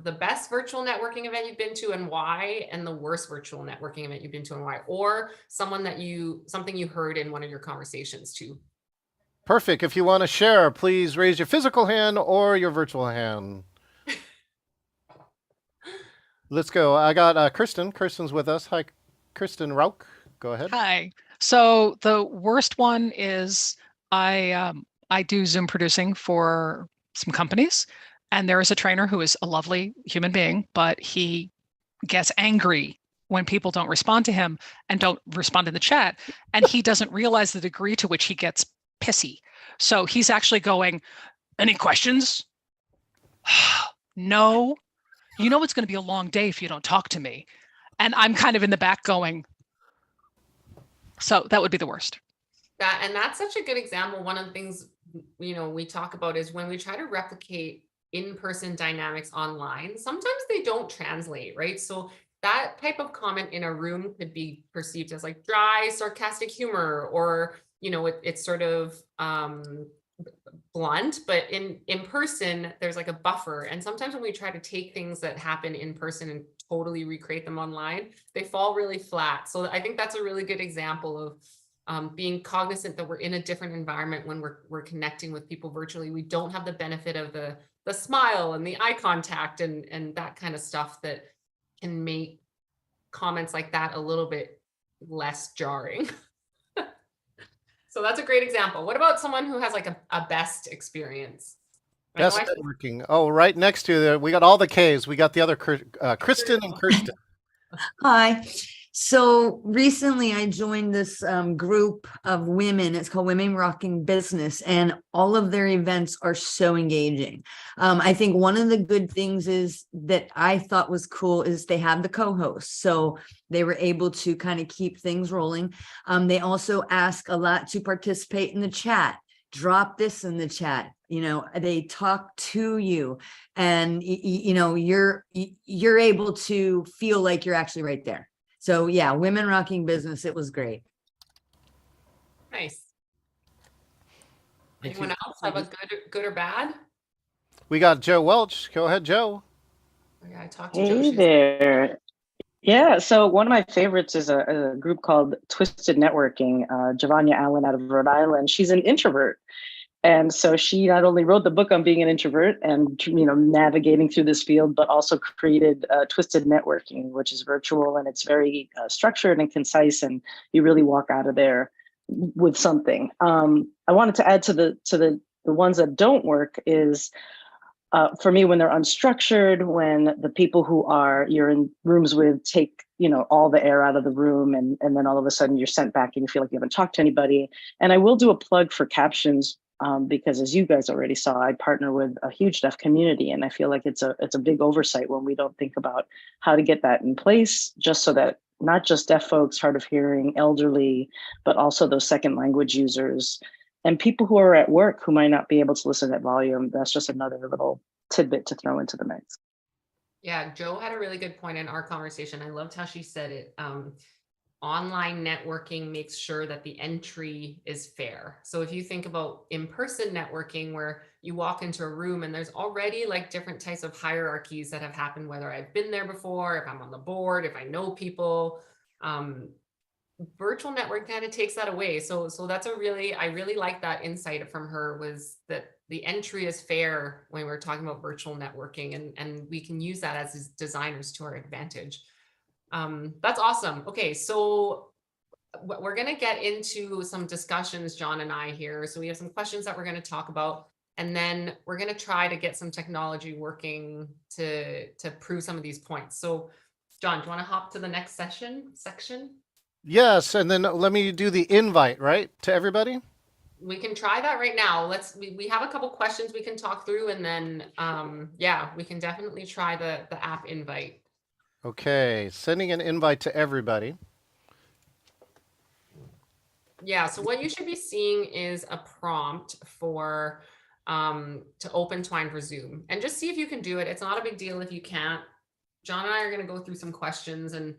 the best virtual networking event you've been to and why, and the worst virtual networking event you've been to and why, or something you heard in one of your conversations too. Perfect. If you want to share, please raise your physical hand or your virtual hand. Let's go. I got Kirsten. Kirsten's with us. Hi, Kirsten Rauch. Go ahead. Hi. So the worst one is I do Zoom producing for some companies, and there is a trainer who is a lovely human being, but he gets angry when people don't respond to him and don't respond in the chat, and he doesn't realize the degree to which he gets pissy. So he's actually going, any questions? No. You know it's going to be a long day if you don't talk to me. And I'm kind of in the back going, so that would be the worst. And that's such a good example. One of the things, we talk about is when we try to replicate in-person dynamics online, sometimes they don't translate, right? So that type of comment in a room could be perceived as like dry, sarcastic humor, or it's sort of blunt, but in person, there's like a buffer. And sometimes when we try to take things that happen in person and totally recreate them online, they fall really flat. So I think that's a really good example of being cognizant that we're in a different environment when we're connecting with people virtually. We don't have the benefit of the smile and the eye contact and that kind of stuff that can make comments like that a little bit less jarring. So that's a great example. What about someone who has like a best experience? Best networking. Oh, right next to there, we got all the Ks. We got the other Kristen and Kirsten. Hi. So recently I joined this group of women. It's called Women Rocking Business, and all of their events are so engaging. I think one of the good things is that I thought was cool is they have the co-hosts. So they were able to kind of keep things rolling. They also ask a lot to participate in the chat. Drop this in the chat. They talk to you, and you're able to feel like you're actually right there. So yeah, Women Rocking Business, it was great. Nice. Anyone else have a good or bad? We got Joe Welch. Go ahead, Joe. Yeah, I talked to Joe. Hey there. Yeah, so one of my favorites is a group called Twisted Networking. Javanya Allen out of Rhode Island. She's an introvert. And so she not only wrote the book on being an introvert and navigating through this field, but also created Twisted Networking, which is virtual, and it's very structured and concise, and you really walk out of there with something. I wanted to add to the ones that don't work is for me, when they're unstructured, when the people who you're in rooms with take all the air out of the room, and then all of a sudden you're sent back and you feel like you haven't talked to anybody. And I will do a plug for captions. Because as you guys already saw, I partner with a huge deaf community, and I feel like it's a big oversight when we don't think about how to get that in place, just so that not just deaf folks, hard of hearing, elderly, but also those second language users and people who are at work who might not be able to listen at volume. That's just another little tidbit to throw into the mix. Yeah, Joe had a really good point in our conversation. I loved how she said it. Online networking makes sure that the entry is fair. So if you think about in-person networking, where you walk into a room and there's already like different types of hierarchies that have happened, whether I've been there before, if I'm on the board, if I know people, virtual network kind of takes that away. So that's I really like that insight from her, was that the entry is fair when we're talking about virtual networking, and we can use that as designers to our advantage. That's awesome. Okay, so we're going to get into some discussions, John and I here. So we have some questions that we're going to talk about, and then we're going to try to get some technology working to prove some of these points. So John, do you want to hop to the next section? Yes, and then let me do the invite, right, to everybody? We can try that right now. We have a couple questions we can talk through, and then yeah, we can definitely try the app invite. Okay, sending an invite to everybody. Yeah, so what you should be seeing is a prompt for to open Twine for Zoom, and just see if you can do it. It's not a big deal if you can't. John and I are going to go through some questions, and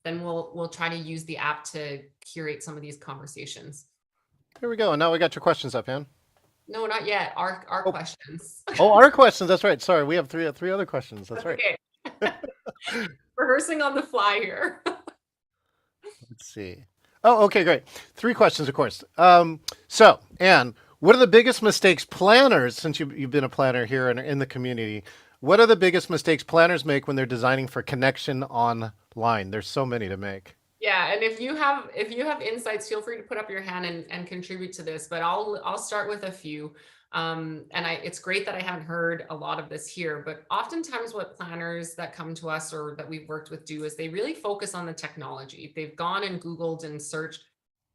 then we'll try to use the app to curate some of these conversations. Here we go. And now we got your questions up, Ann. No, not yet. Our questions. Oh, our questions. That's right. Sorry, we have three other questions. That's right. Okay. Rehearsing on the fly here. Let's see. Oh, okay, great. 3 questions, of course. So, Ann, what are the biggest mistakes planners, since you've been a planner here in the community, what are the biggest mistakes planners make when they're designing for connection online? There's so many to make. Yeah, and if you have insights, feel free to put up your hand and contribute to this. But I'll start with a few. It's great that I haven't heard a lot of this here, but oftentimes what planners that come to us or that we've worked with do is they really focus on the technology. They've gone and Googled and searched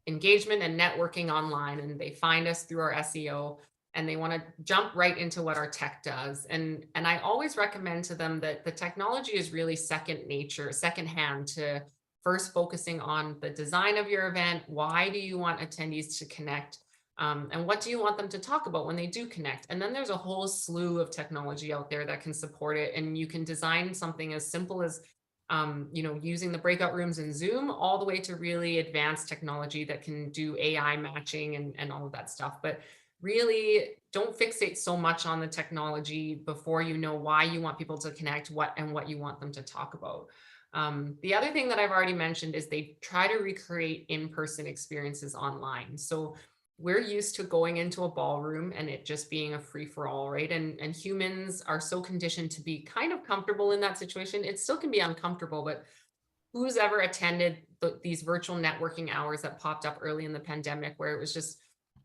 engagement and networking online, and they find us through our SEO, and they want to jump right into what our tech does. And I always recommend to them that the technology is really secondhand to first focusing on the design of your event. Why do you want attendees to connect? And what do you want them to talk about when they do connect? And then there's a whole slew of technology out there that can support it. And you can design something as simple as, using the breakout rooms in Zoom, all the way to really advanced technology that can do AI matching and all of that stuff. But really don't fixate so much on the technology before you know why you want people to connect, what you want them to talk about. The other thing that I've already mentioned is they try to recreate in-person experiences online. So we're used to going into a ballroom and it just being a free-for-all, right? And humans are so conditioned to be kind of comfortable in that situation. It still can be uncomfortable, but who's ever attended these virtual networking hours that popped up early in the pandemic, where it was just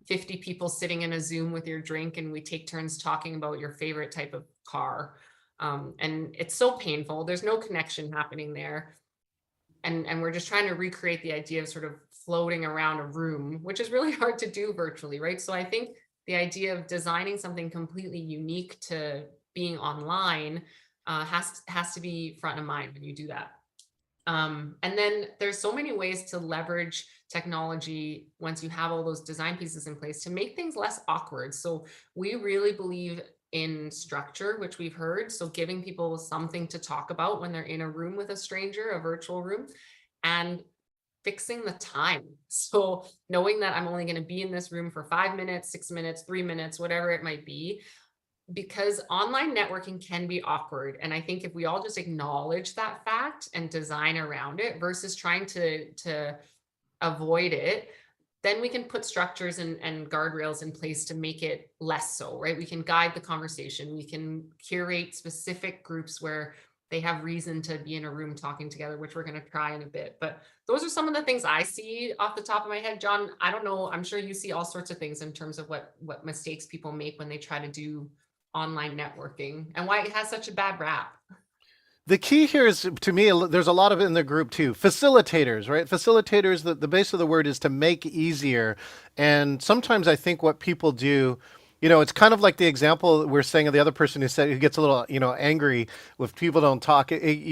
50 people sitting in a Zoom with your drink and we take turns talking about your favorite type of car? And it's so painful. There's no connection happening there. And we're just trying to recreate the idea of sort of floating around a room, which is really hard to do virtually, right? So I think the idea of designing something completely unique to being online has to be front of mind when you do that. And then there's so many ways to leverage technology once you have all those design pieces in place to make things less awkward. So we really believe in structure, which we've heard. So giving people something to talk about when they're in a room with a stranger, a virtual room, and fixing the time. So knowing that I'm only going to be in this room for 5 minutes, 6 minutes, 3 minutes, whatever it might be, because online networking can be awkward. And I think if we all just acknowledge that fact and design around it versus trying to avoid it, then we can put structures and guardrails in place to make it less so, right? We can guide the conversation. We can curate specific groups where they have reason to be in a room talking together, which we're going to try in a bit. But those are some of the things I see off the top of my head. John, I don't know. I'm sure you see all sorts of things in terms of what mistakes people make when they try to do online networking and why it has such a bad rap. The key here is, to me, there's a lot of it in the group too. Facilitators, right? Facilitators, the base of the word is to make easier. And sometimes I think what people do, it's kind of like the example we're saying of the other person who gets a little, angry if people don't talk. If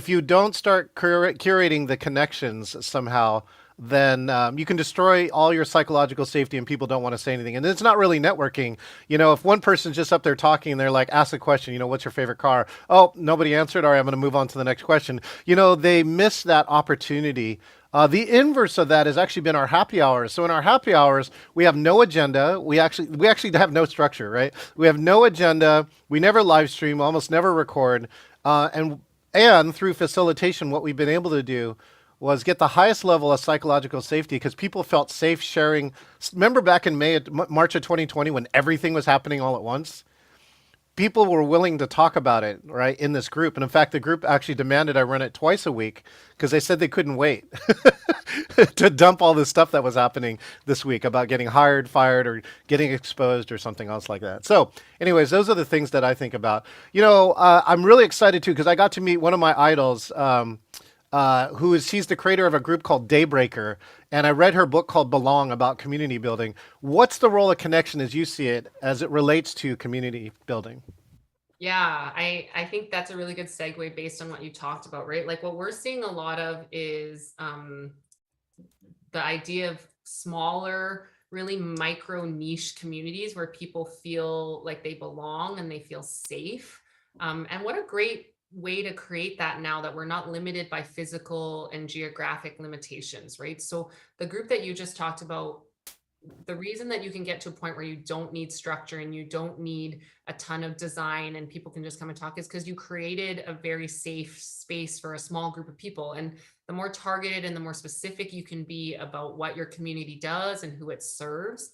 you don't start curating the connections somehow, then you can destroy all your psychological safety and people don't want to say anything. And it's not really networking. If one person's just up there talking and they're like, ask a question, what's your favorite car? Oh, nobody answered. All right, I'm going to move on to the next question. They miss that opportunity. The inverse of that has actually been our happy hours. So in our happy hours, we have no agenda. We actually have no structure, right? We have no agenda. We never live stream, almost never record. And through facilitation, what we've been able to do was get the highest level of psychological safety because people felt safe sharing. Remember back in March of 2020 when everything was happening all at once? people were willing to talk about it, right, in this group. And in fact, the group actually demanded I run it twice a week because they said they couldn't wait to dump all this stuff that was happening this week about getting hired, fired, or getting exposed or something else like that. So anyways, those are the things that I think about. I'm really excited too because I got to meet one of my idols, she's the creator of a group called Daybreaker. And I read her book called Belong about community building. What's the role of connection as you see it as it relates to community building? Yeah, I think that's a really good segue based on what you talked about, right? Like what we're seeing a lot of is the idea of smaller, really micro niche communities where people feel like they belong and they feel safe. And what a great way to create that now that we're not limited by physical and geographic limitations, right? So the group that you just talked about, the reason that you can get to a point where you don't need structure and you don't need a ton of design and people can just come and talk is because you created a very safe space for a small group of people. And the more targeted and the more specific you can be about what your community does and who it serves,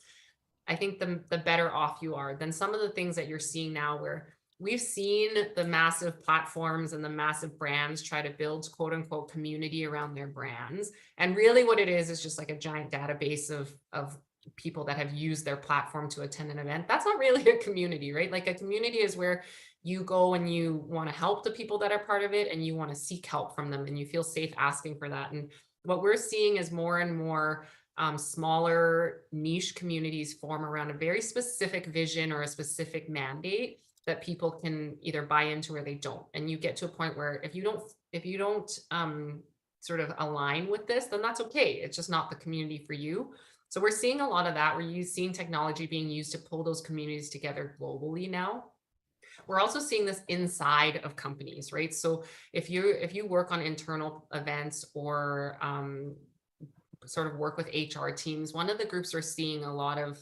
I think the better off you are than some of the things that you're seeing now where we've seen the massive platforms and the massive brands try to build quote unquote community around their brands. And really what it is just like a giant database of people that have used their platform to attend an event. That's not really a community, right? Like a community is where you go and you want to help the people that are part of it and you want to seek help from them and you feel safe asking for that. And what we're seeing is more and more smaller niche communities form around a very specific vision or a specific mandate that people can either buy into or they don't. And you get to a point where if you don't sort of align with this, then that's okay. It's just not the community for you. So we're seeing a lot of that. We're seeing technology being used to pull those communities together globally now. We're also seeing this inside of companies, right? So if you work on internal events or sort of work with HR teams, one of the groups we're seeing a lot of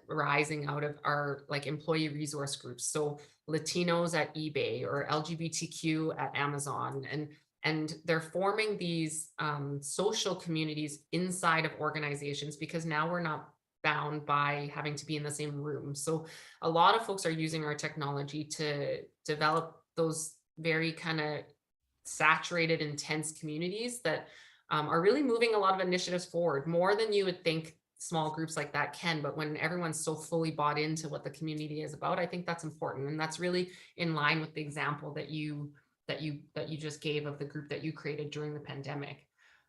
rising out of are like employee resource groups. So Latinos at eBay or LGBTQ at Amazon, and they're forming these social communities inside of organizations because now we're not bound by having to be in the same room. So a lot of folks are using our technology to develop those very kind of saturated, intense communities that are really moving a lot of initiatives forward, more than you would think small groups like that can. But when everyone's so fully bought into what the community is about, I think that's important. And that's really in line with the example that you just gave of the group that you created during the pandemic.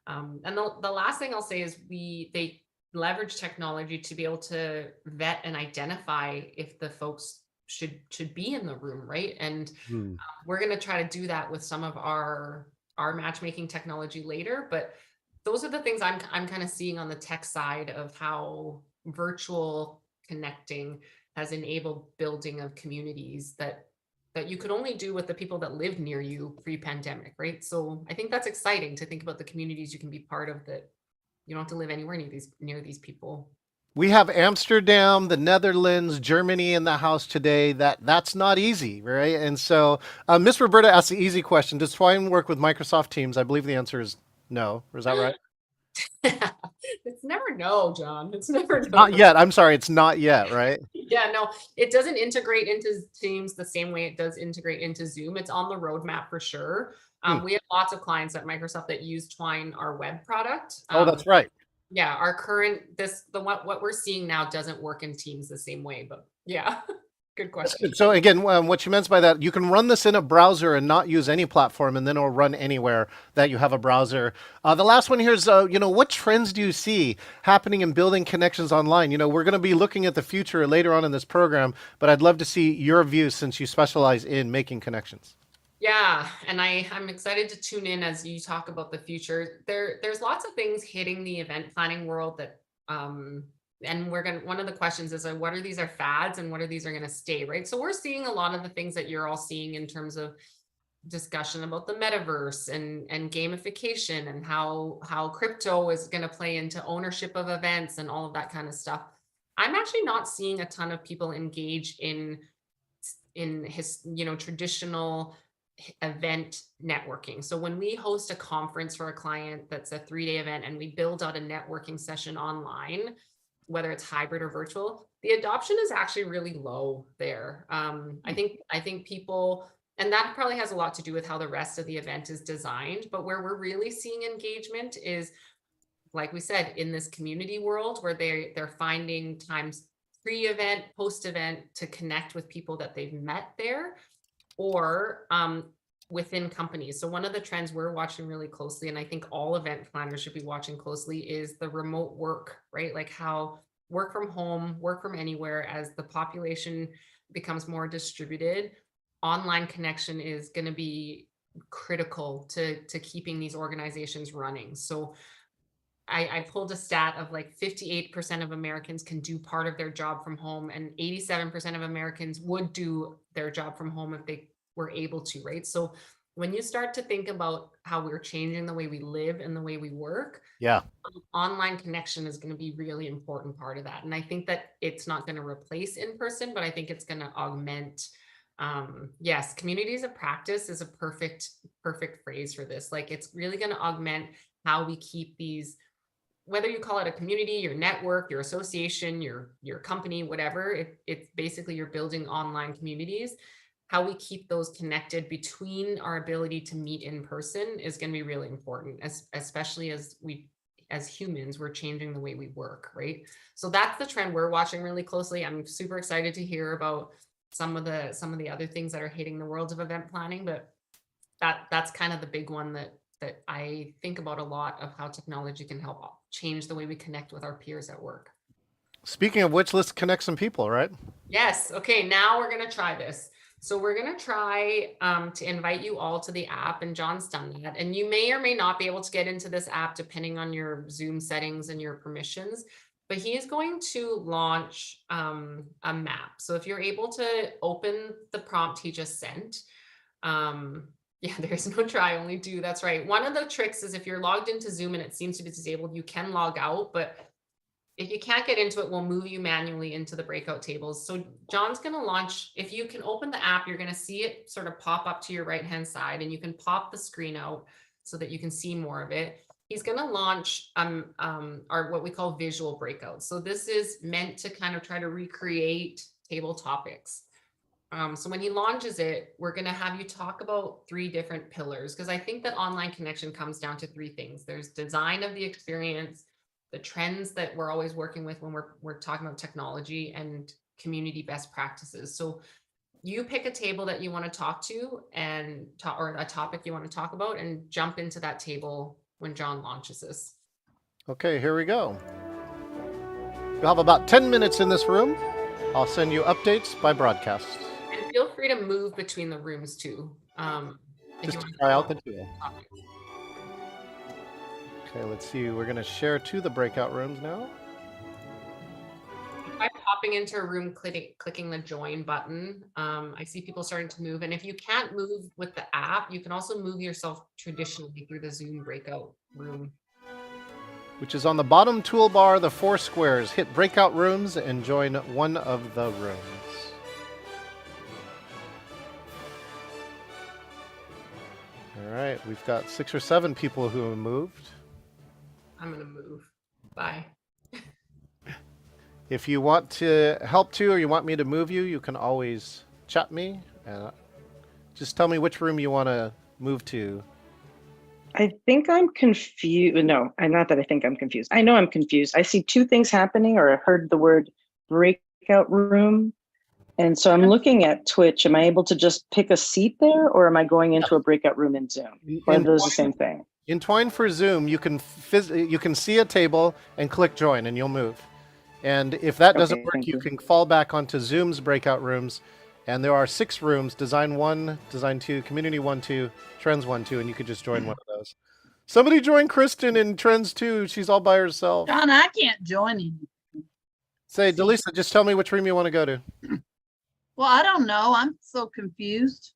And the last thing I'll say is they leverage technology to be able to vet and identify if the folks should be in the room, right? And we're going to try to do that with some of our matchmaking technology later, but those are the things I'm kind of seeing on the tech side of how virtual connecting has enabled building of communities that you could only do with the people that lived near you pre-pandemic, right? So I think that's exciting to think about the communities you can be part of, that you don't have to live anywhere near these people. We have Amsterdam, the Netherlands, Germany in the house today. That's not easy, right? And so Miss Roberta asked the easy question. Does Twine work with Microsoft Teams? I believe the answer is no. Is that right? It's never no, John. It's never no. Not yet. I'm sorry. It's not yet, right? Yeah, no, it doesn't integrate into Teams the same way it does integrate into Zoom. It's on the roadmap for sure. We have lots of clients at Microsoft that use Twine, our web product. Oh, that's right. Yeah, our current what we're seeing now doesn't work in Teams the same way, but yeah. Good question. So again, what you meant by that, you can run this in a browser and not use any platform, and then it'll run anywhere that you have a browser. The last one here is, what trends do you see happening in building connections online? We're going to be looking at the future later on in this program, but I'd love to see your views since you specialize in making connections. Yeah, and I'm excited to tune in as you talk about the future. There's lots of things hitting the event planning world that and one of the questions is what are these are fads and what are these are going to stay, right? So we're seeing a lot of the things that you're all seeing in terms of discussion about the metaverse and gamification and how crypto is going to play into ownership of events and all of that kind of stuff. I'm actually not seeing a ton of people engage in his traditional event networking. So when we host a conference for a client that's a 3-day event and we build out a networking session online, whether it's hybrid or virtual, the adoption is actually really low there. I think people, and that probably has a lot to do with how the rest of the event is designed, but where we're really seeing engagement is, like we said, in this community world where they're finding times pre-event, post-event to connect with people that they've met there, or within companies. So one of the trends we're watching really closely, and I think all event planners should be watching closely, is the remote work, right? Like how work from home, work from anywhere, as the population becomes more distributed, online connection is going to be critical to keeping these organizations running. So I pulled a stat of like 58% of Americans can do part of their job from home, and 87% of Americans would do their job from home if they were able to, right? So when you start to think about how we're changing the way we live and the way we work, Yeah. Online connection is going to be really important part of that. And I think that it's not going to replace in person, but I think it's going to augment. Yes, communities of practice is a perfect phrase for this. Like, it's really going to augment how we keep these, whether you call it a community, your network, your association, your company, whatever, it's basically you're building online communities. How we keep those connected between our ability to meet in person is going to be really important, especially as humans, we're changing the way we work, right? So that's the trend we're watching really closely. I'm super excited to hear about some of the other things that are hitting the world of event planning, but that's kind of the big one that I think about a lot, of how technology can help change the way we connect with our peers at work. Speaking of which, let's connect some people, right? Yes. Okay. Now we're going to try this. So we're going to try to invite you all to the app, and John's done that. And you may or may not be able to get into this app depending on your Zoom settings and your permissions, but he is going to launch a map. So if you're able to open the prompt he just sent, yeah, there's no try, only do. That's right. One of the tricks is if you're logged into Zoom and it seems to be disabled, you can log out, but if you can't get into it, we'll move you manually into the breakout tables. So John's going to launch, if you can open the app, you're going to see it sort of pop up to your right-hand side, and you can pop the screen out so that you can see more of it. He's going to launch our what we call visual breakouts. So this is meant to kind of try to recreate table topics. So when he launches it, we're going to have you talk about 3 different pillars, because I think that online connection comes down to 3 things. There's design of the experience, the trends that we're always working with when we're talking about technology, and community best practices. So you pick a table that you want to talk to, or a topic you want to talk about, and jump into that table when John launches this. Okay, here we go. You'll have about 10 minutes in this room. I'll send you updates by broadcast. And feel free to move between the rooms too. Just to try out the tool. Okay, let's see. We're going to share to the breakout rooms now. By popping into a room, clicking the join button, I see people starting to move. And if you can't move with the app, you can also move yourself traditionally through the Zoom breakout room, which is on the bottom toolbar, the 4 squares. Hit breakout rooms and join one of the rooms. All right, we've got 6 or 7 people who have moved. I'm going to move. Bye. If you want to help too, or you want me to move you, you can always chat me. Just tell me which room you want to move to. I think I'm confused. No, not that I think I'm confused. I know I'm confused. I see 2 things happening, or I heard the word breakout room. And so I'm looking at Twitch. Am I able to just pick a seat there, or am I going into a breakout room in Zoom? Or are those the same thing? In Twine for Zoom, you can see a table and click join, and you'll move. And if that doesn't work, you can fall back onto Zoom's breakout rooms. And there are 6 rooms: Design 1, Design 2, Community 1, 2, Trends 1, 2, and you could just join one of those. Somebody join Kristen in Trends 2. She's all by herself. John, I can't join him. Say, Delisa, just tell me which room you want to go to. Well, I don't know. I'm so confused.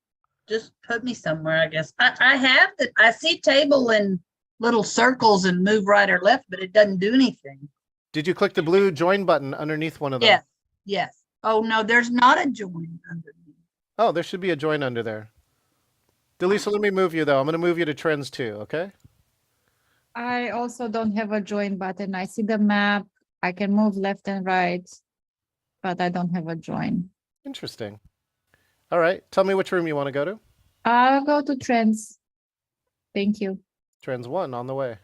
Just put me somewhere, I guess. I see table in little circles and move right or left, but it doesn't do anything. Did you click the blue join button underneath one of them? Yes. Yes. Oh, no, there's not a join underneath. Oh, there should be a join under there. Delisa, let me move you, though. I'm going to move you to Trends 2, okay? I also don't have a join button. I see the map. I can move left and right, but I don't have a join. Interesting. All right. Tell me which room you want to go to. I'll go to trends. Thank you. Trends 1 on the way.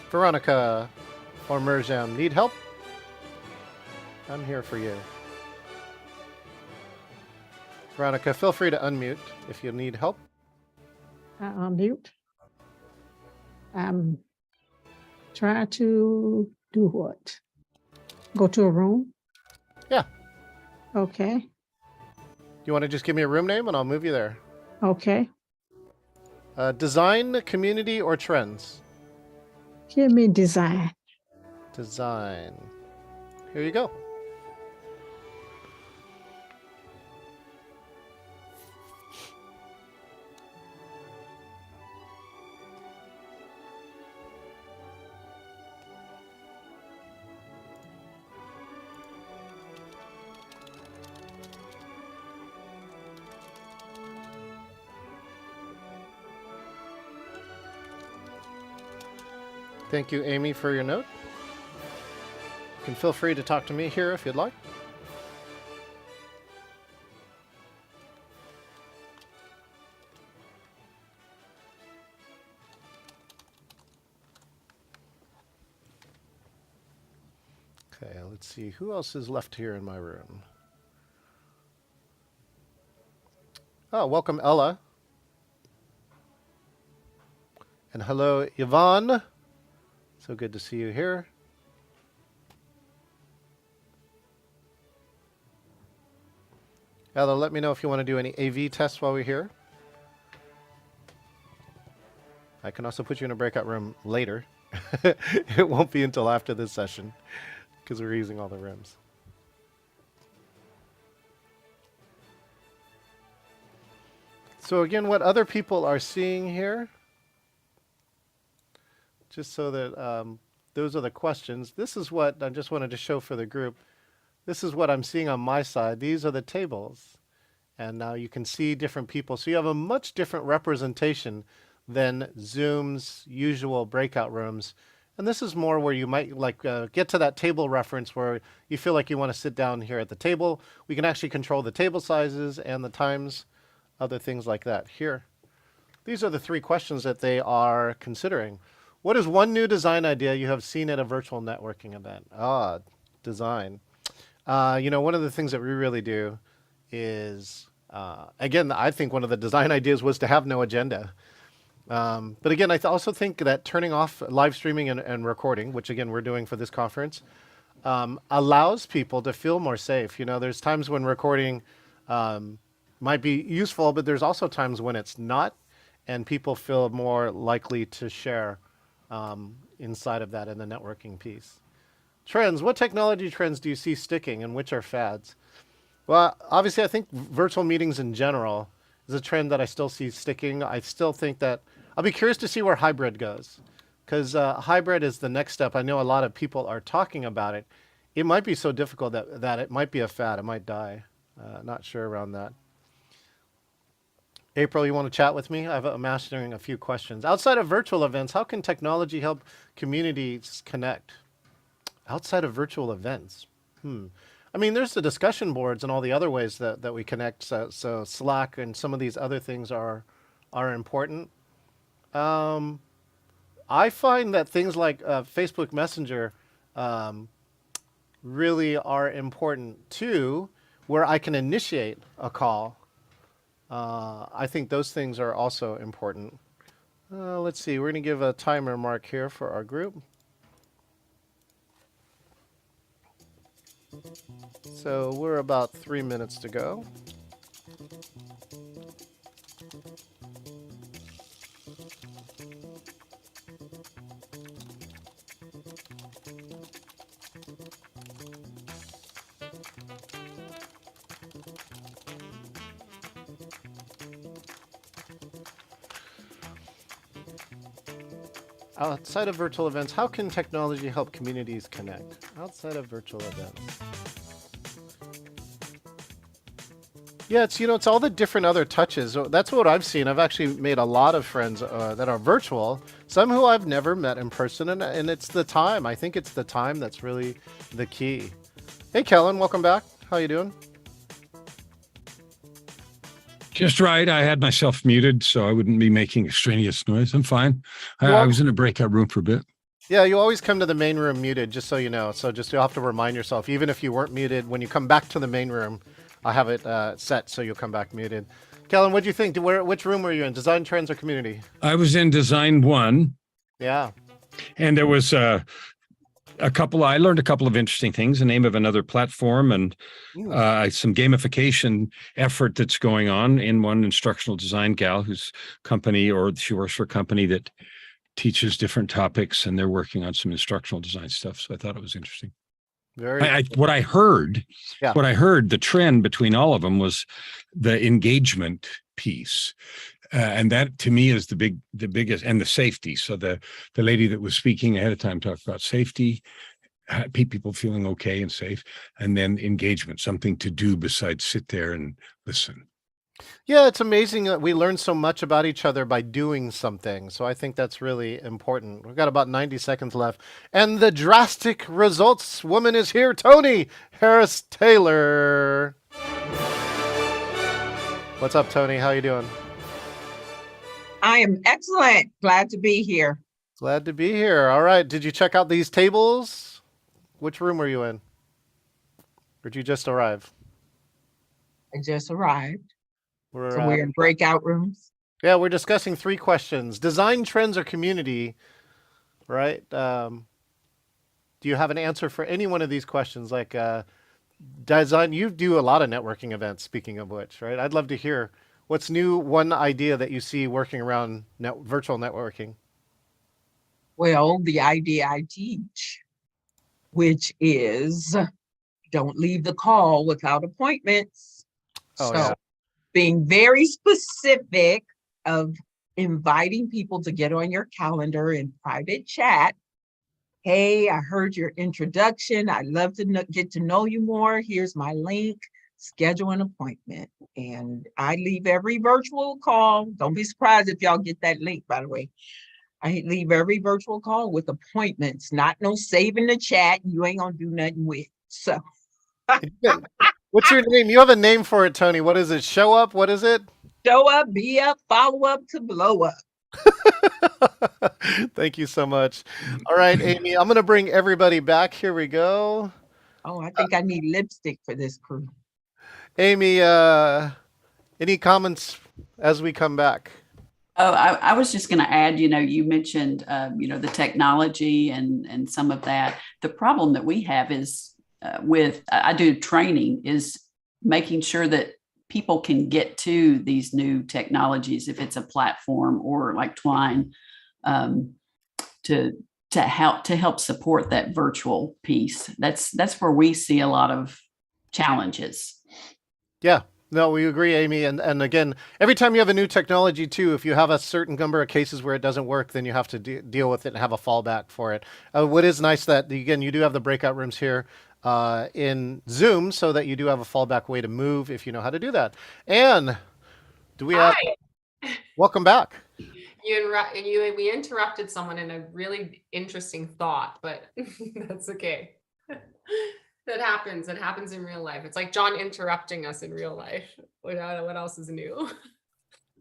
Veronica or Mirjam, need help? I'm here for you. Veronica, feel free to unmute if you need help. Unmute. Try to do what? Go to a room? Yeah. Okay. You want to just give me a room name and I'll move you there. Okay. Design, community, or trends? Give me design. Design. Here you go. Thank you, Amy, for your note. You can feel free to talk to me here if you'd like. Okay, let's see. Who else is left here in my room? Oh, welcome, Ella. And hello, Yvonne. So good to see you here. Ella, let me know if you want to do any AV tests while we're here. I can also put you in a breakout room later. It won't be until after this session because we're using all the rooms. So again, what other people are seeing here, just so that those are the questions. This is what I just wanted to show for the group. This is what I'm seeing on my side. These are the tables. And now you can see different people. So you have a much different representation than Zoom's usual breakout rooms. And this is more where you might like get to that table reference where you feel like you want to sit down here at the table. We can actually control the table sizes and the times, other things like that here. These are the 3 questions that they are considering. What is one new design idea you have seen at a virtual networking event? Design. You know, one of the things that we really do is, again, I think one of the design ideas was to have no agenda. But again, I also think that turning off live streaming and recording, which again, we're doing for this conference, allows people to feel more safe. You know, there's times when recording might be useful, but there's also times when it's not, and people feel more likely to share inside of that in the networking piece. Trends. What technology trends do you see sticking and which are fads? Well, obviously, I think virtual meetings in general is a trend that I still see sticking. I still think that I'll be curious to see where hybrid goes, because hybrid is the next step. I know a lot of people are talking about it. It might be so difficult that it might be a fad. It might die. Not sure around that. April, you want to chat with me? I'm mastering a few questions. Outside of virtual events, how can technology help communities connect? Outside of virtual events? I mean, there's the discussion boards and all the other ways that we connect. So Slack and some of these other things are important. I find that things like Facebook Messenger really are important too, where I can initiate a call. I think those things are also important. Let's see, we're going to give a timer mark here for our group. So we're about 3 minutes to go. Outside of virtual events, how can technology help communities connect? Outside of virtual events. Yeah, it's all the different other touches. That's what I've seen. I've actually made a lot of friends that are virtual, some who I've never met in person, and it's the time. I think it's the time that's really the key. Hey, Kellen, welcome back. How you doing? Just right. I had myself muted so I wouldn't be making extraneous noise. I'm fine. I was in a breakout room for a bit. Yeah, you always come to the main room muted, just so you know. So you'll have to remind yourself, even if you weren't muted, when you come back to the main room, I have it set so you'll come back muted. Kellen, what do you think? Which room were you in? Design Trends or Community? I was in Design 1. Yeah. And there was I learned a couple of interesting things, the name of another platform and some gamification effort that's going on in one instructional design gal whose company, or she works for a company that teaches different topics, and they're working on some instructional design stuff. So I thought it was interesting. What I heard, the trend between all of them was the engagement piece. And that to me is the biggest, and the safety. So the lady that was speaking ahead of time talked about safety, people feeling okay and safe, and then engagement, something to do besides sit there and listen. Yeah, it's amazing that we learn so much about each other by doing something. So I think that's really important. We've got about 90 seconds left. And the drastic results woman is here, Tony Harris Taylor. What's up, Tony? How you doing? I am excellent. Glad to be here. Glad to be here. All right. Did you check out these tables? Which room were you in? Or did you just arrive? I just arrived. We're in breakout rooms. Yeah, we're discussing 3 questions. Design trends or community, right? Do you have an answer for any one of these questions? Like design, you do a lot of networking events, speaking of which, right? I'd love to hear what's new, one idea that you see working around virtual networking. Well, the idea I teach, which is don't leave the call without appointments. Being very specific of inviting people to get on your calendar in private chat. Hey, I heard your introduction. I'd love to get to know you more. Here's my link. Schedule an appointment. And I leave every virtual call. Don't be surprised if y'all get that link, by the way. I leave every virtual call with appointments, not no saving the chat you ain't gonna do nothing with. So what's your name? You have a name for it, Tony. What is it? Show up? What is it? Show up, be up, follow up to blow up. Thank you so much. All right, Amy, I'm going to bring everybody back. Here we go. Oh, I think I need lipstick for this crew. Amy, any comments as we come back? Oh, I was just going to add, you mentioned, the technology and some of that. The problem that we have is I do training, is making sure that people can get to these new technologies, if it's a platform or like Twine, to help support that virtual piece. That's where we see a lot of challenges. Yeah. No, we agree, Amy. And again, every time you have a new technology too, if you have a certain number of cases where it doesn't work, then you have to deal with it and have a fallback for it. What is nice that, again, you do have the breakout rooms here in Zoom, so that you do have a fallback way to move if you know how to do that. Anne, do we have? Welcome back. We interrupted someone in a really interesting thought, but that's okay. That happens. It happens in real life. It's like John interrupting us in real life. What else is new?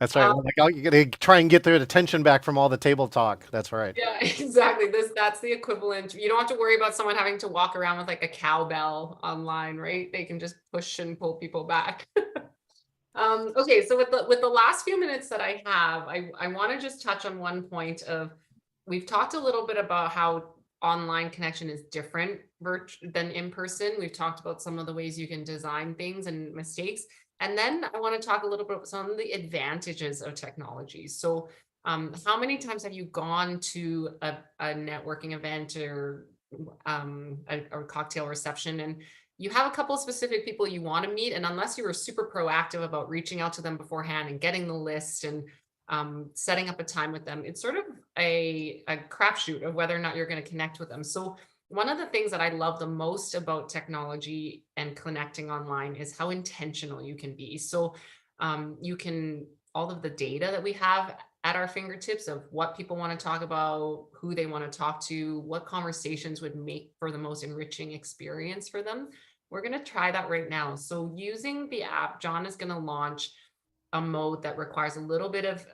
That's right. You got to try and get their attention back from all the table talk. That's right. Yeah, exactly. That's the equivalent. You don't have to worry about someone having to walk around with like a cowbell online, right? They can just push and pull people back. Okay, so with the last few minutes that I have, I want to just touch on one point of, we've talked a little bit about how online connection is different than in person. We've talked about some of the ways you can design things and mistakes. And then I want to talk a little bit about some of the advantages of technology. So how many times have you gone to a networking event or a cocktail reception, and you have a couple of specific people you want to meet, and unless you were super proactive about reaching out to them beforehand and getting the list and setting up a time with them, it's sort of a crapshoot of whether or not you're going to connect with them. So one of the things that I love the most about technology and connecting online is how intentional you can be. So you can, all of the data that we have at our fingertips of what people want to talk about, who they want to talk to, what conversations would make for the most enriching experience for them. We're going to try that right now. So using the app, John is going to launch a mode that requires a little bit of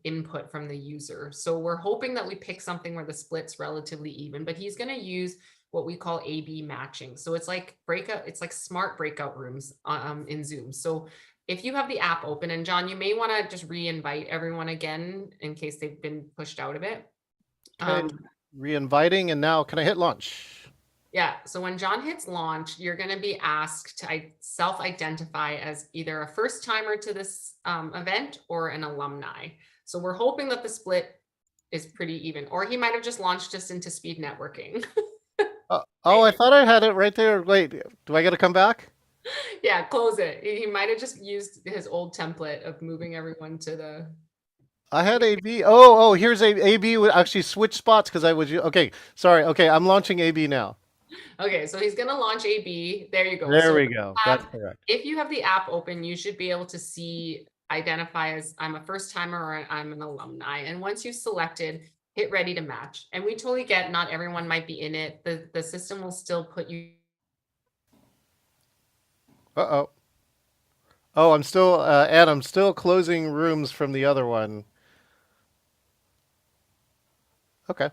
input from the user. So we're hoping that we pick something where the split's relatively even, but he's going to use what we call A/B matching. So it's like smart breakout rooms in Zoom. So if you have the app open, and John, you may want to just re-invite everyone again in case they've been pushed out of it. Okay, re-inviting, and now can I hit launch? Yeah, so when John hits launch, you're going to be asked to self-identify as either a first timer to this event or an alumni. So we're hoping that the split is pretty even, or he might have just launched us into speed networking. Oh, I thought I had it right there. Wait, do I got to come back? Yeah, close it. He might have just used his old template of moving everyone to the. I had AB. Oh, here's AB would actually switch spots because I was, okay, sorry. Okay, I'm launching AB now. Okay, so he's going to launch AB. There you go. There So we go. That's correct. if you have the app open, you should be able to see, identify as I'm a first timer or I'm an alumni. And once you've selected, hit ready to match. And we totally get not everyone might be in it. The system will still put you. Uh-oh. Oh, I'm still, Ed, I'm still closing rooms from the other one. Okay.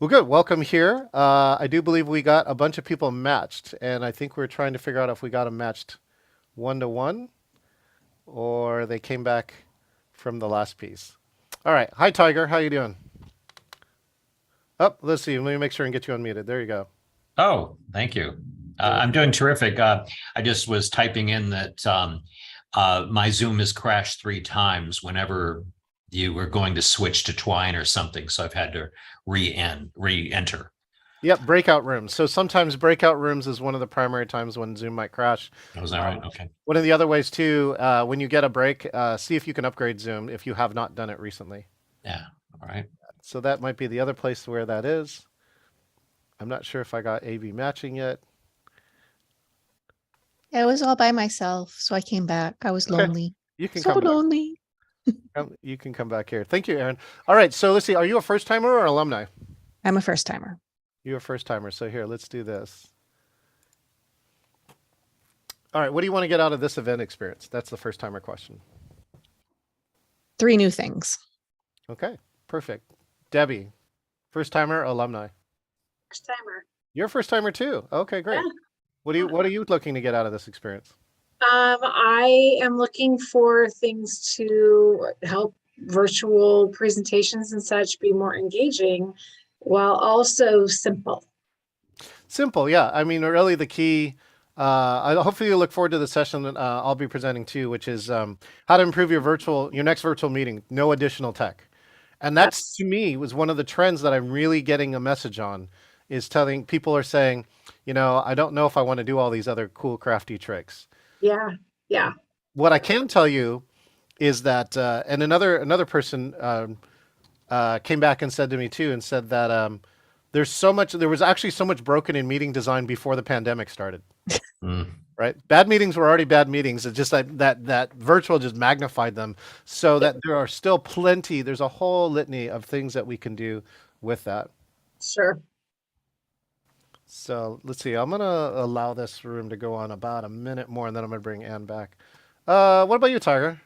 Well, good. Welcome here. I do believe we got a bunch of people matched, and I think we're trying to figure out if we got them matched 1-to-1 or they came back from the last piece. All right. Hi, Tiger. How you doing? Oh, let's see. Let me make sure and get you unmuted. There you go. Oh, thank you. I'm doing terrific. I just was typing in that my Zoom has crashed 3 times whenever you were going to switch to Twine or something. So I've had to re-enter. Yep, breakout rooms. So sometimes breakout rooms is one of the primary times when Zoom might crash. Oh, is that right? Okay. One of the other ways too, when you get a break, see if you can upgrade Zoom if you have not done it recently. Yeah. All right. So that might be the other place where that is. I'm not sure if I got AB matching yet. Yeah, I was all by myself, so I came back. I was Okay. lonely. You can So come back. lonely. You can come back here. Thank you, Aaron. All right, so let's see. Are you a first timer or alumni? I'm a first timer. You're a first timer. So here, let's do this. All right, what do you want to get out of this event experience? That's the first timer question. 3 new things. Okay, perfect. Debbie, first timer, alumni. First timer. You're a first timer too. Okay, great. Yeah. What are you looking to get out of this experience? I am looking for things to help virtual presentations and such be more engaging while also simple. Simple, yeah. I mean, really the key, hopefully you look forward to the session that I'll be presenting too, which is how to improve your next virtual meeting, no additional tech. And that's, to me, was one of the trends that I'm really getting a message on, is telling people are saying, you know, I don't know if I want to do all these other cool, crafty tricks. Yeah, yeah. What I can tell you is that, and another person came back and said to me too, and said that there was actually so much broken in meeting design before the pandemic started. Right? Bad meetings were already bad meetings. It's just that virtual just magnified them, so that there are still plenty. There's a whole litany of things that we can do with that. Sure. So let's see. I'm gonna allow this room to go on about a minute more, and then I'm gonna bring Ann back. What about you, Tiger?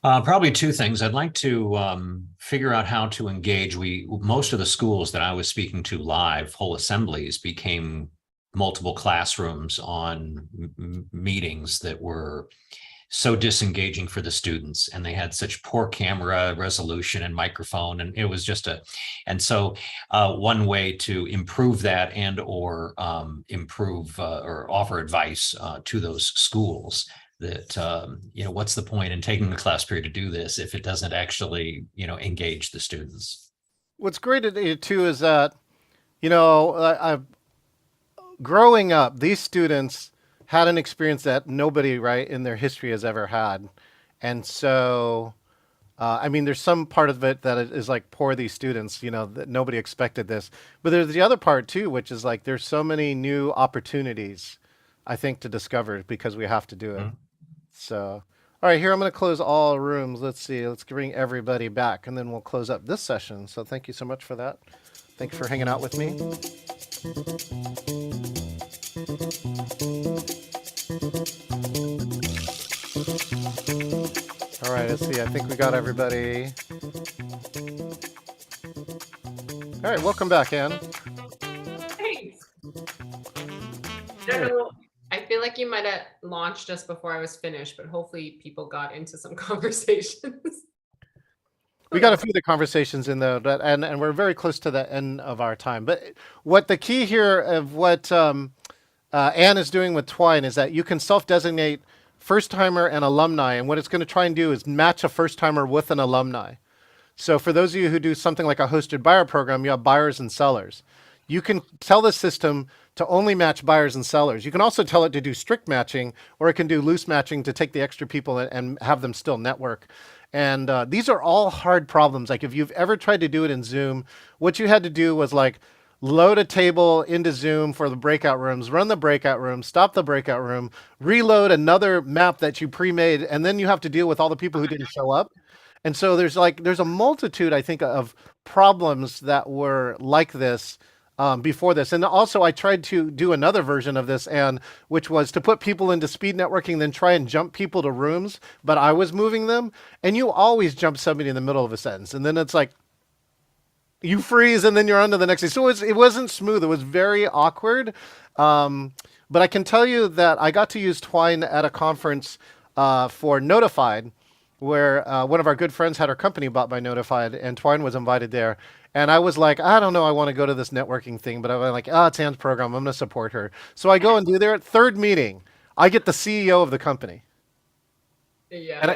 Probably 2 things. I'd like to figure out how to engage. Most of the schools that I was speaking to live, whole assemblies, became multiple classrooms on meetings that were so disengaging for the students, and they had such poor camera resolution and microphone, and it was just and so one way to improve that and or improve or offer advice to those schools that what's the point in taking the class period to do this if it doesn't actually engage the students. What's great at it too is that I've growing up, these students had an experience that nobody, right, in their history has ever had. And so I mean, there's some part of it that is like poor these students, you know, that nobody expected this. But there's the other part too, which is like there's so many new opportunities, I think, to discover because we have to do it. So, all right, here I'm going to close all rooms. Let's see. Let's bring everybody back, and then we'll close up this session. So thank you so much for that. Thanks for hanging out with me. All right, let's see. I think we got everybody. All right, welcome back, Anne. Thanks. I don't know. I feel like you might have launched us before I was finished, but hopefully people got into some conversations. We got a few of the conversations in there, and we're very close to the end of our time. But what the key here of what Anne is doing with Twine is that you can self-designate first-timer and alumni, and what it's going to try and do is match a first-timer with an alumni. So for those of you who do something like a hosted buyer program, you have buyers and sellers. You can tell the system to only match buyers and sellers. You can also tell it to do strict matching, or it can do loose matching to take the extra people and have them still network. And these are all hard problems. Like if you've ever tried to do it in Zoom, what you had to do was like load a table into Zoom for the breakout rooms, run the breakout room, stop the breakout room, reload another map that you pre-made, and then you have to deal with all the people who didn't show up. And so there's a multitude, I think, of problems that were like this before this. And also I tried to do another version of this, and which was to put people into speed networking, then try and jump people to rooms, but I was moving them. And you always jump somebody in the middle of a sentence. And then it's like, you freeze and then you're on to the next thing. So it wasn't smooth. It was very awkward. But I can tell you that I got to use Twine at a conference for Notified, where one of our good friends had her company bought by Notified, and Twine was invited there. And I was like, I don't know, I want to go to this networking thing, but I was like, it's Anne's program, I'm going to support her. So I go and do their third meeting. I get the CEO of the company. Yeah.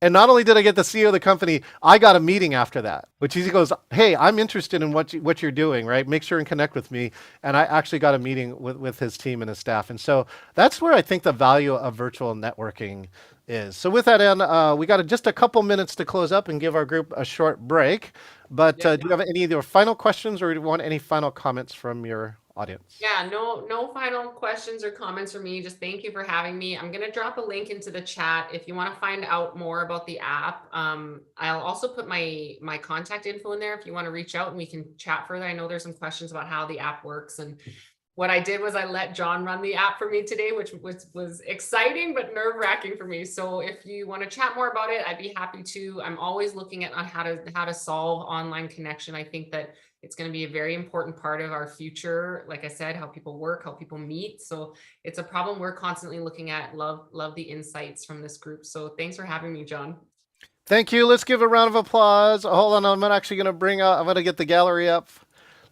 And not only did I get the CEO of the company, I got a meeting after that, which he goes, hey, I'm interested in what you're doing, right? Make sure and connect with me. And I actually got a meeting with his team and his staff. And so that's where I think the value of virtual networking is. So with that, Anne, we got just a couple minutes to close up and give our group a short break. But do you have any of your final questions, or do you want any final comments from your audience? Yeah, no final questions or comments from me. Just thank you for having me. I'm going to drop a link into the chat if you want to find out more about the app. I'll also put my contact info in there if you want to reach out and we can chat further. I know there's some questions about how the app works, and what I did was I let John run the app for me today, which was exciting but nerve-wracking for me. So if you want to chat more about it, I'd be happy to. I'm always looking at how to solve online connection. I think that it's going to be a very important part of our future. Like I said, how people work, how people meet. So it's a problem we're constantly looking at. Love the insights from this group. So thanks for having me, John. Thank you. Let's give a round of applause. Hold on, I'm actually going to I'm going to get the gallery up.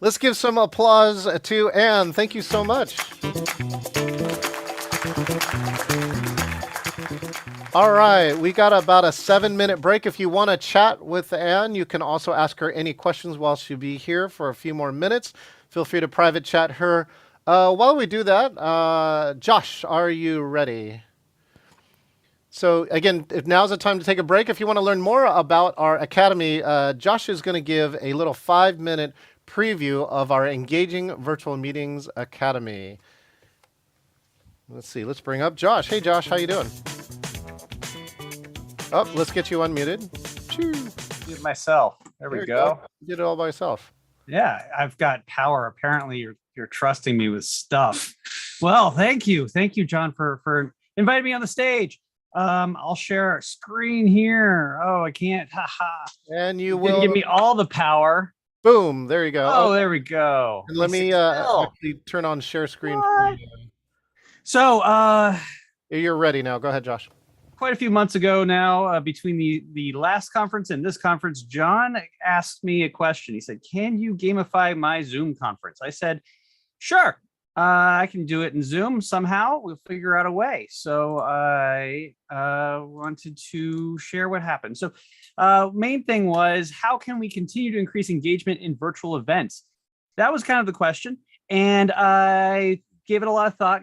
Let's give some applause to Anne. Thank you so much. All right, we got about a 7-minute break. If you want to chat with Anne, you can also ask her any questions while she'll be here for a few more minutes. Feel free to private chat her. While we do that, Josh, are you ready? So again, if now's the time to take a break. If you want to learn more about our academy, Josh is going to give a little 5-minute preview of our Engaging Virtual Meetings Academy. Let's see, let's bring up Josh. Hey Josh, how you doing? Oh, let's get you unmuted. Do it myself. There we go. You did it all by yourself. Yeah, I've got power. Apparently you're trusting me with stuff. Well, thank you. Thank you, John, for inviting me on the stage. I'll share our screen here. Oh, I can't. Haha. And you will give me all the power. Boom, there you go. Oh, there we go. And let me actually turn on share screen for you. So you're ready now. Go ahead, Josh. Quite a few months ago now, between the last conference and this conference, John asked me a question. He said, can you gamify my Zoom conference? I said, sure. I can do it in Zoom somehow. We'll figure out a way. So I wanted to share what happened. So main thing was, how can we continue to increase engagement in virtual events? That was kind of the question. And I gave it a lot of thought,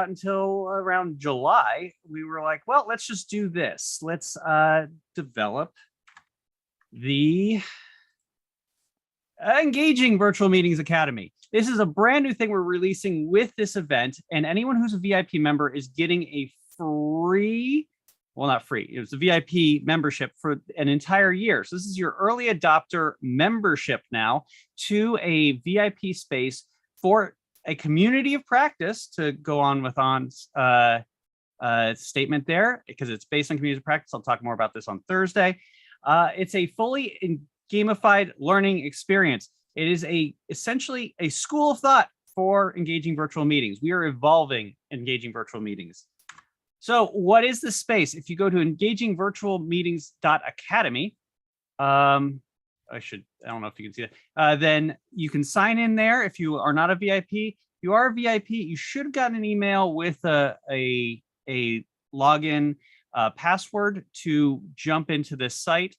until around July. We were like, well, let's just do this. Let's develop the Engaging Virtual Meetings Academy. This is a brand new thing we're releasing with this event, and anyone who's a VIP member is getting a free, well, not free, it was a VIP membership for an entire year. So this is your early adopter membership now to a VIP space for a community of practice, to go on with On's statement there, because it's based on community of practice. I'll talk more about this on Thursday. It's a fully gamified learning experience. It is essentially a school of thought for engaging virtual meetings. We are evolving engaging virtual meetings. So what is this space? If you go to engagingvirtualmeetings.academy, I don't know if you can see that, then you can sign in there. If you are not a VIP, if you are a VIP, you should have gotten an email with a login password to jump into this site.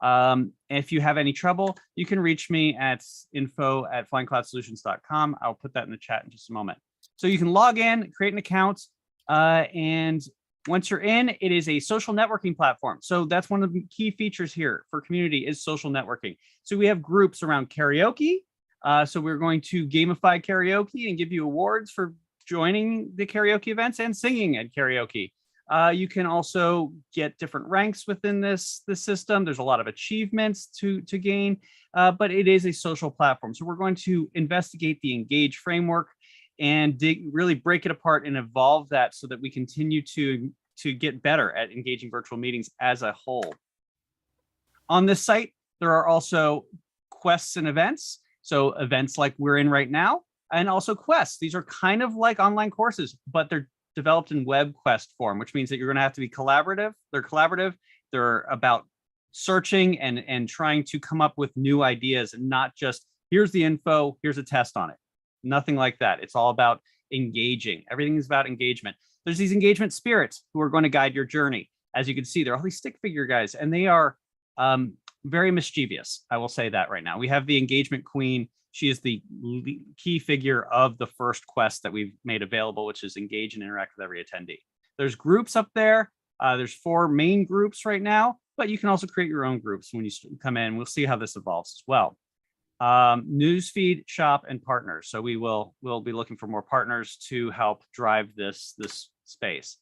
If you have any trouble, you can reach me at info@flyingcloudsolutions.com. I'll put that in the chat in just a moment. So you can log in, create an account, and once you're in, it is a social networking platform. So that's one of the key features here for community is social networking. So we have groups around karaoke. So we're going to gamify karaoke and give you awards for joining the karaoke events and singing at karaoke. You can also get different ranks within this system. There's a lot of achievements to gain, but it is a social platform. So we're going to investigate the Engage framework and really break it apart and evolve that so that we continue to get better at engaging virtual meetings as a whole. On this site, there are also quests and events. So events like we're in right now, and also quests. These are kind of like online courses, but they're developed in web quest form, which means that you're going to have to be collaborative. They're collaborative. They're about searching and trying to come up with new ideas, and not just here's the info, here's a test on it. Nothing like that. It's all about engaging. Everything is about engagement. There's these engagement spirits who are going to guide your journey. As you can see, they're all these stick figure guys, and they are very mischievous. I will say that right now. We have the engagement queen. She is the key figure of the first quest that we've made available, which is engage and interact with every attendee. There's groups up there. There's 4 main groups right now, but you can also create your own groups when you come in. We'll see how this evolves as well. Newsfeed, shop, and partners. So we'll be looking for more partners to help drive this space.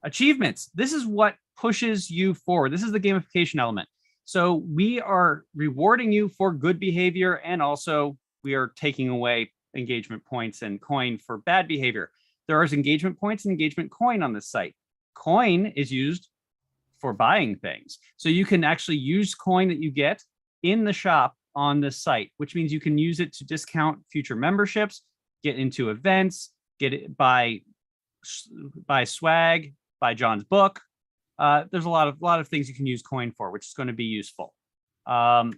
Achievements. This is what pushes you forward. This is the gamification element. So we are rewarding you for good behavior, and also we are taking away engagement points and coin for bad behavior. There is engagement points and engagement coin on this site. Coin is used for buying things. So you can actually use coin that you get in the shop on this site, which means you can use it to discount future memberships, get into events, get it buy swag, buy John's book. There's a lot of things you can use coin for, which is going to be useful. And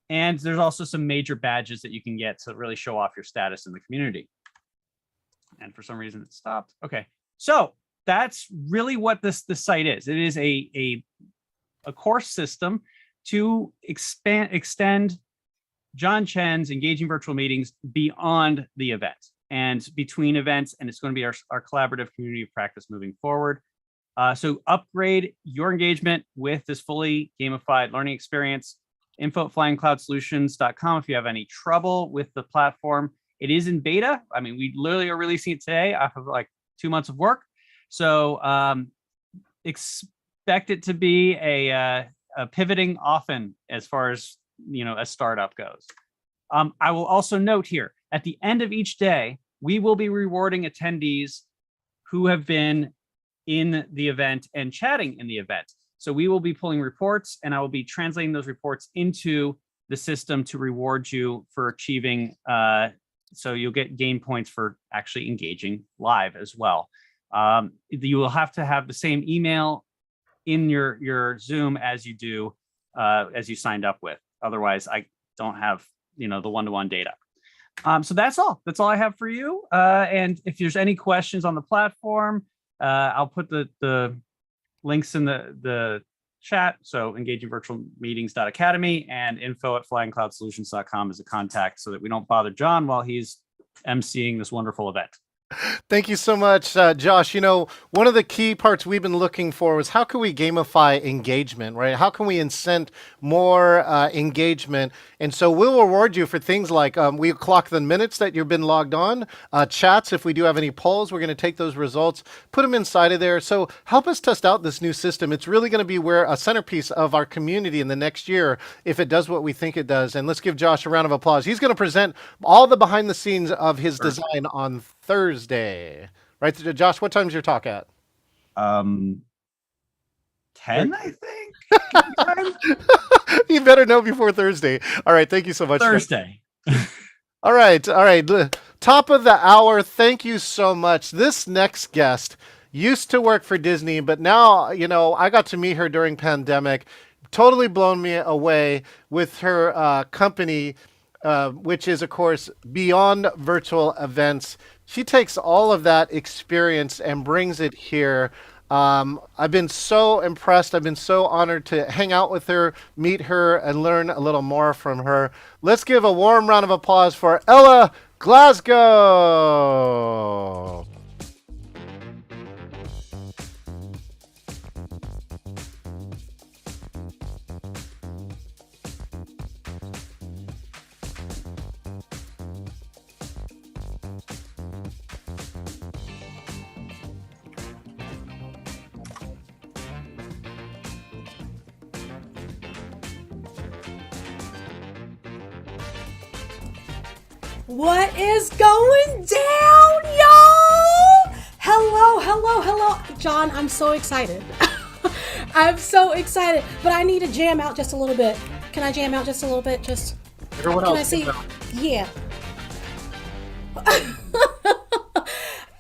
there's also some major badges that you can get to really show off your status in the community. And for some reason it stopped. Okay, so that's really what this site is. It is a course system to extend John Chen's engaging virtual meetings beyond the event and between events, and it's going to be our collaborative community of practice moving forward. So upgrade your engagement with this fully gamified learning experience. info@flyingcloudsolutions.com if you have any trouble with the platform. It is in beta. I mean, we literally are releasing it today after like 2 months of work. So expect it to be a pivoting often as far as, a startup goes. I will also note here, at the end of each day, we will be rewarding attendees who have been in the event and chatting in the event. So we will be pulling reports, and I will be translating those reports into the system to reward you for achieving. So you'll gain points for actually engaging live as well. You will have to have the same email in your Zoom as you do as you signed up with. Otherwise, I don't have the one-to-one data. So that's all. That's all I have for you. And if there's any questions on the platform, I'll put the links in the chat. So engagingvirtualmeetings.academy and info@flyingcloudsolutions.com is a contact so that we don't bother John while he's emceeing this wonderful event. Thank you so much, Josh. You know, one of the key parts we've been looking for was how can we gamify engagement, right? How can we incent more engagement? And so we'll reward you for things like we clock the minutes that you've been logged on, chats. If we do have any polls, we're going to take those results, put them inside of there. So help us test out this new system. It's really going to be where a centerpiece of our community in the next year, if it does what we think it does. And let's give Josh a round of applause. He's going to present all the behind the scenes of his design on Thursday, right? Josh, what time's your talk at? 10, I think. You better know before Thursday. All right, thank you so much. Thursday. All right. Top of the hour. Thank you so much. This next guest used to work for Disney, but now, you know, I got to meet her during pandemic. Totally blown me away with her company, which is, of course, Beyond Virtual Events. She takes all of that experience and brings it here. I've been so impressed. I've been so honored to hang out with her, meet her, and learn a little more from her. Let's give a warm round of applause for Ella Glasgow. What is going down, y'all? Hello. John, I'm so excited. I'm so excited, but I need to jam out just a little bit. Can I jam out just a little bit? Just Everyone can else, I see? jam out. Yeah.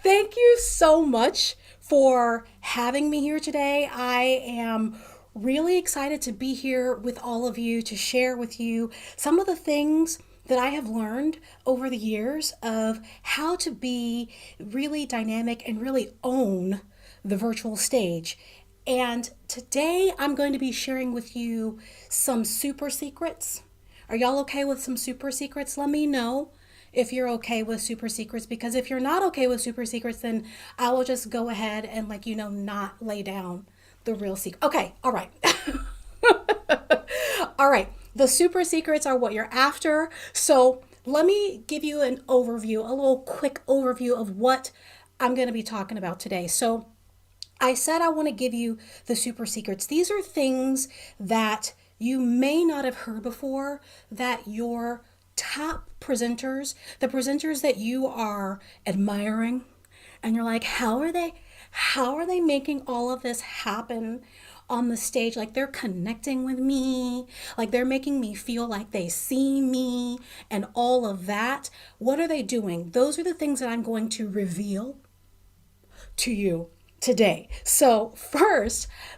Thank you so much for having me here today. I am really excited to be here with all of you to share with you some of the things that I have learned over the years of how to be really dynamic and really own the virtual stage. And today I'm going to be sharing with you some super secrets. Are y'all okay with some super secrets? Let me know if you're okay with super secrets, because if you're not okay with super secrets, then I will just go ahead and not lay down the real secret. Okay, all right. All right. The super secrets are what you're after. So let me give you an overview, a little quick overview of what I'm going to be talking about today. So I said I want to give you the super secrets. These are things that you may not have heard before, that your top presenters, the presenters that you are admiring, and you're like, how are they making all of this happen on the stage? Like, they're connecting with me, like they're making me feel like they see me and all of that. What are they doing? Those are the things that I'm going to reveal to you today. So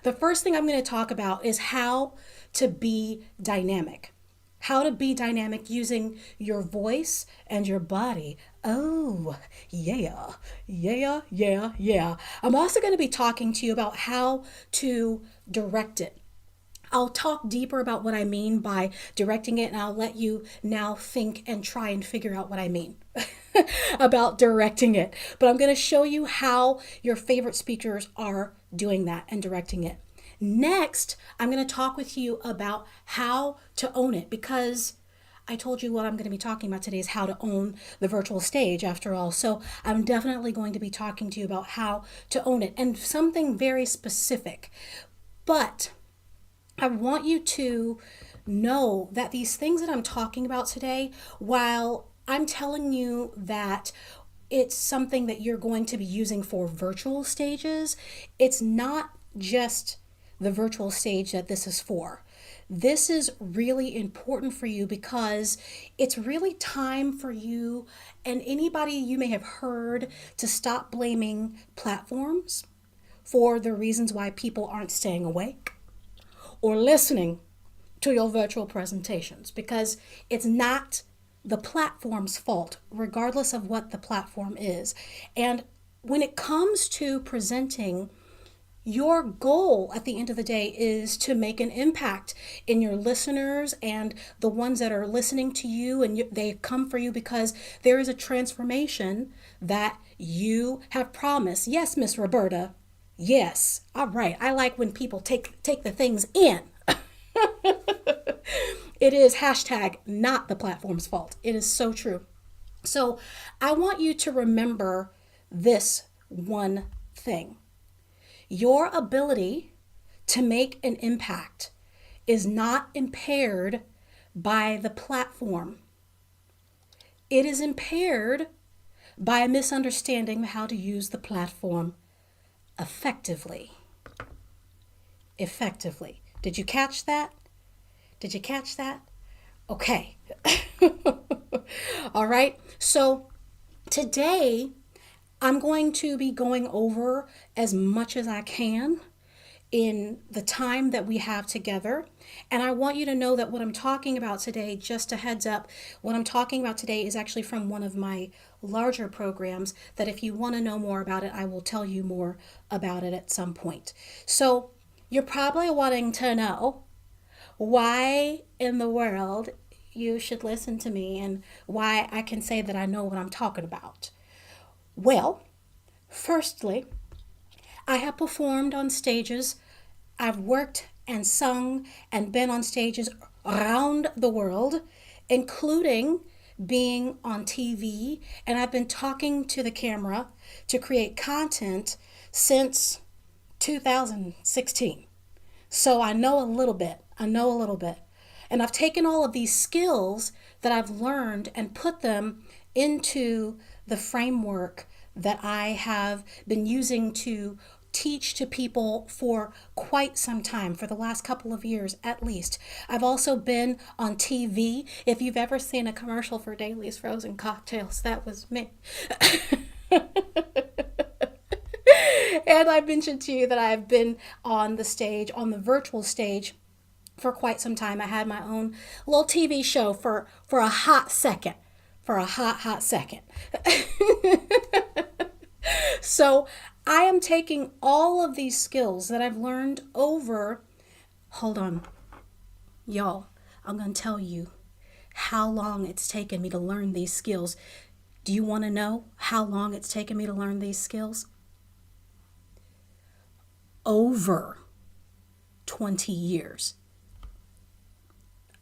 the first thing I'm going to talk about is how to be dynamic. How to be dynamic using your voice and your body. Oh, yeah. I'm also going to be talking to you about how to direct it. I'll talk deeper about what I mean by directing it, and I'll let you now think and try and figure out what I mean about directing it. But I'm going to show you how your favorite speakers are doing that and directing it. Next, I'm going to talk with you about how to own it, because I told you what I'm going to be talking about today is how to own the virtual stage after all. So I'm definitely going to be talking to you about how to own it and something very specific. But I want you to know that these things that I'm talking about today, while I'm telling you that it's something that you're going to be using for virtual stages, it's not just the virtual stage that this is for. This is really important for you because it's really time for you and anybody you may have heard to stop blaming platforms for the reasons why people aren't staying awake or listening to your virtual presentations, because it's not the platform's fault, regardless of what the platform is. And when it comes to presenting Your goal at the end of the day is to make an impact in your listeners and the ones that are listening to you, and they come for you because there is a transformation that you have promised. Yes, Miss Roberta. Yes. All right. I like when people take the things in. It is hashtag not the platform's fault. It is so true. So I want you to remember this one thing. Your ability to make an impact is not impaired by the platform. It is impaired by a misunderstanding of how to use the platform effectively. Effectively. Did you catch that? Did you catch that? Okay. All right. So today, I'm going to be going over as much as I can in the time that we have together. And I want you to know that what I'm talking about today, just a heads up, what I'm talking about today is actually from one of my larger programs that if you want to know more about it, I will tell you more about it at some point. So you're probably wanting to know why in the world you should listen to me and why I can say that I know what I'm talking about. Well, firstly, I have performed on stages. I've worked and sung and been on stages around the world, including being on TV. And I've been talking to the camera to create content since 2016. So I know a little bit. And I've taken all of these skills that I've learned and put them into the framework that I have been using to teach to people for quite some time, for the last couple of years at least. I've also been on TV. If you've ever seen a commercial for Daly's Frozen Cocktails, that was me. And I mentioned to you that I've been on the stage, on the virtual stage, for quite some time. I had my own little TV show for a hot second. For a hot second. So I am taking all of these skills that I've learned over, hold on, y'all, I'm going to tell you how long it's taken me to learn these skills. Do you want to know how long it's taken me to learn these skills? Over 20 years.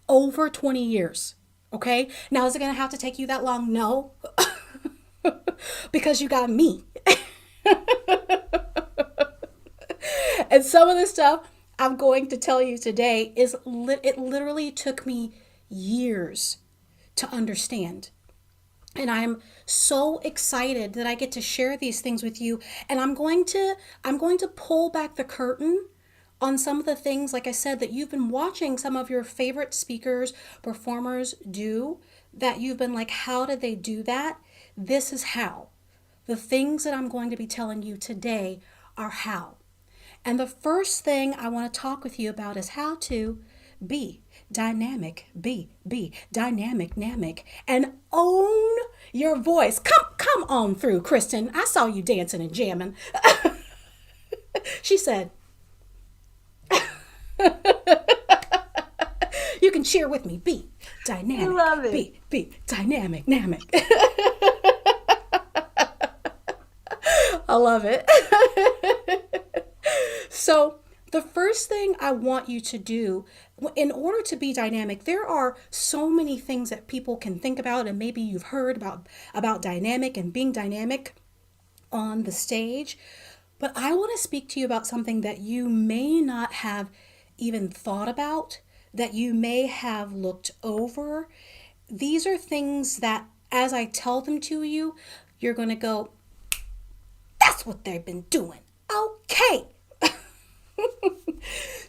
Over 20 years. Okay? Now, is it going to have to take you that long? No. Because you got me. And some of the stuff I'm going to tell you today it literally took me years to understand. And I'm so excited that I get to share these things with you. And I'm going to pull back the curtain on some of the things, like I said, that you've been watching some of your favorite speakers, performers do, that you've been like, how did they do that? This is how. The things that I'm going to be telling you today are how. And the first thing I want to talk with you about is how to be dynamic, be dynamic, and own your voice. Come on through, Kristen. I saw you dancing and jamming. She said, you can cheer with me. Be dynamic. I love it. Be dynamic. I love it. So the first thing I want you to do in order to be dynamic, there are so many things that people can think about, and maybe you've heard about dynamic and being dynamic on the stage. But I want to speak to you about something that you may not have even thought about, that you may have looked over. These are things that, as I tell them to you, you're going to go, that's what they've been doing. Okay.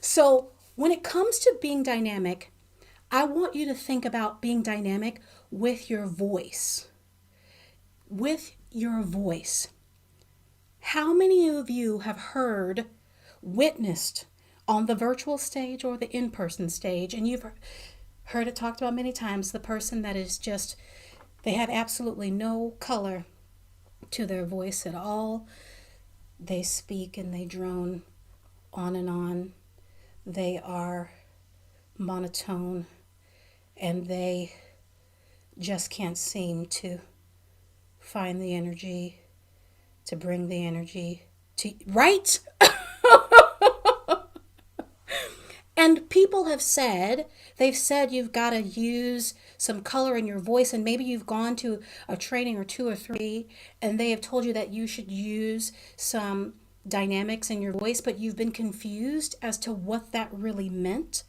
So when it comes to being dynamic, I want you to think about being dynamic with your voice. With your voice. How many of you have witnessed on the virtual stage or the in-person stage, and you've heard it talked about many times, the person that is just, they have absolutely no color to their voice at all. They speak and they drone on and on. They are monotone, and they just can't seem to find the energy, to bring the energy to, right? And people have said, they've said you've got to use some color in your voice, and maybe you've gone to a training or 2 or 3, and they have told you that you should use some dynamics in your voice, but you've been confused as to what that really meant.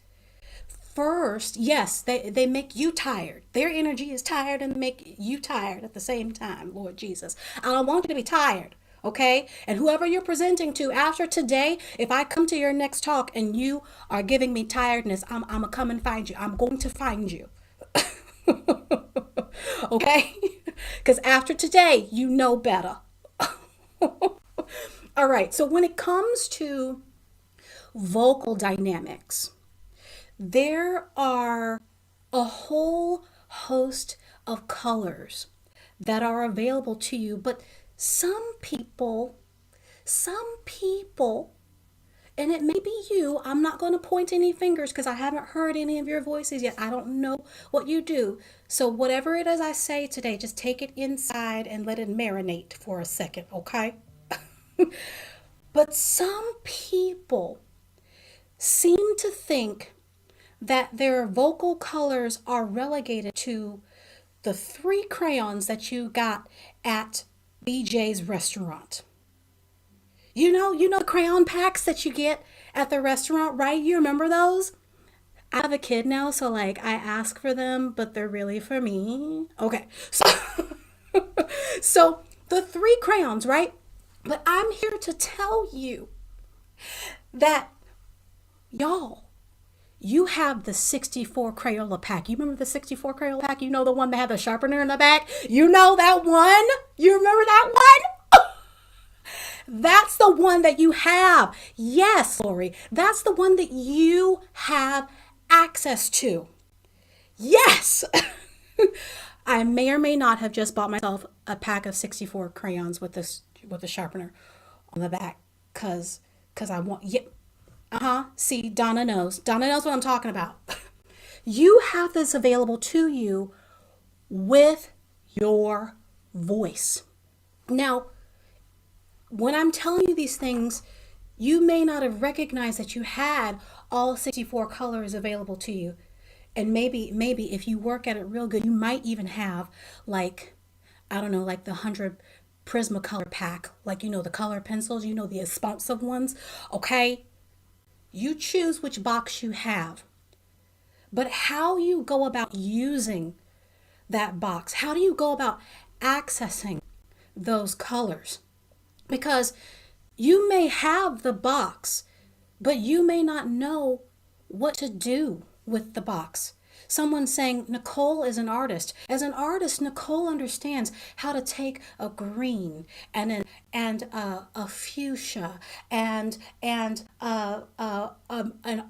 First, yes, they make you tired. Their energy is tired and make you tired at the same time, Lord Jesus. I don't want you to be tired. Okay? And whoever you're presenting to after today, if I come to your next talk and you are giving me tiredness, I'm going to come and find you. I'm going to find you. Okay? Because after today, you know better. All right. So when it comes to vocal dynamics, there are a whole host of colors that are available to you, but some people, and it may be you, I'm not going to point any fingers because I haven't heard any of your voices yet. I don't know what you do. So whatever it is I say today, just take it inside and let it marinate for a second, okay? But some people seem to think that their vocal colors are relegated to the 3 crayons that you got at BJ's restaurant. You know the crayon packs that you get at the restaurant, right? You remember those? I have a kid now, so like I ask for them, but they're really for me. Okay, so the 3 crayons, right? But I'm here to tell you that, y'all, you have the 64 Crayola pack. You remember the 64 Crayola pack? You know, the one that had the sharpener in the back? You know that one? You remember that one? That's the one that you have. Yes, Lori, that's the one that you have access to. Yes. I may or may not have just bought myself a pack of 64 crayons with the sharpener on the back because I want, yeah. See, Donna knows. Donna knows what I'm talking about. You have this available to you with your voice. Now, when I'm telling you these things, you may not have recognized that you had all 64 colors available to you. And maybe if you work at it real good, you might even have like, I don't know, like the 100 Prismacolor pack, like, you know, the color pencils, you know, the expensive ones. Okay. You choose which box you have, but how you go about using that box, how do you go about accessing those colors? Because you may have the box, but you may not know what to do with the box. Someone's saying Nicole is an artist. As an artist, Nicole understands how to take a green and a fuchsia and an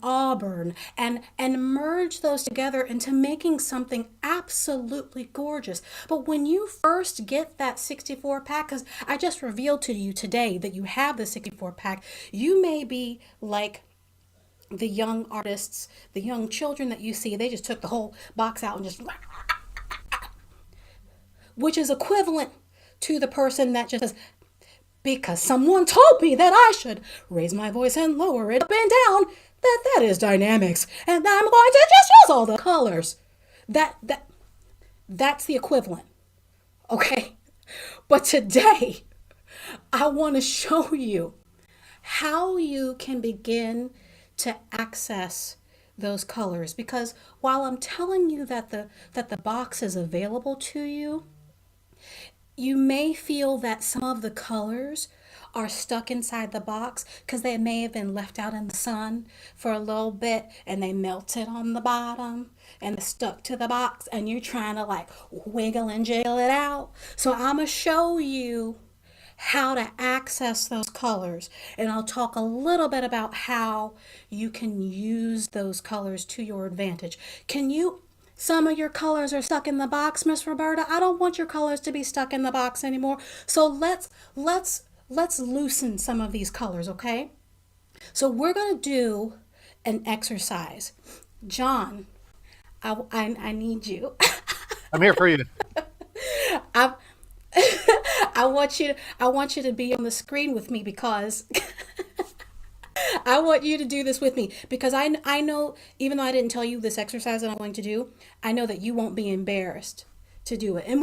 auburn and merge those together into making something absolutely gorgeous. But when you first get that 64 pack, because I just revealed to you today that you have the 64 pack, you may be like the young artists, the young children that you see, they just took the whole box out and just, which is equivalent to the person that just says, because someone told me that I should raise my voice and lower it up and down, that is dynamics, and I'm going to just use all the colors. That's the equivalent, okay? But today, I want to show you how you can begin to access those colors, because while I'm telling you that the box is available to you, you may feel that some of the colors are stuck inside the box because they may have been left out in the sun for a little bit and they melted on the bottom and they stuck to the box and you're trying to like wiggle and jiggle it out. So I'm gonna show you how to access those colors, and I'll talk a little bit about how you can use those colors to your advantage. Some of your colors are stuck in the box, Miss Roberta. I don't want your colors to be stuck in the box anymore. So let's loosen some of these colors, okay? So we're going to do an exercise. John, I need you. I'm here for you. I I want you to be on the screen with me because I want you to do this with me because I know, even though I didn't tell you this exercise that I'm going to do, I know that you won't be embarrassed to do it. And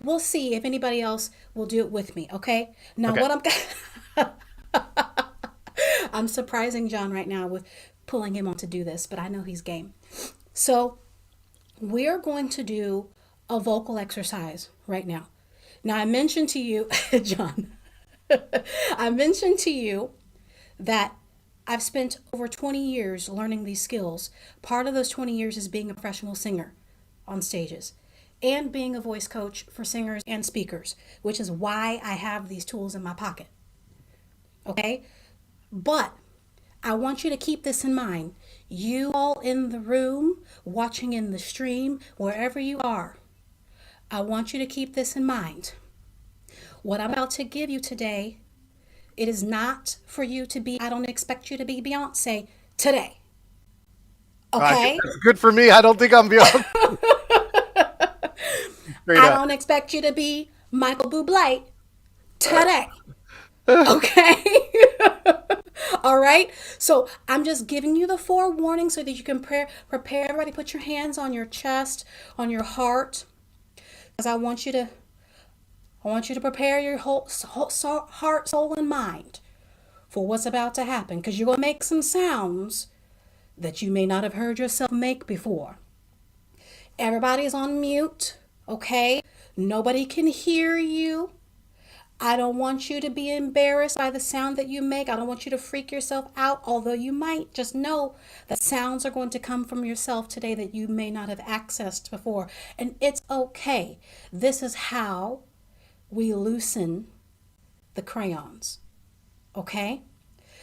we'll see if anybody else will do it with me. Okay. Now, I'm surprising John right now with pulling him on to do this, but I know he's game. So we are going to do a vocal exercise right now. Now, I mentioned to you, John, I mentioned to you that I've spent over 20 years learning these skills. Part of those 20 years is being a professional singer on stages and being a voice coach for singers and speakers, which is why I have these tools in my pocket. Okay? But I want you to keep this in mind. You all in the room, watching in the stream, wherever you are, I want you to keep this in mind. What I'm about to give you today, it is not for you to be, I don't expect you to be Beyonce today. Okay? That's good for me. I don't think I'm Beyonce. I don't expect you to be Michael Bublé today. Okay? All right? So I'm just giving you the forewarning so that you can prepare. Everybody put your hands on your chest, on your heart. Because I want you to prepare your whole heart, soul, and mind for what's about to happen. Because you're going to make some sounds that you may not have heard yourself make before. Everybody's on mute, okay? Nobody can hear you. I don't want you to be embarrassed by the sound that you make. I don't want you to freak yourself out, although you might. Just know that sounds are going to come from yourself today that you may not have accessed before. And it's okay. This is how we loosen the crayons. Okay?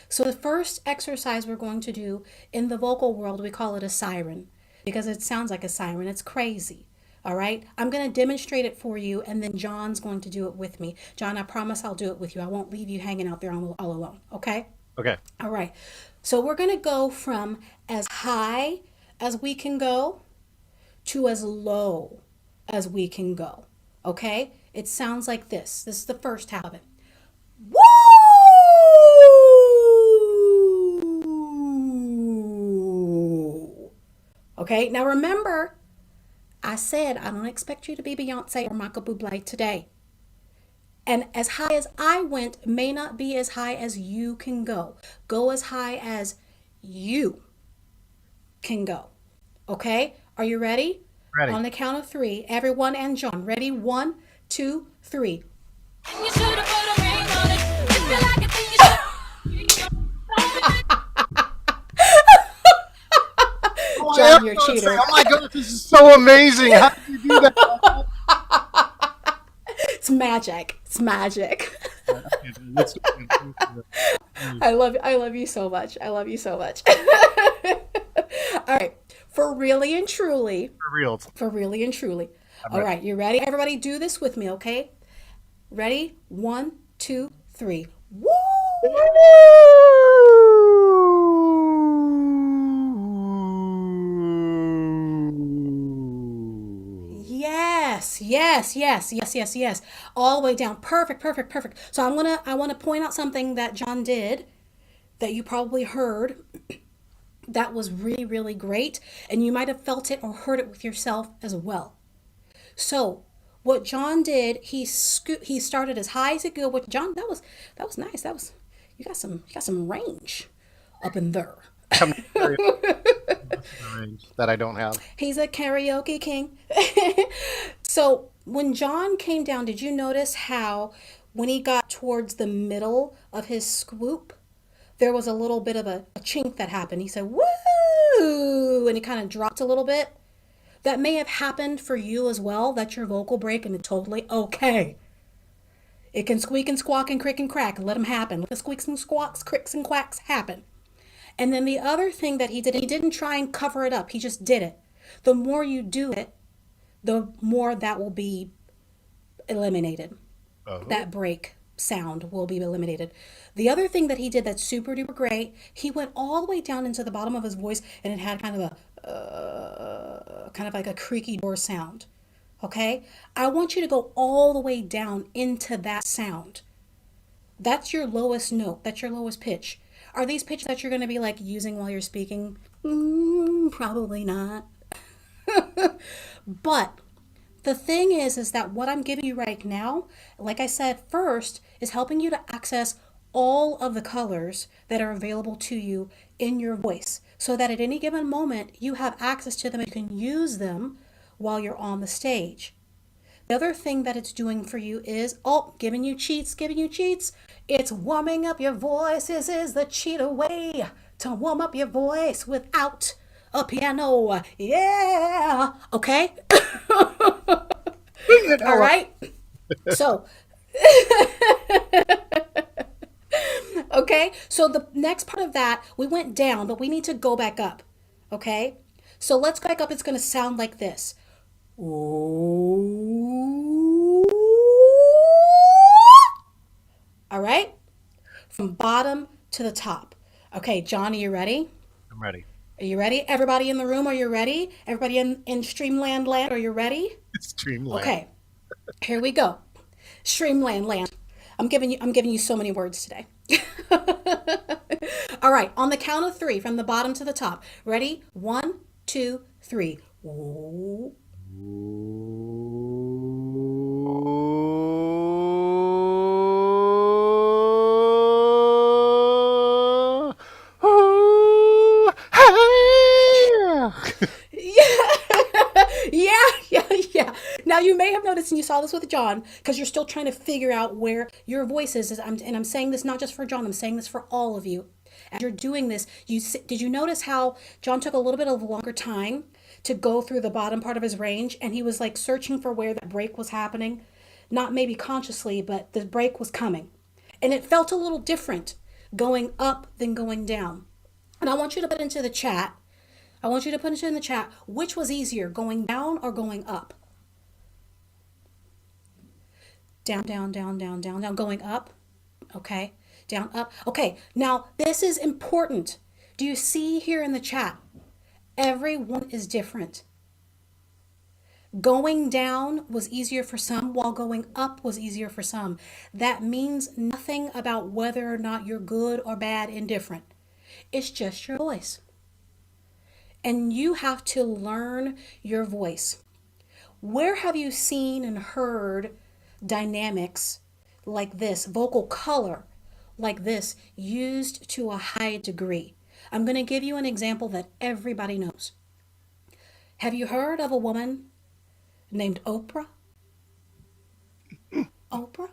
So the first exercise we're going to do in the vocal world, we call it a siren because it sounds like a siren. It's crazy. All right, I'm going to demonstrate it for you, and then John's going to do it with me. John, I promise I'll do it with you. I won't leave you hanging out there all alone. Okay? Okay. All right. So we're going to go from as high as we can go to as low as we can go. Okay? It sounds like this. This is the first half of it. Woo! Okay, now remember, I said I don't expect you to be Beyonce or Michael Bublé today. And as high as I went may not be as high as you can go. Go as high as you can go. Okay? Are you ready? Ready. On the count of 3, everyone and John. Ready? 1, 2, 3. John, you're a cheater. Oh my God, this is so amazing. How did you do that? It's magic. It's magic. I love you so much. I love you so much. All right. For really and truly. For really and truly. All right. You ready? Everybody do this with me, okay? Ready? 1, 2, 3. Woo! Yes. All the way down. Perfect. So I want to point out something that John did that you probably heard that was really, really great. And you might have felt it or heard it with yourself as well. So what John did, he started as high as he could. With John, that was nice. You got some range up in there. That I don't have. He's a karaoke king. So when John came down, did you notice how when he got towards the middle of his swoop, there was a little bit of a chink that happened? He said, woo, and he kind of dropped a little bit. That may have happened for you as well. That's your vocal break, and it's totally okay. It can squeak and squawk and crick and crack. Let them happen. Let the squeaks and squawks, cricks and quacks happen. And then the other thing that he did, he didn't try and cover it up. He just did it. The more you do it, the more that will be eliminated. That break. sound will be eliminated. The other thing that he did that's super duper great, he went all the way down into the bottom of his voice, and it had kind of like a creaky door sound. Okay? I want you to go all the way down into that sound. That's your lowest note. That's your lowest pitch. Are these pitches that you're going to be like using while you're speaking? Probably not. But the thing is that what I'm giving you right now, like I said first, is helping you to access all of the colors that are available to you in your voice, so that at any given moment you have access to them and you can use them while you're on the stage. The other thing that it's doing for you is, giving you cheats. It's warming up your voice. This is the cheat way to warm up your voice without a piano. Yeah. Okay. All right. So, okay. So the next part of that, we went down, but we need to go back up. Okay. So let's go back up. It's going to sound like this. All right. From bottom to the top. Okay, John, are you ready? I'm ready. Are you ready? Everybody in the room, are you ready? Everybody in Streamland land, are you ready? Streamland. Okay. Here we go. Streamland land. I'm giving you so many words today. All right, on the count of 3, from the bottom to the top. Ready? 1, 2, 3. Ooh. Yeah. Now you may have noticed, and you saw this with John, because you're still trying to figure out where your voice is. And I'm saying this not just for John, I'm saying this for all of you. As you're doing this, did you notice how John took a little bit of a longer time to go through the bottom part of his range, and he was like searching for where that break was happening? Not maybe consciously, but the break was coming. And it felt a little different going up than going down. And I want you to put into the chat, which was easier, going down or going up? Down, going up. Okay, down, up. Okay, now this is important. Do you see here in the chat? Everyone is different. Going down was easier for some, while going up was easier for some. That means nothing about whether or not you're good or bad, indifferent. It's just your voice. And you have to learn your voice. Where have you seen and heard dynamics like this, vocal color like this, used to a high degree? I'm going to give you an example that everybody knows. Have you heard of a woman named Oprah? Oprah?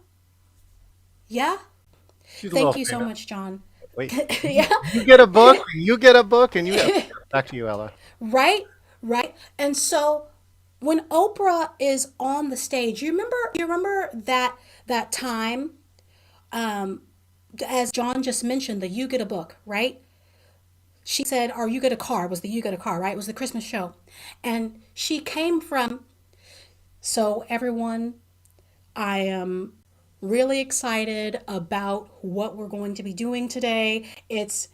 Yeah? Thank you so much, John. Wait. Yeah. You get a book, and you back to you, Ella. Right. And so when Oprah is on the stage, you remember that time, as John just mentioned, the You Get a Book, right? She said, or You Get a Car, was the You Get a Car, right? It was the Christmas show. And she came from, so everyone, I am really excited about what we're going to be doing today. It's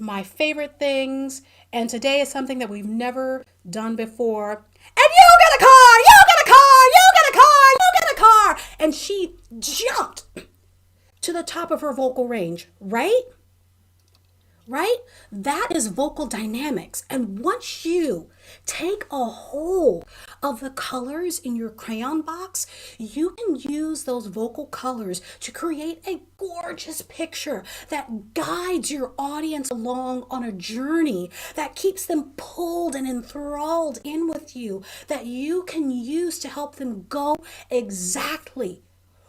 my favorite things. And today is something that we've never done before. And you get a car, you get a car, you get a car, you get a car. And she jumped to the top of her vocal range, right? That is vocal dynamics. And once you take a hold of the colors in your crayon box, you can use those vocal colors to create a gorgeous picture that guides your audience along on a journey, that keeps them pulled and enthralled in with you, that you can use to help them go exactly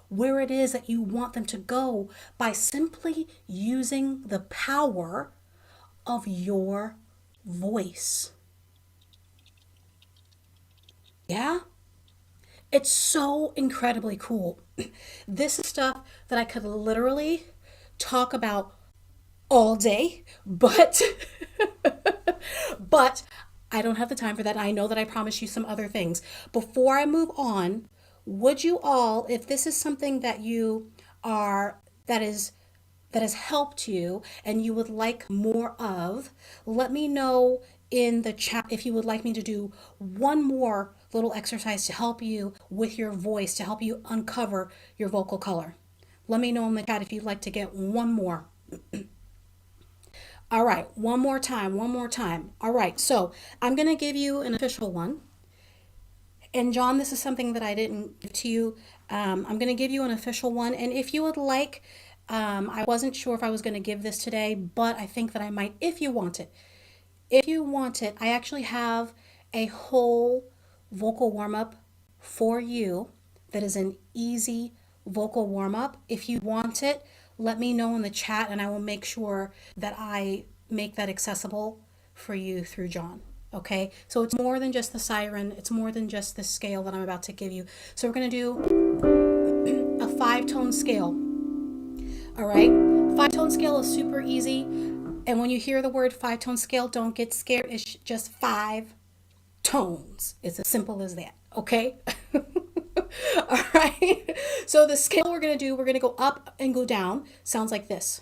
where it is that you want them to go by simply using the power of your voice. Yeah? It's so incredibly cool. This is stuff that I could literally talk about all day, but I don't have the time for that. I know that I promised you some other things. Before I move on, would you all, if this is something that you are that has helped you and you would like more of, let me know in the chat if you would like me to do one more little exercise to help you with your voice, to help you uncover your vocal color. Let me know in the chat if you'd like to get one more. All right, one more time. All right, so I'm going to give you an official one. And John, this is something that I didn't give to you. I'm going to give you an official one. And if you would like, I wasn't sure if I was going to give this today, but I think that I might if you want it. If you want it, I actually have a whole vocal warm-up for you that is an easy vocal warm-up. If you want it, let me know in the chat and I will make sure that I make that accessible for you through John. Okay, so it's more than just the siren, it's more than just the scale that I'm about to give you. So we're going to do a 5-tone scale. All right, 5-tone scale is super easy. And when you hear the word 5-tone scale, don't get scared. It's just 5 tones. It's as simple as that. Okay. All right. So the scale we're going to go up and go down. Sounds like this.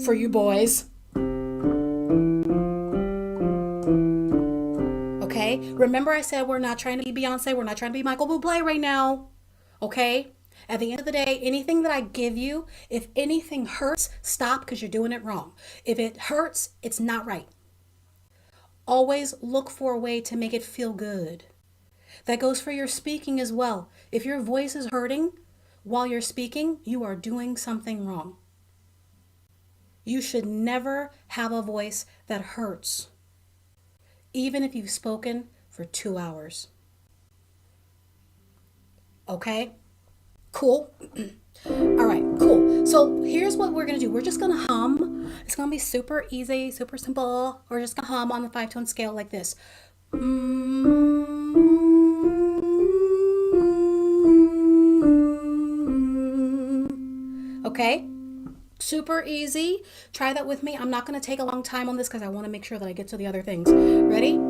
For you boys. Okay. Remember I said we're not trying to be Beyonce. We're not trying to be Michael Bublé right now. Okay. At the end of the day, anything that I give you, if anything hurts, stop because you're doing it wrong. If it hurts, it's not right. Always look for a way to make it feel good. That goes for your speaking as well. If your voice is hurting while you're speaking, you are doing something wrong. You should never have a voice that hurts, even if you've spoken for 2 hours. Okay? Cool. All right, cool. So here's what we're going to do. We're just going to hum. It's going to be super easy, super simple. We're just going to hum on the 5-tone scale like this. Okay? Super easy. Try that with me. I'm not going to take a long time on this because I want to make sure that I get to the other things. Ready?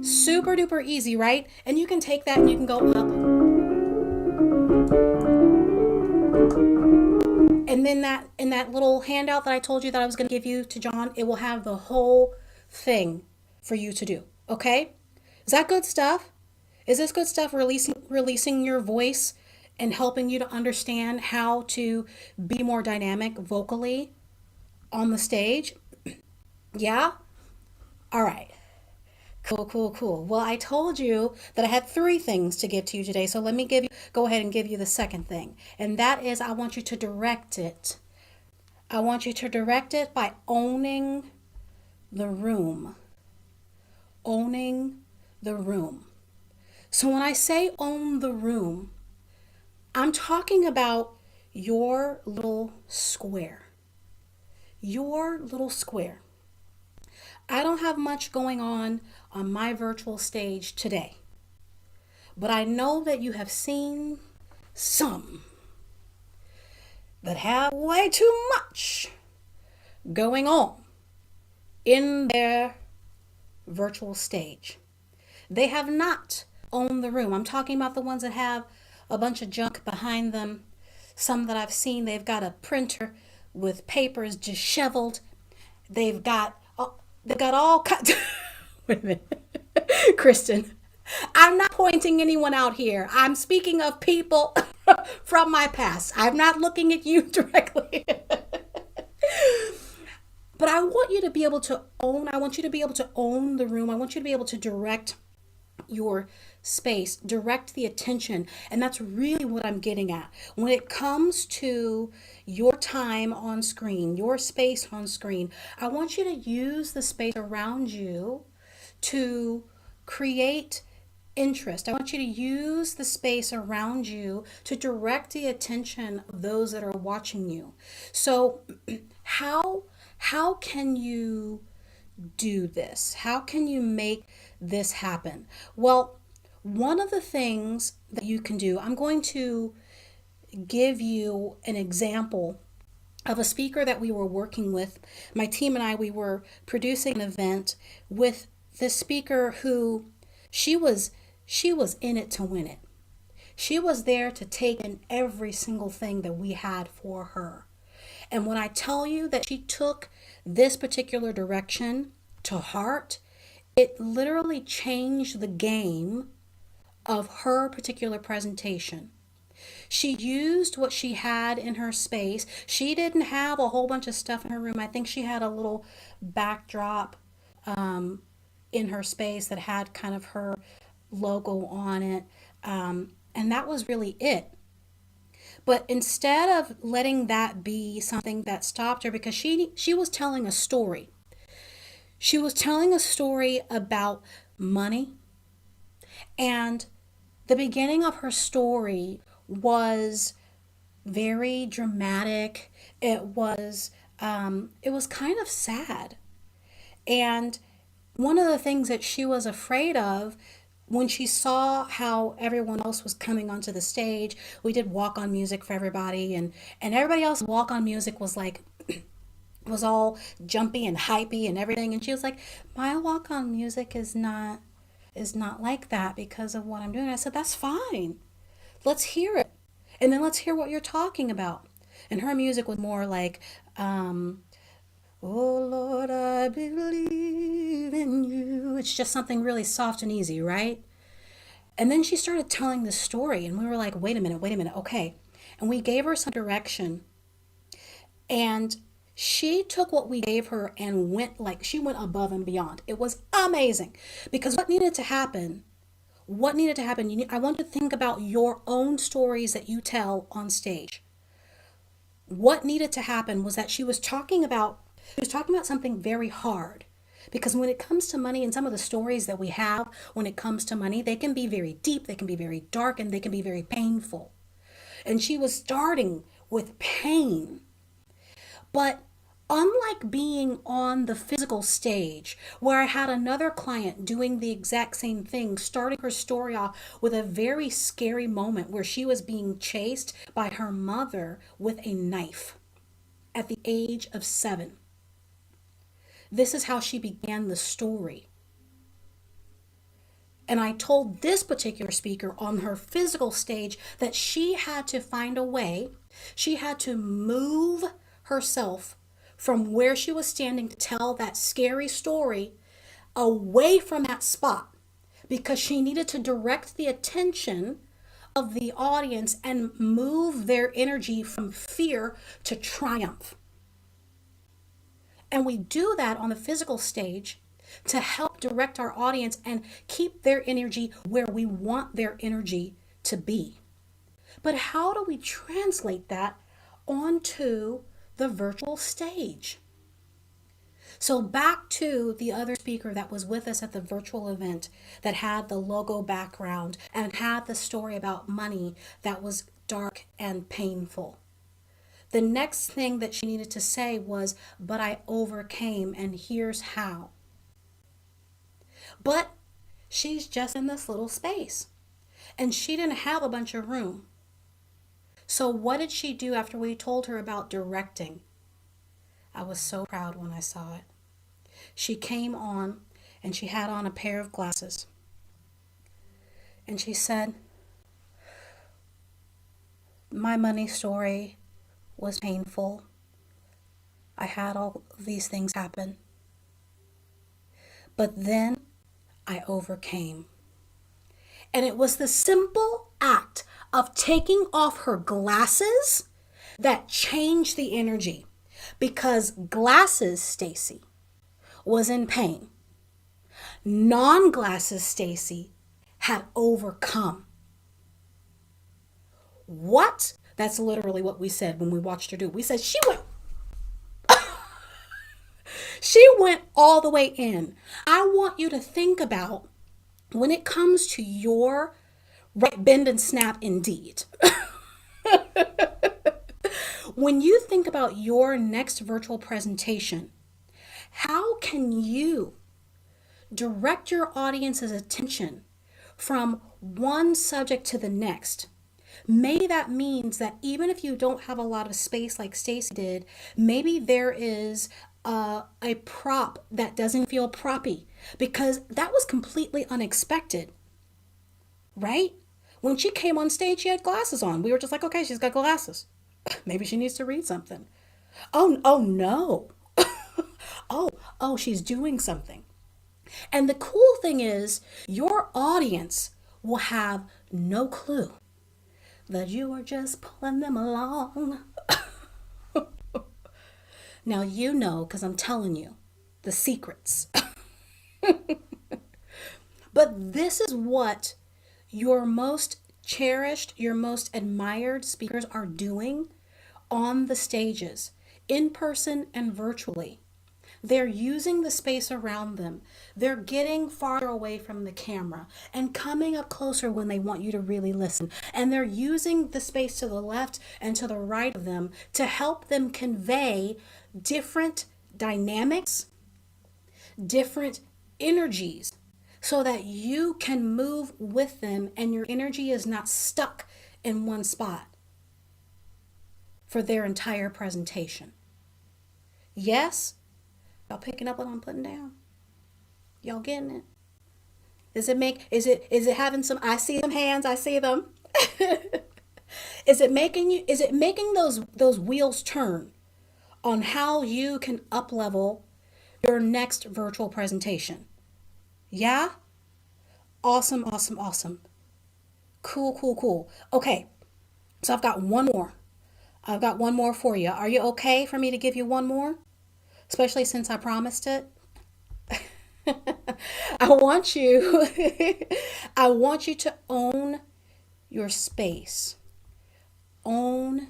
Super duper easy, right? And you can take that and you can go up. And then that in that little handout that I told you that I was going to give you to John, it will have the whole thing for you to do. Okay? Is that good stuff? Is this good stuff, releasing your voice and helping you to understand how to be more dynamic vocally on the stage? Yeah? All right. Cool. Well, I told you that I had 3 things to give to you today. So let me go ahead and give you the second thing. And that is I want you to direct it. I want you to direct it by owning the room. Owning the room. So when I say own the room, I'm talking about your little square. Your little square. I don't have much going on my virtual stage today, but I know that you have seen some that have way too much going on in their virtual stage. They have not owned the room. I'm talking about the ones that have a bunch of junk behind them. Some that I've seen, they've got a printer with papers disheveled. They've got all kinds. Wait a minute. Kristen, I'm not pointing anyone out here. I'm speaking of people from my past. I'm not looking at you directly. But I want you to be able to own the room. I want you to be able to direct your space, direct the attention. And that's really what I'm getting at. When it comes to your time on screen, your space on screen, I want you to use the space around you to create interest. I want you to use the space around you to direct the attention of those that are watching you. So how can you do this? How can you make this happen? Well, one of the things that you can do, I'm going to give you an example of a speaker that we were working with. My team and I, we were producing an event with this speaker who she was in it to win it. She was there to take in every single thing that we had for her. And when I tell you that she took this particular direction to heart, it literally changed the game of her particular presentation. She used what she had in her space. She didn't have a whole bunch of stuff in her room. I think she had a little backdrop in her space that had kind of her logo on it. And that was really it. But instead of letting that be something that stopped her, because she was telling a story. She was telling a story about money. And the beginning of her story was very dramatic. It was kind of sad. And one of the things that she was afraid of when she saw how everyone else was coming onto the stage, we did walk-on music for everybody, and everybody else walk-on music was like, was all jumpy and hypey and everything. And she was like, my walk-on music is not like that because of what I'm doing. I said, that's fine. Let's hear it. And then let's hear what you're talking about. And her music was more like, oh Lord, I believe in you. It's just something really soft and easy, right? And then she started telling this story, and we were like, wait a minute, okay. And we gave her some direction. And she took what we gave her and she went above and beyond. It was amazing. Because what needed to happen, I want to think about your own stories that you tell on stage. What needed to happen was that she was talking about something very hard. Because when it comes to money, and some of the stories that we have when it comes to money, they can be very deep, they can be very dark, and they can be very painful. And she was starting with pain. But unlike being on the physical stage, where I had another client doing the exact same thing, starting her story off with a very scary moment where she was being chased by her mother with a knife at the age of 7. This is how she began the story. And I told this particular speaker on her physical stage that she had to find a way, she had to move herself from where she was standing to tell that scary story away from that spot, because she needed to direct the attention of the audience and move their energy from fear to triumph. And we do that on the physical stage to help direct our audience and keep their energy where we want their energy to be. But how do we translate that onto the virtual stage? So back to the other speaker that was with us at the virtual event that had the logo background and had the story about money that was dark and painful. The next thing that she needed to say was, but I overcame, and here's how. But she's just in this little space, and she didn't have a bunch of room. So what did she do after we told her about directing? I was so proud when I saw it. She came on, and she had on a pair of glasses. And she said, my money story was painful. I had all these things happen. But then I overcame. And it was the simple act of taking off her glasses that changed the energy. Because glasses Stacy was in pain. Non-glasses Stacy had overcome. What? That's literally what we said when we watched her do. We said she went all the way in. I want you to think about when it comes to your right bend and snap indeed. When you think about your next virtual presentation, how can you direct your audience's attention from one subject to the next Maybe that means that even if you don't have a lot of space like Stacy did, maybe there is a prop that doesn't feel proppy, because that was completely unexpected, right? When she came on stage, she had glasses on. We were just like, okay, she's got glasses. Maybe she needs to read something. Oh no. Oh, she's doing something. And the cool thing is, your audience will have no clue that you are just pulling them along. Now you know, because I'm telling you the secrets. But this is what your most cherished, your most admired speakers are doing on the stages, in person and virtually. They're using the space around them. They're getting farther away from the camera and coming up closer when they want you to really listen. And they're using the space to the left and to the right of them to help them convey different dynamics, different energies, so that you can move with them and your energy is not stuck in one spot for their entire presentation. Yes? Y'all picking up what I'm putting down? Y'all getting it? Is it having some, I see some hands, I see them. Is it making those wheels turn on how you can up level your next virtual presentation? Yeah? Awesome, awesome, awesome. Cool. Okay, so I've got one more. I've got one more for you. Are you okay for me to give you one more? Especially since I promised it. I want you to own your space. Own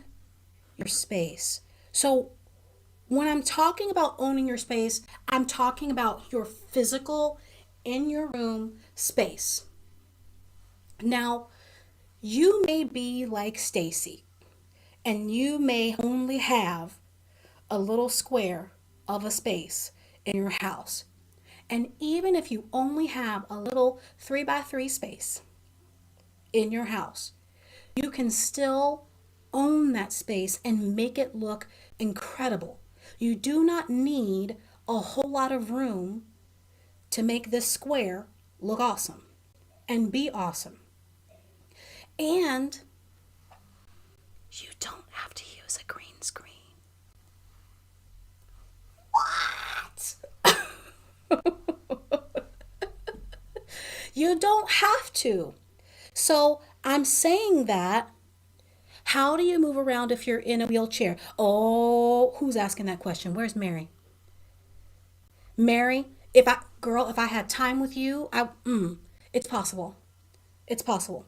your space. So when I'm talking about owning your space, I'm talking about your physical, in your room space. Now, you may be like Stacy, and you may only have a little square of a space in your house. And even if you only have a little 3x3 space in your house, you can still own that space and make it look incredible. You do not need a whole lot of room to make this square look awesome and be awesome. And you don't have to use a green screen. You don't have to. So I'm saying that, how do you move around if you're in a wheelchair? Oh, who's asking that question? Where's Mary? Mary, if I had time with you, it's possible. It's possible.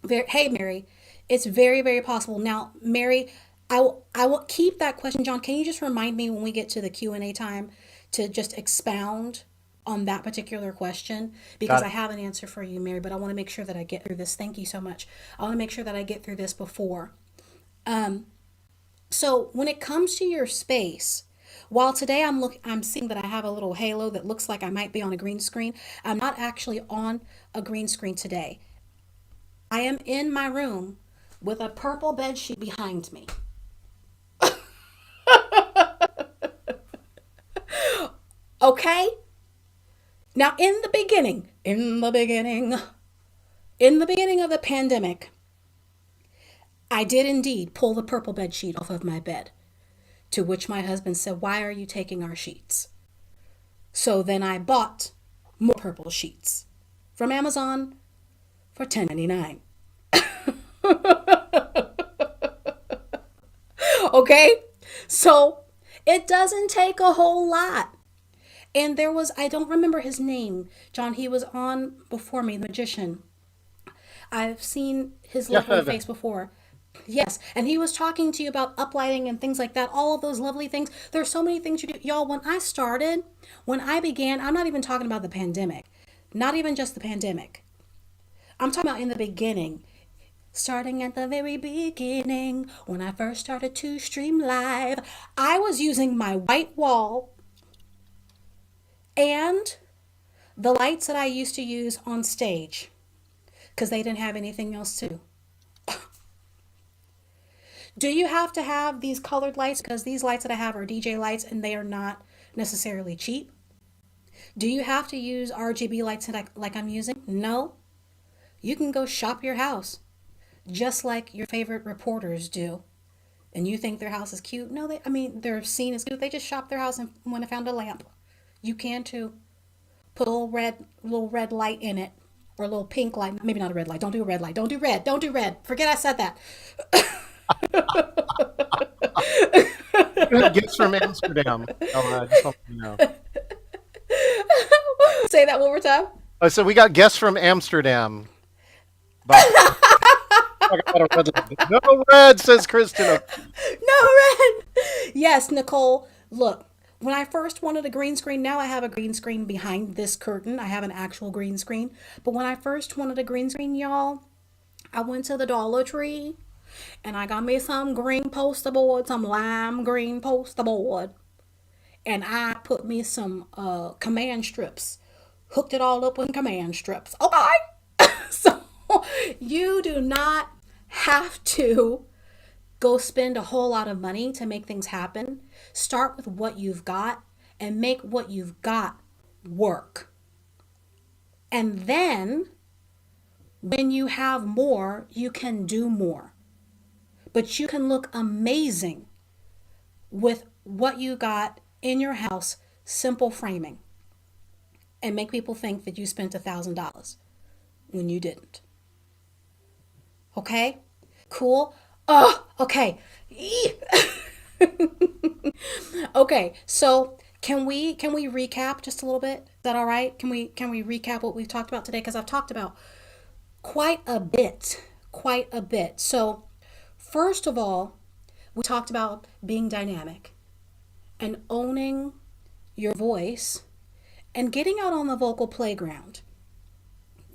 Hey, Mary, it's very, very possible. Now, Mary, I will keep that question. John, can you just remind me when we get to the Q&A time to just expound on that particular question? Because I have an answer for you, Mary, but I want to make sure that I get through this. Thank you so much. I want to make sure that I get through this before. So when it comes to your space, while today I'm seeing that I have a little halo that looks like I might be on a green screen, I'm not actually on a green screen today. I am in my room with a purple bed sheet behind me. Okay? Now, in the beginning of the pandemic, I did indeed pull the purple bed sheet off of my bed, to which my husband said, "Why are you taking our sheets?" So then I bought more purple sheets from Amazon for $10.99. Okay? So it doesn't take a whole lot. And there was, I don't remember his name, John, he was on before me, the magician. I've seen his lovely face before. Yes, and he was talking to you about uplighting and things like that, all of those lovely things. There's so many things you do. Y'all, when I began, I'm not even talking about the pandemic, not even just the pandemic. I'm talking about in the beginning, starting at the very beginning, when I first started to stream live, I was using my white wall and the lights that I used to use on stage because they didn't have anything else to do. Do you have to have these colored lights? Because these lights that I have are DJ lights and they are not necessarily cheap. Do you have to use RGB lights like I'm using? No. You can go shop your house just like your favorite reporters do. And you think their house is cute? No, they're seen as cute. They just shopped their house and went and found a lamp. You can too. Put a little red light in it, or a little pink light. Maybe not a red light. Don't do a red light. Don't do red. Don't do red. Forget I said that. Gifts from Amsterdam. Oh, just want you to know. Say that one more time. Oh, so we got guests from Amsterdam. No red, says Kristen. No red. Yes, Nicole. Look, when I first wanted a green screen, now I have a green screen behind this curtain. I have an actual green screen. But when I first wanted a green screen, y'all, I went to the Dollar Tree and I got me some green poster board, some lime green poster board. And I put me some command strips. Hooked it all up with command strips. Okay. So you do not have to go spend a whole lot of money to make things happen. Start with what you've got and make what you've got work. And then when you have more, you can do more. But you can look amazing with what you got in your house, simple framing, and make people think that you spent $1,000 when you didn't. Okay? Cool? Oh, okay. Okay, so can we recap just a little bit? Is that all right? Can we recap what we've talked about today? Because I've talked about quite a bit. So first of all, we talked about being dynamic and owning your voice and getting out on the vocal playground.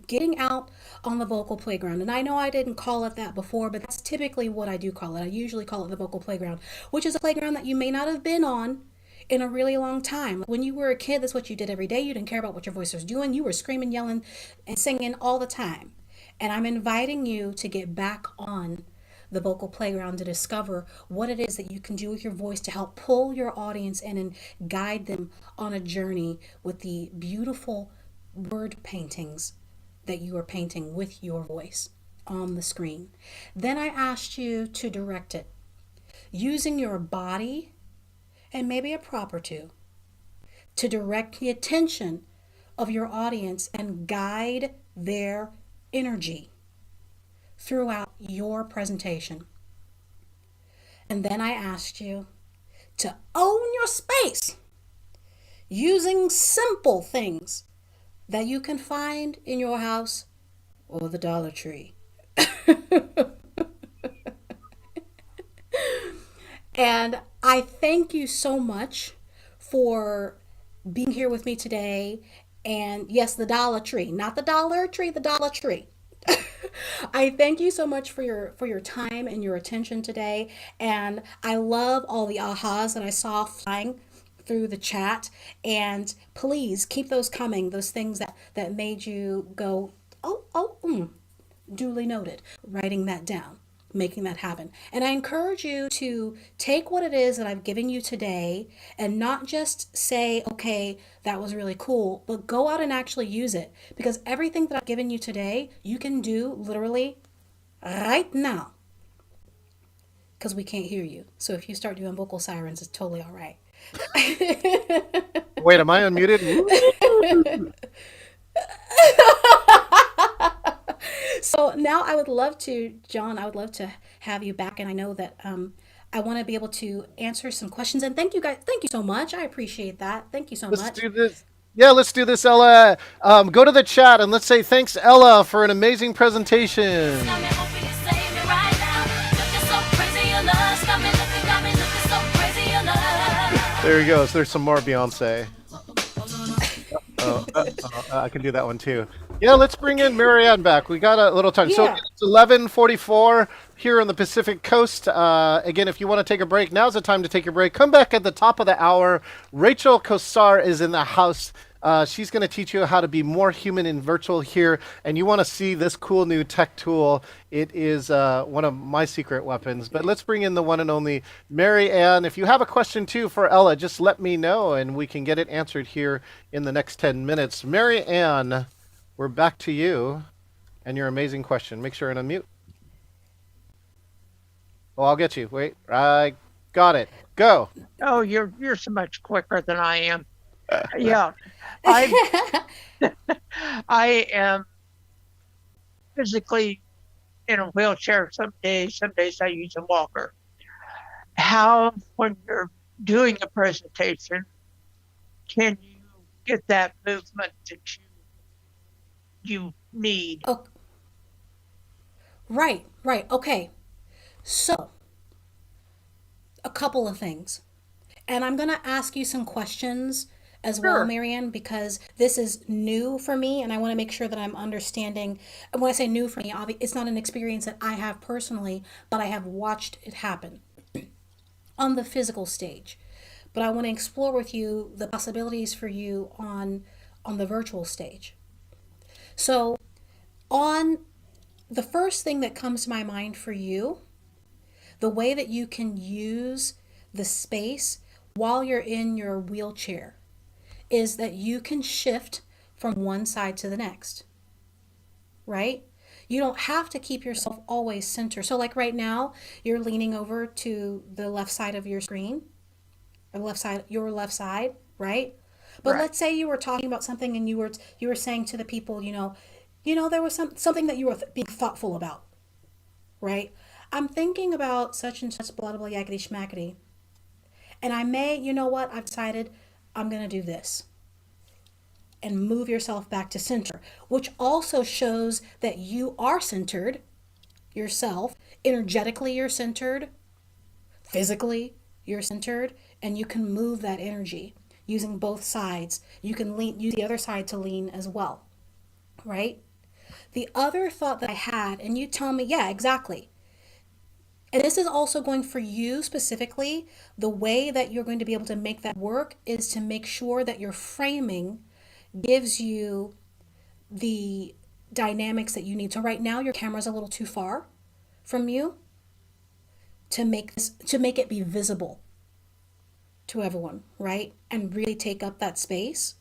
Getting out on the vocal playground. And I know I didn't call it that before, but that's typically what I do call it. I usually call it the vocal playground, which is a playground that you may not have been on in a really long time. When you were a kid, that's what you did every day. You didn't care about what your voice was doing. You were screaming, yelling, and singing all the time. And I'm inviting you to get back on the vocal playground to discover what it is that you can do with your voice to help pull your audience in and guide them on a journey with the beautiful word paintings that you are painting with your voice on the screen. Then I asked you to direct it using your body and maybe a prop or two to direct the attention of your audience and guide their energy throughout your presentation. And then I asked you to own your space using simple things that you can find in your house or the Dollar Tree. And I thank you so much for being here with me today. And yes, the Dollar Tree, not the Dollar Tree, the Dollar Tree. I thank you so much for your time and your attention today. And I love all the ahas that I saw flying through the chat, and please keep those coming, those things that made you go, duly noted, writing that down, making that happen. And I encourage you to take what it is that I've given you today and not just say, okay, that was really cool, but go out and actually use it, because everything that I've given you today, you can do literally right now, because we can't hear you. So if you start doing vocal sirens, it's totally all right. Wait, am I unmuted? So now I would love to, John, I would love to have you back. And I know that I want to be able to answer some questions. And thank you guys. Thank you so much. I appreciate that. Thank you so much. Let's do this. Yeah, let's do this, Ella. Go to the chat and let's say thanks, Ella, for an amazing presentation. There he goes. There's some more Beyonce. I can do that one too. Yeah, let's bring in Marianne back. We got a little time. So it's 11:44 here on the Pacific Coast. Again, if you want to take a break, now's the time to take a break. Come back at the top of the hour. Rachel Kosar is in the house She's going to teach you how to be more human in virtual here. And you want to see this cool new tech tool. It is one of my secret weapons. But let's bring in the one and only Mary Ann. If you have a question too for Ella, just let me know and we can get it answered here in the next 10 minutes. Mary Ann, we're back to you and your amazing question. Make sure and unmute. Oh, I'll get you. Wait, I got it. Go. Oh, you're so much quicker than I am. Yeah, I I am physically in a wheelchair some days I use a walker. How, when you're doing a presentation, can you get that movement that you need? Oh, right. Okay. So, a couple of things. And I'm going to ask you some questions as well, Marianne, because this is new for me and I want to make sure that I'm understanding. And when I say new for me, it's not an experience that I have personally, but I have watched it happen on the physical stage. But I want to explore with you the possibilities for you on the virtual stage. So, on the first thing that comes to my mind for you, the way that you can use the space while you're in your wheelchair is that you can shift from one side to the next, right? You don't have to keep yourself always centered. So like right now, you're leaning over to the left side of your screen, or your left side, right? But Right. let's say you were talking about something and you were saying to the people, there was something that you were being thoughtful about, right? I'm thinking about such and such, blah, blah, blah, yakety schmackety. And I've decided I'm going to do this. And move yourself back to center, which also shows that you are centered yourself. Energetically, you're centered. Physically, you're centered. And you can move that energy using both sides. You can use the other side to lean as well, right? The other thought that I had, and you tell me, yeah, exactly. And this is also going for you specifically. The way that you're going to be able to make that work is to make sure that your framing gives you the dynamics that you need. So right now your camera's a little too far from you to make it be visible to everyone, right? And really take up that space.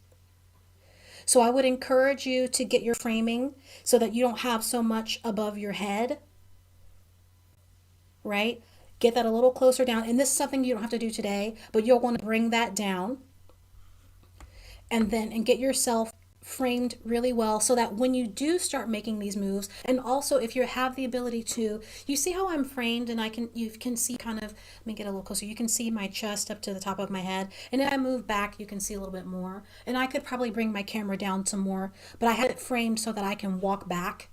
So I would encourage you to get your framing so that you don't have so much above your head, right? Get that a little closer down. And this is something you don't have to do today, but you'll want to bring that down and get yourself framed really well so that when you do start making these moves, and also if you have the ability to, you see how I'm framed and you can see kind of, let me get a little closer, you can see my chest up to the top of my head, and if I move back you can see a little bit more, and I could probably bring my camera down some more, but I had it framed so that I can walk back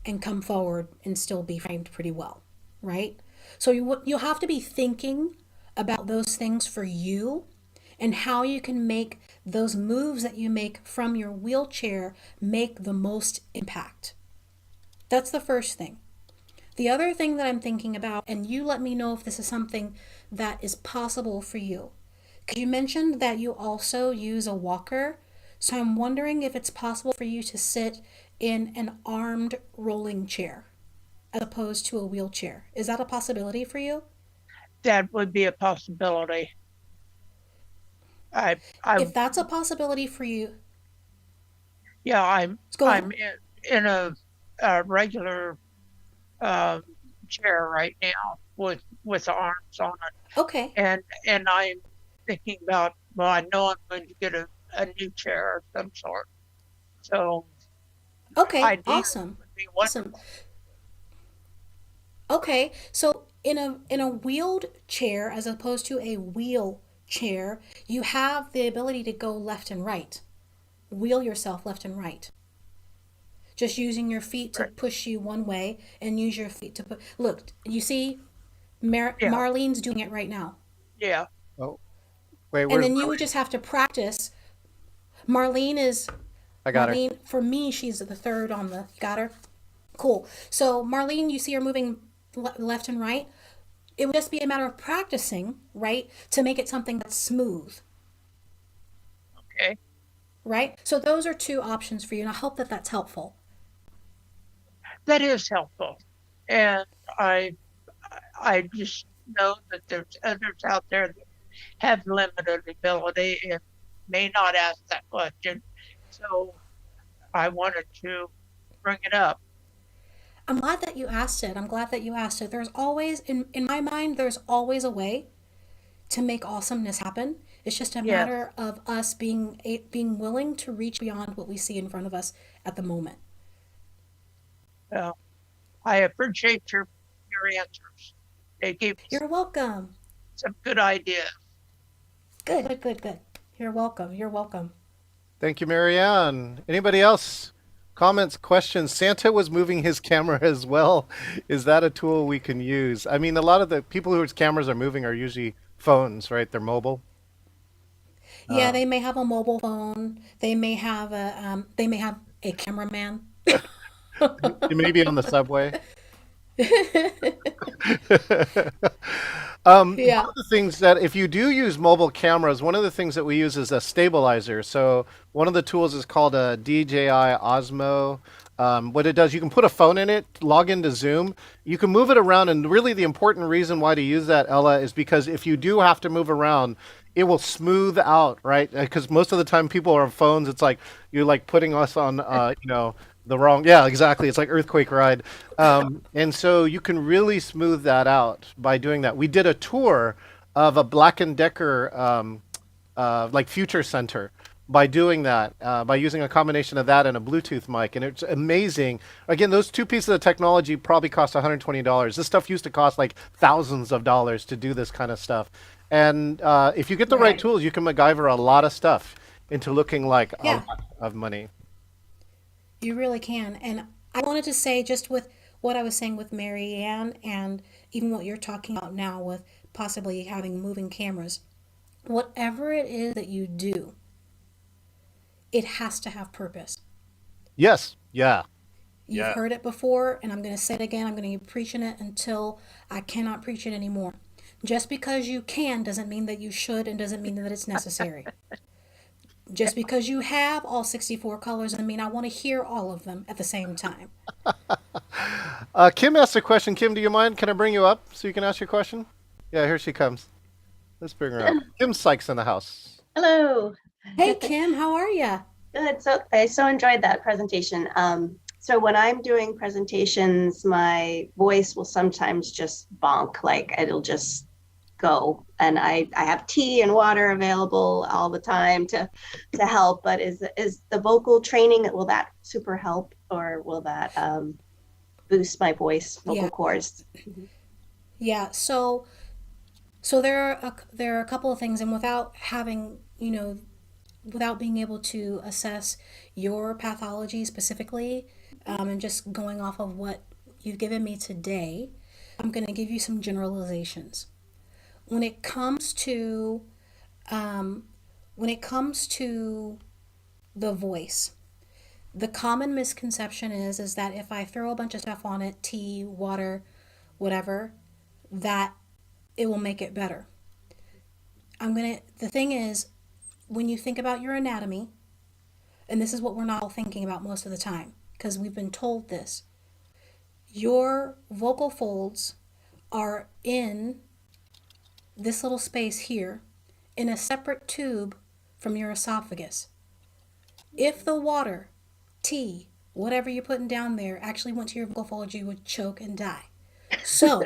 and come forward and still be framed pretty well, right? So you'll have to be thinking about those things for you and how you can make those moves that you make from your wheelchair make the most impact. That's the first thing. The other thing that I'm thinking about, and you let me know if this is something that is possible for you, because you mentioned that you also use a walker. So I'm wondering if it's possible for you to sit in an armed rolling chair as opposed to a wheelchair. Is that a possibility for you? That would be a possibility. If that's a possibility for you, yeah, I'm go ahead. in a regular chair right now with the arms on it. Okay. And I'm thinking about, well, I know I'm going to get a new chair of some sort. So Okay, ideally awesome. would be Awesome. Okay, so in a wheeled chair as opposed to a wheel chair, you have the ability to go left and right. Wheel yourself left and right. Just using your feet to push you one way and use your feet to put. Look, you see, Marlene's doing it right now. Yeah. Oh, wait. And then you would just have to practice. Marlene is. I got her. Marlene, for me, she's the third on the. You got her? Cool. So Marlene, you see her moving left and right. It would just be a matter of practicing, right, to make it something that's smooth. Okay. right? So those are two options for you, and I hope that that's helpful. That is helpful. And I just know that there's others out there that have limited ability and may not ask that question. So I wanted to bring it up. I'm glad that you asked it. I'm glad that you asked it. There's always, in my mind, there's always a way to make awesomeness happen. It's just a Yes. matter of us being willing to reach beyond what we see in front of us at the moment. Well, I appreciate your answers. They gave me You're welcome. some good ideas. Good, good, good, good. You're welcome. You're welcome. Thank you, Marianne. Anybody else? Comments, questions? Santa was moving his camera as well. Is that a tool we can use? I mean, a lot of the people whose cameras are moving are usually phones, right? They're mobile. Yeah, they may have a mobile phone. They may have a cameraman. You may be on the subway. Yeah. One of the things that if you do use mobile cameras, one of the things that we use is a stabilizer. So one of the tools is called a DJI Osmo. What it does, you can put a phone in it, log into Zoom, you can move it around, and really the important reason why to use that, Ella, is because if you do have to move around, it will smooth out, right? Because most of the time people are on phones, it's like you're like putting us on, the wrong, yeah, exactly. It's like earthquake ride. And so you can really smooth that out by doing that. We did a tour of a Black & Decker like Future Center by doing that, by using a combination of that and a Bluetooth mic. And it's amazing. Again, those two pieces of technology probably cost $120. This stuff used to cost like thousands of dollars to do this kind of stuff. And if you get the right tools, you can MacGyver a lot of stuff into looking like a lot of money. You really can. And I wanted to say, just with what I was saying with Marianne and even what you're talking about now with possibly having moving cameras, whatever it is that you do, it has to have purpose. Yes. Yeah. You've heard it before, and I'm going to say it again. I'm going to keep preaching it until I cannot preach it anymore. Just because you can doesn't mean that you should, and doesn't mean that it's necessary. Just because you have all 64 colors doesn't mean I want to hear all of them at the same time. Kim asked a question. Kim, do you mind? Can I bring you up so you can ask your question? Yeah, here she comes. Let's bring her up. Kim Sykes in the house. Hello. Hey, Kim, how are you? Good. So I so enjoyed that presentation. So when I'm doing presentations, my voice will sometimes just bonk, like it'll just go. And I have tea and water available all the time to help. But is the vocal training, will that super help, or will that boost my voice, vocal cords? Yeah. So there are a couple of things, and without having, without being able to assess your pathology specifically, and just going off of what you've given me today, I'm going to give you some generalizations. When it comes to the voice, the common misconception is that if I throw a bunch of stuff on it, tea, water, whatever, that it will make it better. The thing is, when you think about your anatomy, and this is what we're not all thinking about most of the time, because we've been told this, your vocal folds are in this little space here in a separate tube from your esophagus. If the water, tea, whatever you're putting down there actually went to your vocal folds, you would choke and die. So,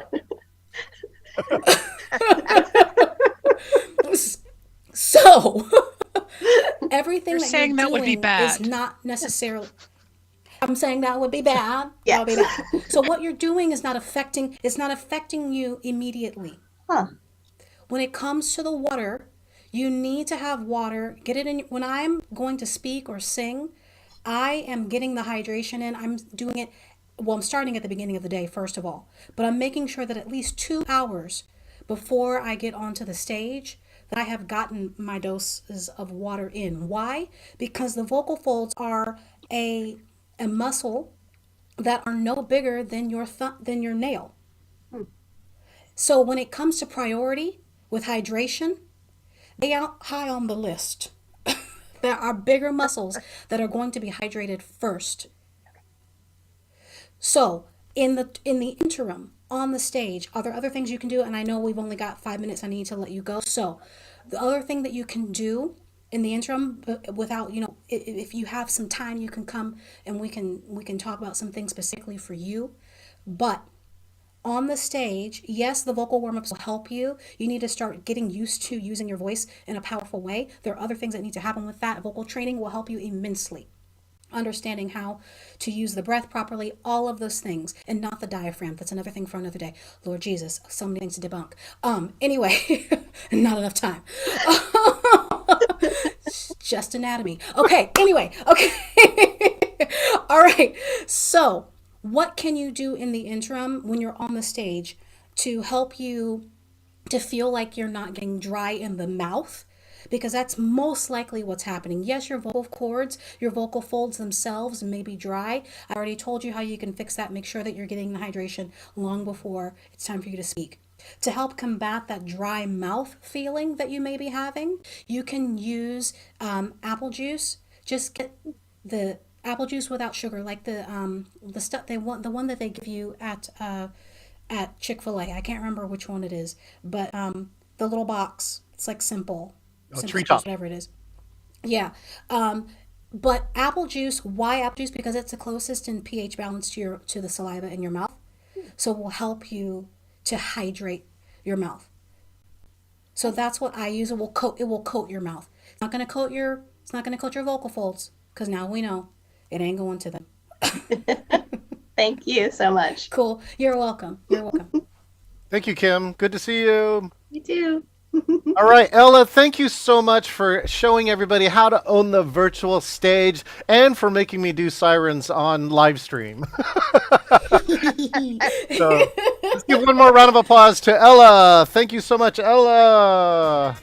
everything You're that saying you're that would be doing bad. is not necessarily. I'm saying that would be bad. That would be bad. So what you're doing is not affecting you immediately. When it comes to the water, you need to have water. Get it in. When I'm going to speak or sing, I am getting the hydration in. I'm doing it. Well, I'm starting at the beginning of the day, first of all, but I'm making sure that at least 2 hours before I get onto the stage, that I have gotten my doses of water in. Why? Because the vocal folds are a muscle that are no bigger than your nail. So when it comes to priority with hydration, they are high on the list. There are bigger muscles that are going to be hydrated first. So in the interim on the stage, are there other things you can do? And I know we've only got 5 minutes. I need to let you go. So the other thing that you can do in the interim, without, if you have some time, you can come and we can talk about some things specifically for you. But on the stage, yes, the vocal warm-ups will help you. You need to start getting used to using your voice in a powerful way. There are other things that need to happen with that. Vocal training will help you immensely. Understanding how to use the breath properly, all of those things, and not the diaphragm. That's another thing for another day. Lord Jesus, so many things to debunk. Anyway, not enough time. Just anatomy. Okay, anyway, okay. All right. So, what can you do in the interim when you're on the stage to help you to feel like you're not getting dry in the mouth? Because that's most likely what's happening. Yes, your vocal cords, your vocal folds themselves may be dry. I already told you how you can fix that. Make sure that you're getting the hydration long before it's time for you to speak. To help combat that dry mouth feeling that you may be having, you can use apple juice. Just get the apple juice without sugar, like the stuff they want, the one that they give you at Chick-fil-A. I can't remember which one it is, but the little box. It's like simple. Treetop. Whatever it is. Yeah. But apple juice, why apple juice? Because it's the closest in pH balance to the saliva in your mouth. So it will help you to hydrate your mouth. So that's what I use. It will coat your mouth. It's not going to coat your vocal folds, because now we know it ain't going to them. Thank you so much. Cool. You're welcome. You're welcome. Thank you, Kim. Good to see you. You too. All right, Ella, thank you so much for showing everybody how to own the virtual stage and for making me do sirens on live stream. So let's give one more round of applause to Ella. Thank you so much, Ella.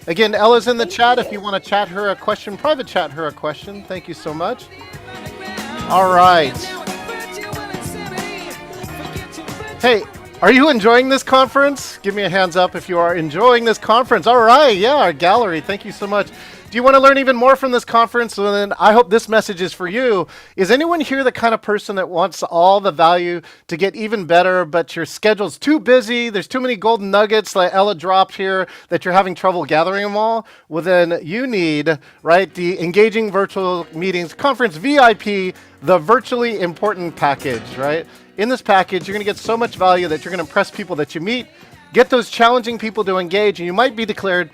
Again, Ella's in the chat if you want to chat her a question, private chat her a question. Thank you so much. All right. Hey, are you enjoying this conference? Give me a hands up if you are enjoying this conference. All right, yeah, our gallery, thank you so much. Do you want to learn even more from this conference? Well, then I hope this message is for you. Is anyone here the kind of person that wants all the value to get even better, but your schedule's too busy, there's too many golden nuggets like Ella dropped here that you're having trouble gathering them all? Well, then you need, right, the Engaging Virtual Meetings Conference VIP, the Virtually Important Package, right? In this package, you're going to get so much value that you're going to impress people that you meet, get those challenging people to engage, and you might be declared,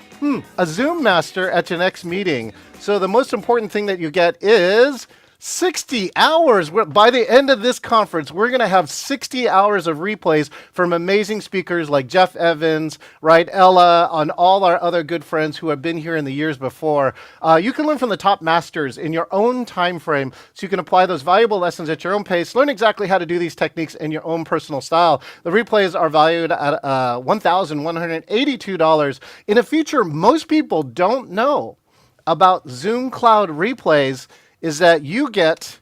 a Zoom master at your next meeting. So the most important thing that you get is 60 hours. By the end of this conference, we're going to have 60 hours of replays from amazing speakers like Jeff Evans, right, Ella, and all our other good friends who have been here in the years before. You can learn from the top masters in your own time frame, so you can apply those valuable lessons at your own pace, learn exactly how to do these techniques in your own personal style. The replays are valued at $1,182. In a feature most people don't know about Zoom Cloud replays is that you get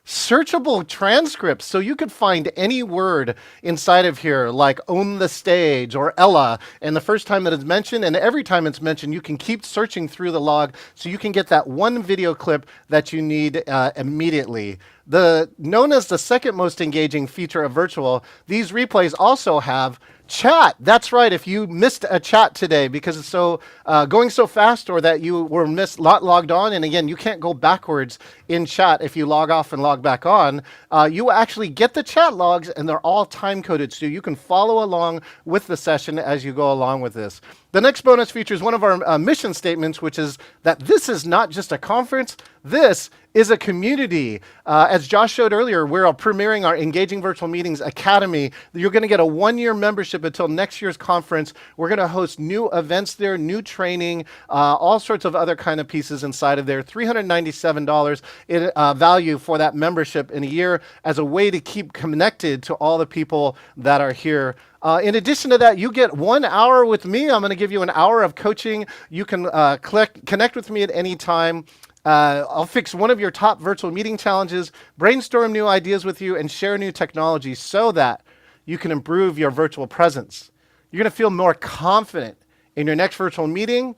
searchable transcripts. So you could find any word inside of here, like own the stage or Ella, and the first time that it's mentioned, and every time it's mentioned, you can keep searching through the log so you can get that one video clip that you need immediately. Known as the second most engaging feature of virtual, these replays also have chat. That's right. If you missed a chat today because it's so going so fast, or that you were logged on, and again, you can't go backwards in chat if you log off and log back on, you actually get the chat logs, and they're all time coded, so you can follow along with the session as you go along with this. The next bonus features one of our mission statements, which is that this is not just a conference, this is a community. As Josh showed earlier, we're premiering our Engaging Virtual Meetings Academy. You're going to get a one-year membership until next year's conference. We're going to host new events there, new training, all sorts of other kind of pieces inside of there. $397 in value for that membership in a year as a way to keep connected to all the people that are here. In addition to that, you get 1 hour with me. I'm going to give you an hour of coaching. You can connect with me at any time. I'll fix one of your top virtual meeting challenges, brainstorm new ideas with you, and share new technology so that you can improve your virtual presence. You're going to feel more confident in your next virtual meeting.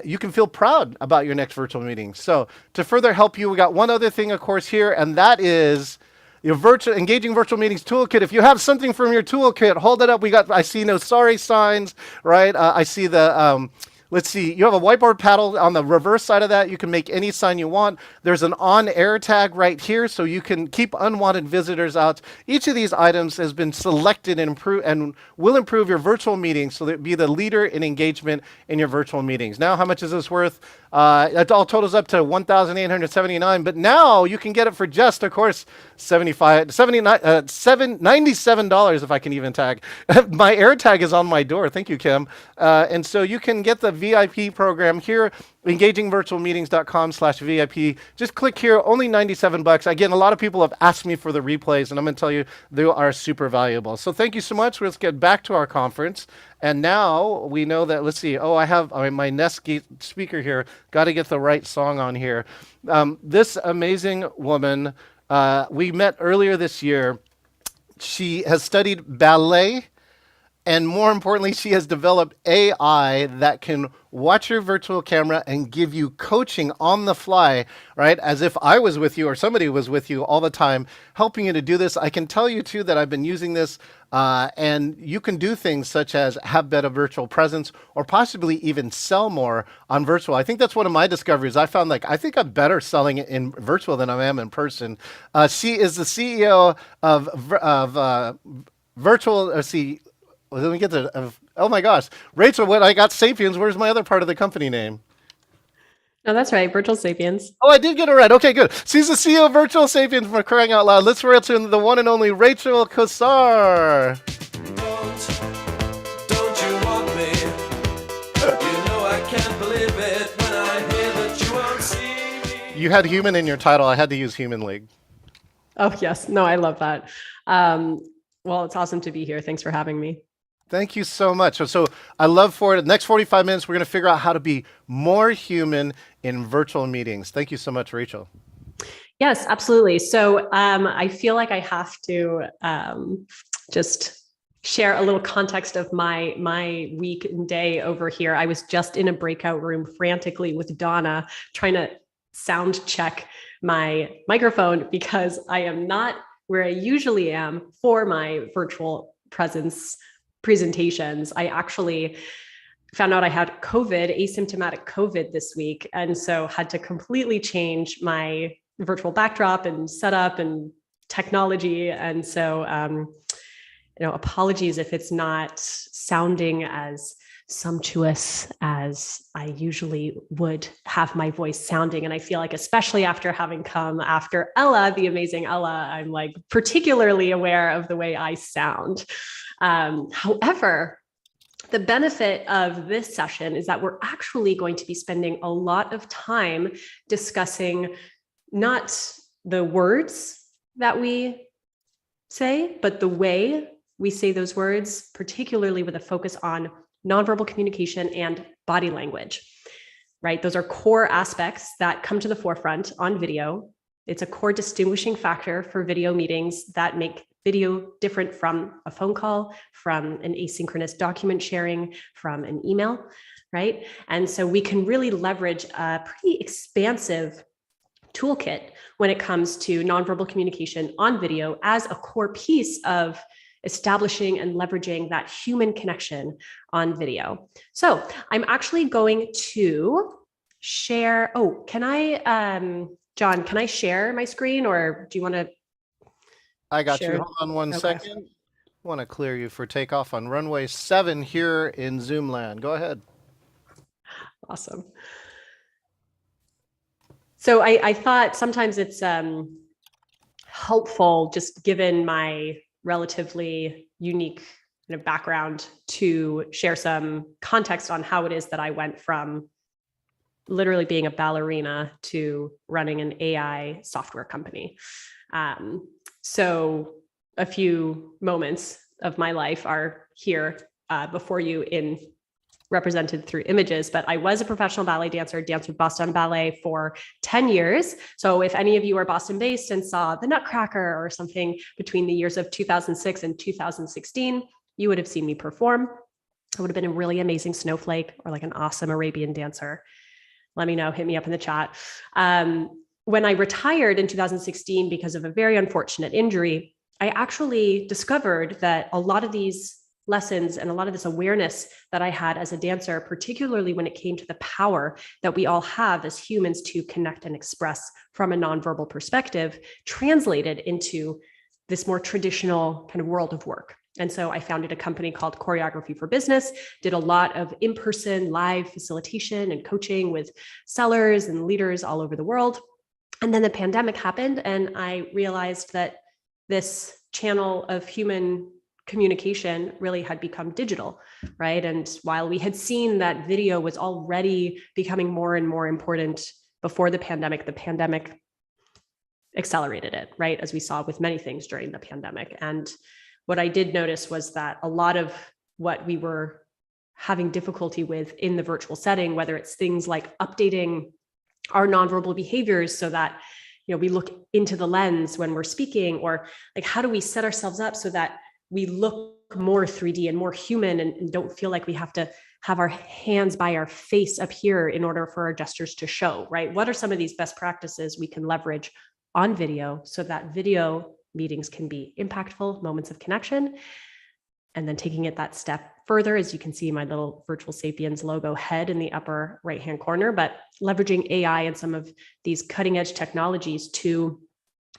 you can feel proud about your next virtual meeting. So to further help you, we got one other thing, of course, here, and that is your engaging virtual meetings toolkit. If you have something from your toolkit, hold it up. I see no sorry signs, right? I see the, let's see, you have a whiteboard paddle on the reverse side of that. You can make any sign you want. There's an on-air tag right here, so you can keep unwanted visitors out. Each of these items has been selected and will improve your virtual meetings so that it be the leader in engagement in your virtual meetings. Now, how much is this worth? It all totals up to $1,879, but now you can get it for just, of course, $97 if I can even tag. My air tag is on my door. Thank you, Kim. And so you can get the VIP program here, engagingvirtualmeetings.com/VIP. Just click here, only $97. Again, a lot of people have asked me for the replays, and I'm going to tell you they are super valuable. So thank you so much. Let's get back to our conference. And now we know that, let's see, I have my Nest speaker here. Got to get the right song on here. This amazing woman, we met earlier this year. She has studied ballet, and more importantly, she has developed AI that can watch your virtual camera and give you coaching on the fly, right? As if I was with you or somebody was with you all the time, helping you to do this. I can tell you too that I've been using this, and you can do things such as have better virtual presence or possibly even sell more on virtual. I think that's one of my discoveries. I found I think I'm better selling it in virtual than I am in person. She is the CEO of Virtual, let me get oh my gosh. Rachel, when I got Sapiens, where's my other part of the company name? No, that's right. Virtual Sapiens. Oh, I did get it right. Okay, good. She's the CEO of Virtual Sapiens, for crying out loud. Let's welcome the one and only Rachel Kosar. Don't you want me? You know I can't believe it when I hear that you won't see me. You had human in your title. I had to use Human League. Oh, yes. No, I love that. Well, it's awesome to be here. Thanks for having me. Thank you so much. So I love for the next 45 minutes, we're going to figure out how to be more human in virtual meetings. Thank you so much, Rachel. Yes, absolutely. So I feel like I have to just share a little context of my week and day over here. I was just in a breakout room frantically with Donna trying to sound check my microphone because I am not where I usually am for my virtual presence presentations. I actually found out I had COVID, asymptomatic COVID this week. And so had to completely change my virtual backdrop and setup and technology. And so, apologies if it's not sounding as sumptuous as I usually would have my voice sounding. And I feel like, especially after having come after Ella, the amazing Ella, I'm particularly aware of the way I sound. However, the benefit of this session is that we're actually going to be spending a lot of time discussing not the words that we say, but the way we say those words, particularly with a focus on nonverbal communication and body language, right? Those are core aspects that come to the forefront on video. It's a core distinguishing factor for video meetings that make video different from a phone call, from an asynchronous document sharing, from an email, right? And so we can really leverage a pretty expansive toolkit when it comes to nonverbal communication on video as a core piece of establishing and leveraging that human connection on video. So I'm actually going to share, can I, John, can I share my screen or do you want to? I got Sure. you. Hold on one second. I want to clear you for takeoff on runway 7 here in Zoom land. Go ahead. Awesome. So I thought sometimes it's helpful, just given my relatively unique background, to share some context on how it is that I went from literally being a ballerina to running an AI software company. So a few moments of my life are here before you represented through images, but I was a professional ballet dancer, danced with Boston Ballet for 10 years. So if any of you are Boston based and saw the Nutcracker or something between the years of 2006 and 2016, you would have seen me perform. I would have been a really amazing snowflake or like an awesome Arabian dancer. Let me know, hit me up in the chat. When I retired in 2016 because of a very unfortunate injury, I actually discovered that a lot of these lessons and a lot of this awareness that I had as a dancer, particularly when it came to the power that we all have as humans to connect and express from a nonverbal perspective, translated into this more traditional kind of world of work. And so I founded a company called Choreography for Business, did a lot of in-person live facilitation and coaching with sellers and leaders all over the world. And then the pandemic happened, and I realized that this channel of human communication really had become digital, right? And while we had seen that video was already becoming more and more important before the pandemic accelerated it, right? As we saw with many things during the pandemic. And what I did notice was that a lot of what we were having difficulty with in the virtual setting, whether it's things like updating our nonverbal behaviors so that, we look into the lens when we're speaking, or like, how do we set ourselves up so that we look more 3D and more human and don't feel like we have to have our hands by our face up here in order for our gestures to show, right? What are some of these best practices we can leverage on video so that video meetings can be impactful moments of connection? And then taking it that step further, as you can see my little Virtual Sapiens logo head in the upper right-hand corner, but leveraging AI and some of these cutting edge technologies to,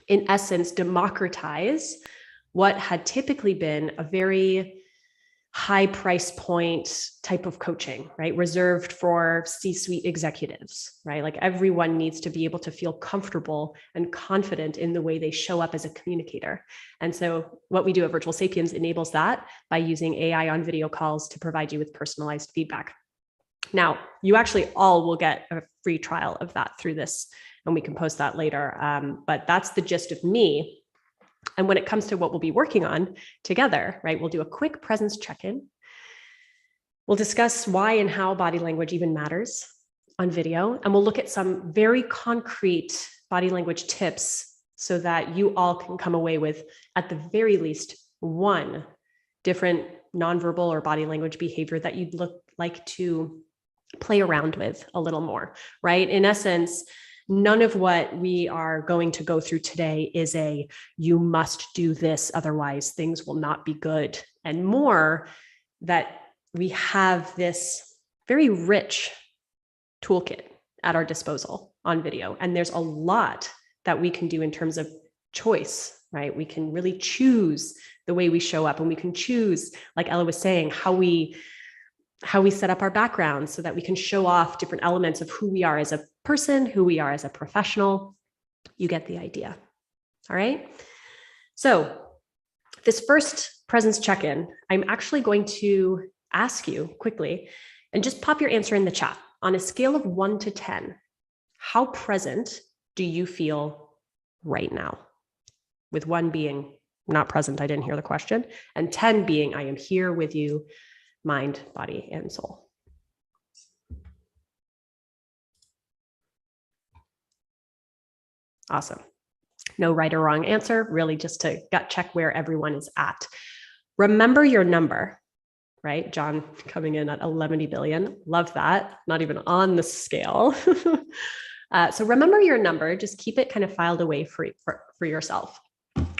in essence, democratize what had typically been a very high price point type of coaching, right? Reserved for C-suite executives, right? Like everyone needs to be able to feel comfortable and confident in the way they show up as a communicator. And so what we do at Virtual Sapiens enables that by using AI on video calls to provide you with personalized feedback. Now, you actually all will get a free trial of that through this, and we can post that later. But that's the gist of me. And when it comes to what we'll be working on together, right, we'll do a quick presence check-in. We'll discuss why and how body language even matters on video. And we'll look at some very concrete body language tips so that you all can come away with, at the very least, one different nonverbal or body language behavior that you'd like to play around with a little more, right? In essence, none of what we are going to go through today is you must do this, otherwise things will not be good, and more that we have this very rich toolkit at our disposal on video. And there's a lot that we can do in terms of choice, right? We can really choose the way we show up, and we can choose, like Ella was saying, how we set up our backgrounds so that we can show off different elements of who we are as a person, who we are as a professional. You get the idea. All right. So this first presence check-in, I'm actually going to ask you quickly, and just pop your answer in the chat. On a scale of 1 to 10, how present do you feel right now? With 1 being not present, I didn't hear the question, and 10 being I am here with you, mind, body, and soul. Awesome. No right or wrong answer, really just to gut check where everyone is at. Remember your number, right? John coming in at 11 billion. Love that. Not even on the scale. So remember your number, just keep it kind of filed away for yourself.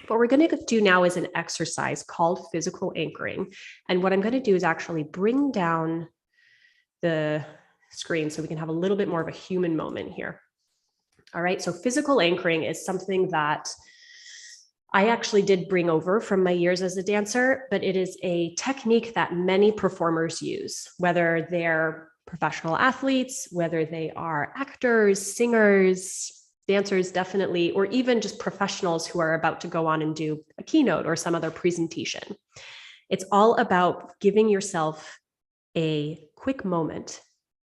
What we're going to do now is an exercise called physical anchoring. And what I'm going to do is actually bring down the screen so we can have a little bit more of a human moment here. All right, so physical anchoring is something that I actually did bring over from my years as a dancer, but it is a technique that many performers use, whether they're professional athletes, whether they are actors, singers, dancers, definitely, or even just professionals who are about to go on and do a keynote or some other presentation. It's all about giving yourself a quick moment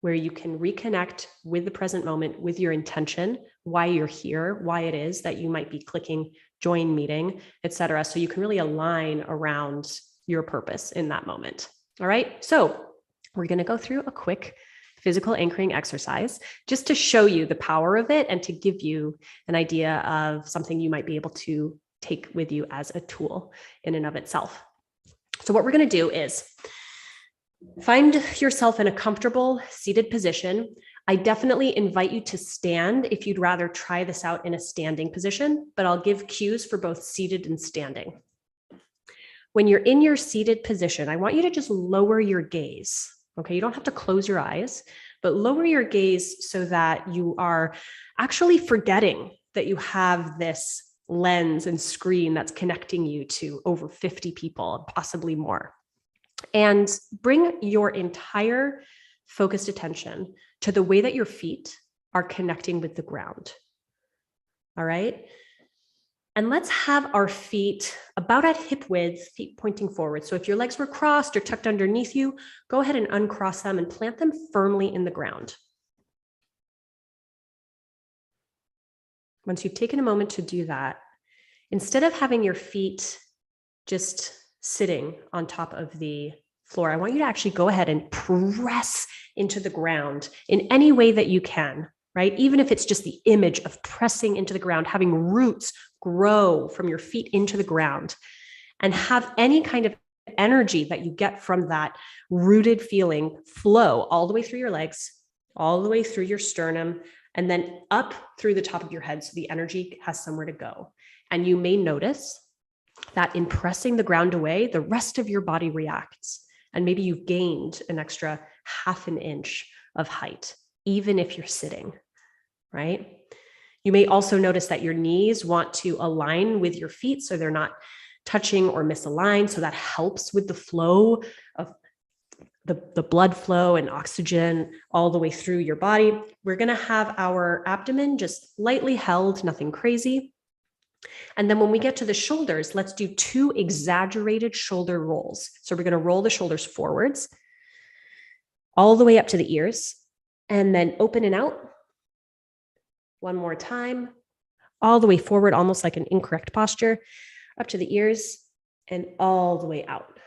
where you can reconnect with the present moment, with your intention, why you're here, why it is that you might be clicking join meeting, etc. So you can really align around your purpose in that moment. All right, so we're going to go through a quick physical anchoring exercise just to show you the power of it and to give you an idea of something you might be able to take with you as a tool in and of itself. So what we're going to do is Find yourself in a comfortable seated position. I definitely invite you to stand if you'd rather try this out in a standing position, but I'll give cues for both seated and standing. When you're in your seated position, I want you to just lower your gaze. Okay, you don't have to close your eyes, but lower your gaze so that you are actually forgetting that you have this lens and screen that's connecting you to over 50 people, possibly more. And bring your entire focused attention to the way that your feet are connecting with the ground. All right. And let's have our feet about at hip width, feet pointing forward. So if your legs were crossed or tucked underneath you, go ahead and uncross them and plant them firmly in the ground. Once you've taken a moment to do that, instead of having your feet just sitting on top of the floor, I want you to actually go ahead and press into the ground in any way that you can, right? Even if it's just the image of pressing into the ground, having roots grow from your feet into the ground, and have any kind of energy that you get from that rooted feeling flow all the way through your legs, all the way through your sternum, and then up through the top of your head so the energy has somewhere to go. And you may notice that in pressing the ground away, the rest of your body reacts. And maybe you've gained an extra ½ an inch of height, even if you're sitting, right? You may also notice that your knees want to align with your feet so they're not touching or misaligned. So that helps with the flow of the blood flow and oxygen all the way through your body. We're going to have our abdomen just lightly held, nothing crazy. And then when we get to the shoulders, let's do 2 exaggerated shoulder rolls. So we're going to roll the shoulders forwards all the way up to the ears and then open and out. One more time, all the way forward, almost like an incorrect posture, up to the ears and all the way out.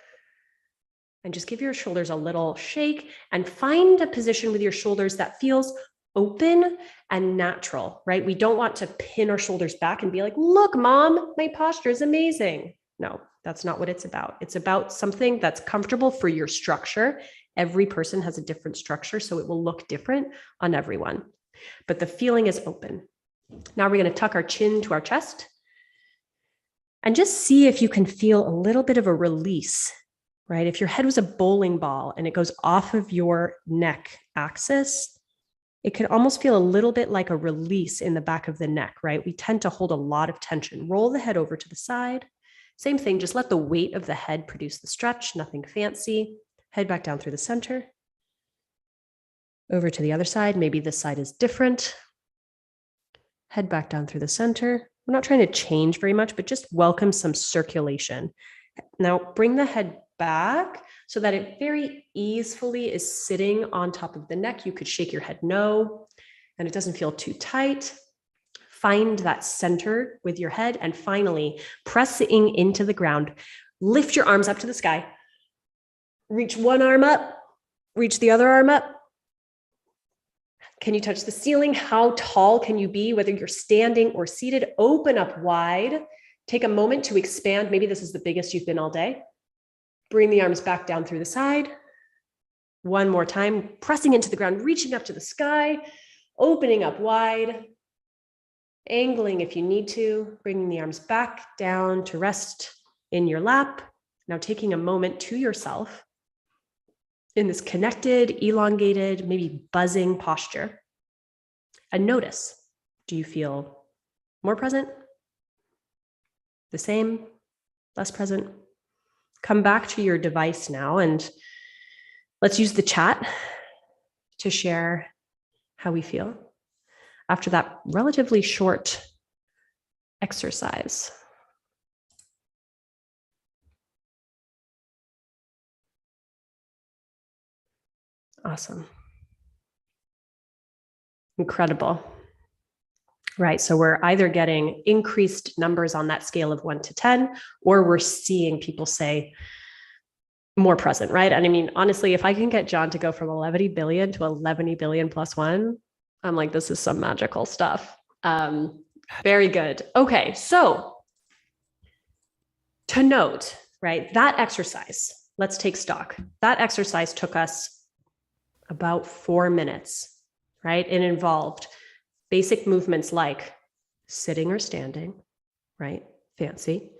And just give your shoulders a little shake and find a position with your shoulders that feels open and natural, right? We don't want to pin our shoulders back and be like, look, mom, my posture is amazing. No, that's not what it's about. It's about something that's comfortable for your structure. Every person has a different structure, so it will look different on everyone. But the feeling is open. Now we're going to tuck our chin to our chest and just see if you can feel a little bit of a release, right? If your head was a bowling ball and it goes off of your neck axis, it can almost feel a little bit like a release in the back of the neck, right? We tend to hold a lot of tension. Roll the head over to the side. Same thing, just let the weight of the head produce the stretch, nothing fancy. Head back down through the center. Over to the other side. Maybe this side is different. Head back down through the center. We're not trying to change very much, but just welcome some circulation. Now bring the head back so that it very easily is sitting on top of the neck. You could shake your head no, and it doesn't feel too tight. Find that center with your head, and finally pressing into the ground. Lift your arms up to the sky. Reach one arm up, reach the other arm up. Can you touch the ceiling? How tall can you be, whether you're standing or seated? Open up wide. Take a moment to expand. Maybe this is the biggest you've been all day. Bring the arms back down through the side. One more time, pressing into the ground, reaching up to the sky, opening up wide, angling if you need to, bringing the arms back down to rest in your lap. Now taking a moment to yourself in this connected, elongated, maybe buzzing posture. And notice, do you feel more present? The same? Less present? Come back to your device now and let's use the chat to share how we feel after that relatively short exercise. Awesome. Incredible. Right, so we're either getting increased numbers on that scale of 1 to 10, or we're seeing people say more present, right? And I mean, honestly, if I can get John to go from 11 billion to 11 billion plus 1, I'm like, this is some magical stuff. Very good. Okay, so to note, right, that exercise, let's take stock. That exercise took us about 4 minutes, right? It involved basic movements like sitting or standing, right? Fancy.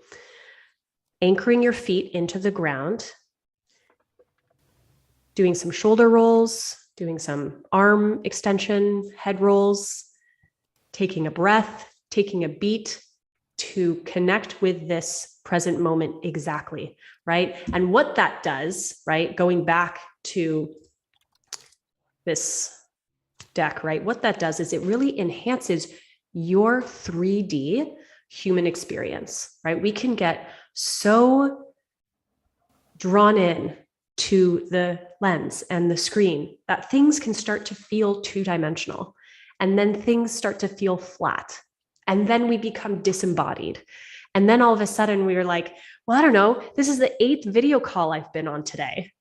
Anchoring your feet into the ground, doing some shoulder rolls, doing some arm extension, head rolls, taking a breath, taking a beat to connect with this present moment exactly, right? And what that does, right, going back to this deck, right, what that does is it really enhances your 3D human experience, right? We can get so drawn in to the lens and the screen that things can start to feel two-dimensional, and then things start to feel flat, and then we become disembodied. And then all of a sudden we are like, well, I don't know, this is the 8th video call I've been on today.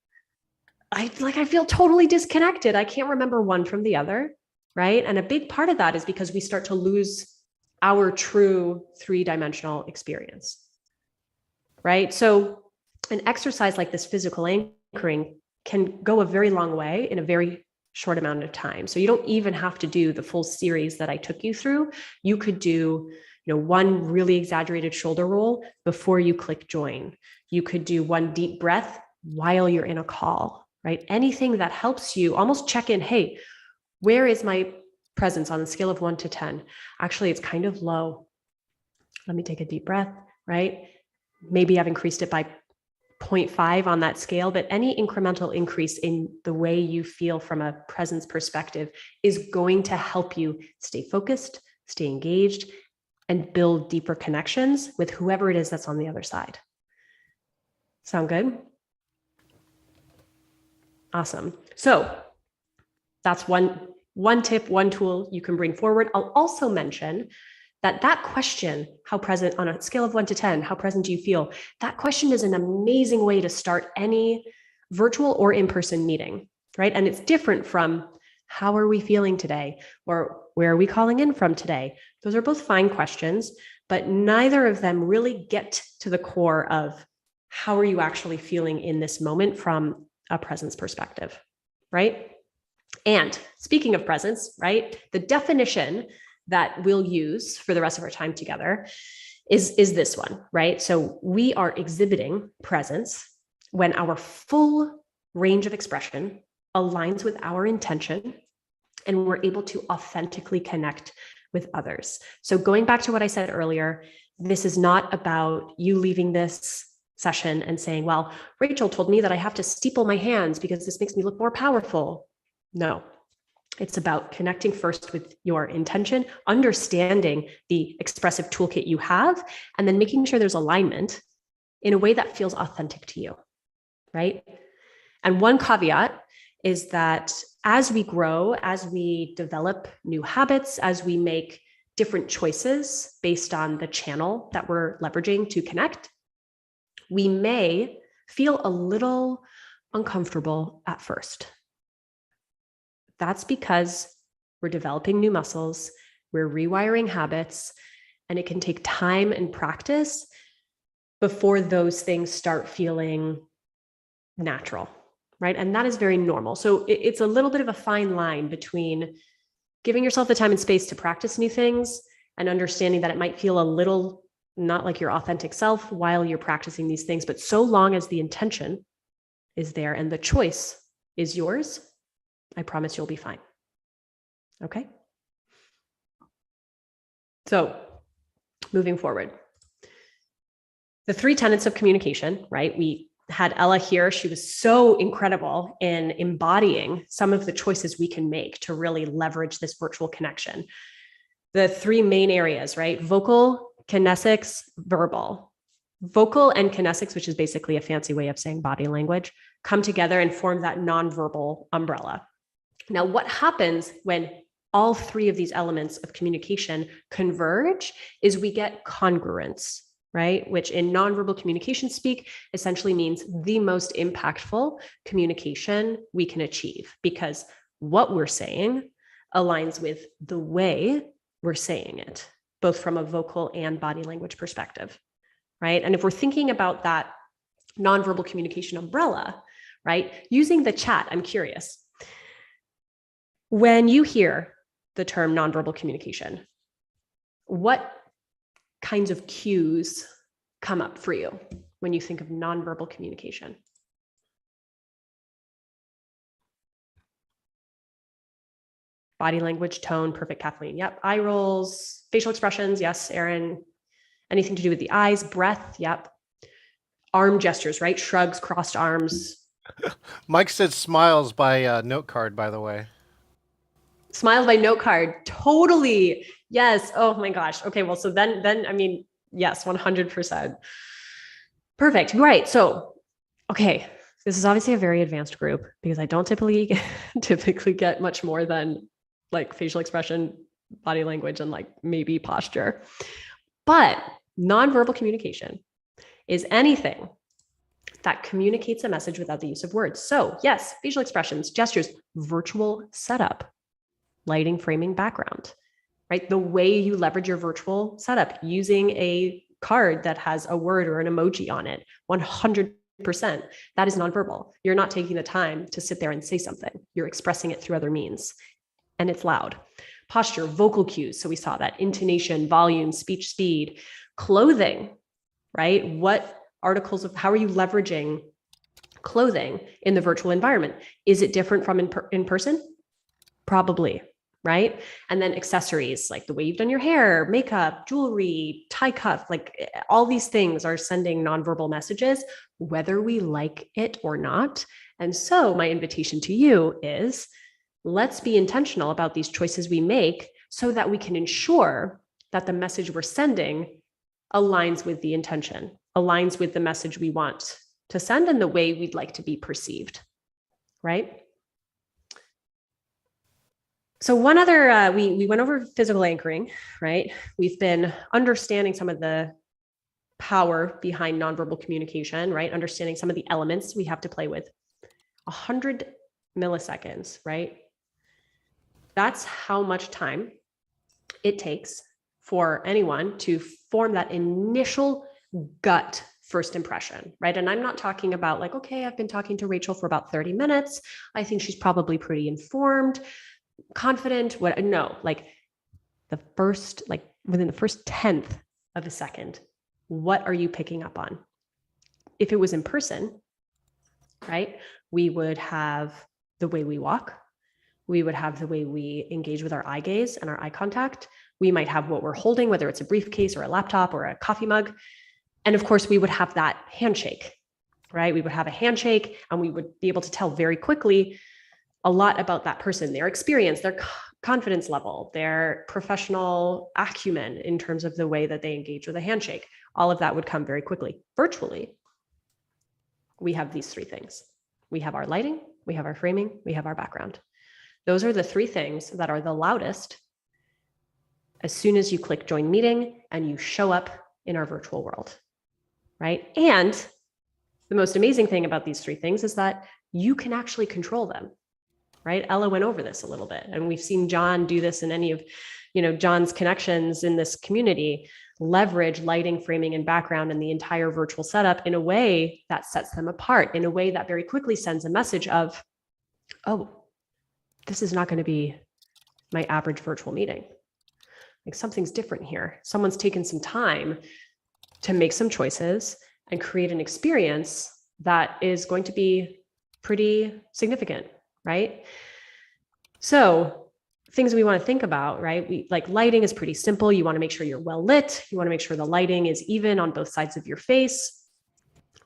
I feel totally disconnected. I can't remember one from the other, right? And a big part of that is because we start to lose our true 3-dimensional experience, right? So an exercise like this physical anchoring can go a very long way in a very short amount of time. So you don't even have to do the full series that I took you through. You could do, one really exaggerated shoulder roll before you click join. You could do one deep breath while you're in a call, right? Anything that helps you almost check in, hey, where is my presence on the scale of 1 to 10? Actually, it's kind of low. Let me take a deep breath, right? Maybe I've increased it by 0.5 on that scale, but any incremental increase in the way you feel from a presence perspective is going to help you stay focused, stay engaged, and build deeper connections with whoever it is that's on the other side. Sound good? Awesome. So that's one tip, one tool you can bring forward. I'll also mention that question, how present on a scale of 1 to 10, how present do you feel? That question is an amazing way to start any virtual or in-person meeting, right? And it's different from how are we feeling today? Or where are we calling in from today? Those are both fine questions, but neither of them really get to the core of how are you actually feeling in this moment from a presence perspective, right? And speaking of presence, right, the definition that we'll use for the rest of our time together is this one, right? So we are exhibiting presence when our full range of expression aligns with our intention and we're able to authentically connect with others. So going back to what I said earlier, this is not about you leaving this session and saying, well, Rachel told me that I have to steeple my hands because this makes me look more powerful. No. It's about connecting first with your intention, understanding the expressive toolkit you have, and then making sure there's alignment in a way that feels authentic to you, right? And one caveat is that as we grow, as we develop new habits, as we make different choices based on the channel that we're leveraging to connect, we may feel a little uncomfortable at first. That's because we're developing new muscles, we're rewiring habits, and it can take time and practice before those things start feeling natural, right? And that is very normal. So it's a little bit of a fine line between giving yourself the time and space to practice new things and understanding that it might feel a little not like your authentic self while you're practicing these things, but so long as the intention is there and the choice is yours, I promise you'll be fine. Okay? So moving forward, the 3 tenets of communication, right? We had Ella here. She was so incredible in embodying some of the choices we can make to really leverage this virtual connection. The 3 main areas, right? Vocal, kinesics, verbal. Vocal and kinesics, which is basically a fancy way of saying body language, come together and form that nonverbal umbrella. Now, what happens when all 3 of these elements of communication converge is we get congruence, right? Which in nonverbal communication speak essentially means the most impactful communication we can achieve, because what we're saying aligns with the way we're saying it, both from a vocal and body language perspective, right? And if we're thinking about that nonverbal communication umbrella, right? Using the chat, I'm curious. When you hear the term nonverbal communication, what kinds of cues come up for you when you think of nonverbal communication? Body language, tone, perfect, Kathleen. Yep. Eye rolls, facial expressions. Yes, Aaron. Anything to do with the eyes, breath. Yep. Arm gestures, right? Shrugs, crossed arms. Mike said smiles by note card, by the way. Smiles by note card. Totally. Yes. Oh my gosh. Okay. Well, so then, I mean, yes, 100%. Perfect. Right. So, okay. This is obviously a very advanced group because I don't typically get much more than like facial expression, body language, and like maybe posture. But nonverbal communication is anything that communicates a message without the use of words. So yes, facial expressions, gestures, virtual setup, lighting, framing, background, right? The way you leverage your virtual setup using a card that has a word or an emoji on it, 100%. That is nonverbal. You're not taking the time to sit there and say something. You're expressing it through other means, and it's loud. Posture, vocal cues. So we saw that intonation, volume, speech speed, clothing, right? What articles of, how are you leveraging clothing in the virtual environment? Is it different from in person? Probably, right? And then accessories, like the way you've done your hair, makeup, jewelry, tie cuff, like all these things are sending nonverbal messages, whether we like it or not. And so my invitation to you is, let's be intentional about these choices we make so that we can ensure that the message we're sending aligns with the intention, aligns with the message we want to send and the way we'd like to be perceived, right? So one other, we went over physical anchoring, right? We've been understanding some of the power behind nonverbal communication, right? Understanding some of the elements we have to play with. 100 milliseconds, right? That's how much time it takes for anyone to form that initial gut first impression, right? And I'm not talking about like, okay, I've been talking to Rachel for about 30 minutes. I think she's probably pretty informed, confident, no, like the first, like within the first 10th of a second, what are you picking up on? If it was in person, right? We would have the way we walk. We would have the way we engage with our eye gaze and our eye contact. We might have what we're holding, whether it's a briefcase or a laptop or a coffee mug. And of course, we would have that handshake, right? We would have a handshake and we would be able to tell very quickly a lot about that person, their experience, their confidence level, their professional acumen in terms of the way that they engage with a handshake. All of that would come very quickly. Virtually, we have these three things. We have our lighting, we have our framing, we have our background. Those are the three things that are the loudest as soon as you click join meeting and you show up in our virtual world, right? And the most amazing thing about these three things is that you can actually control them, right? Ella went over this a little bit, and we've seen John do this in any of, John's connections in this community, leverage lighting, framing, and background in the entire virtual setup in a way that sets them apart, in a way that very quickly sends a message of, oh, this is not going to be my average virtual meeting. Like something's different here. Someone's taken some time to make some choices and create an experience that is going to be pretty significant, right? So things we want to think about, right? Like lighting is pretty simple. You want to make sure you're well lit. You want to make sure the lighting is even on both sides of your face,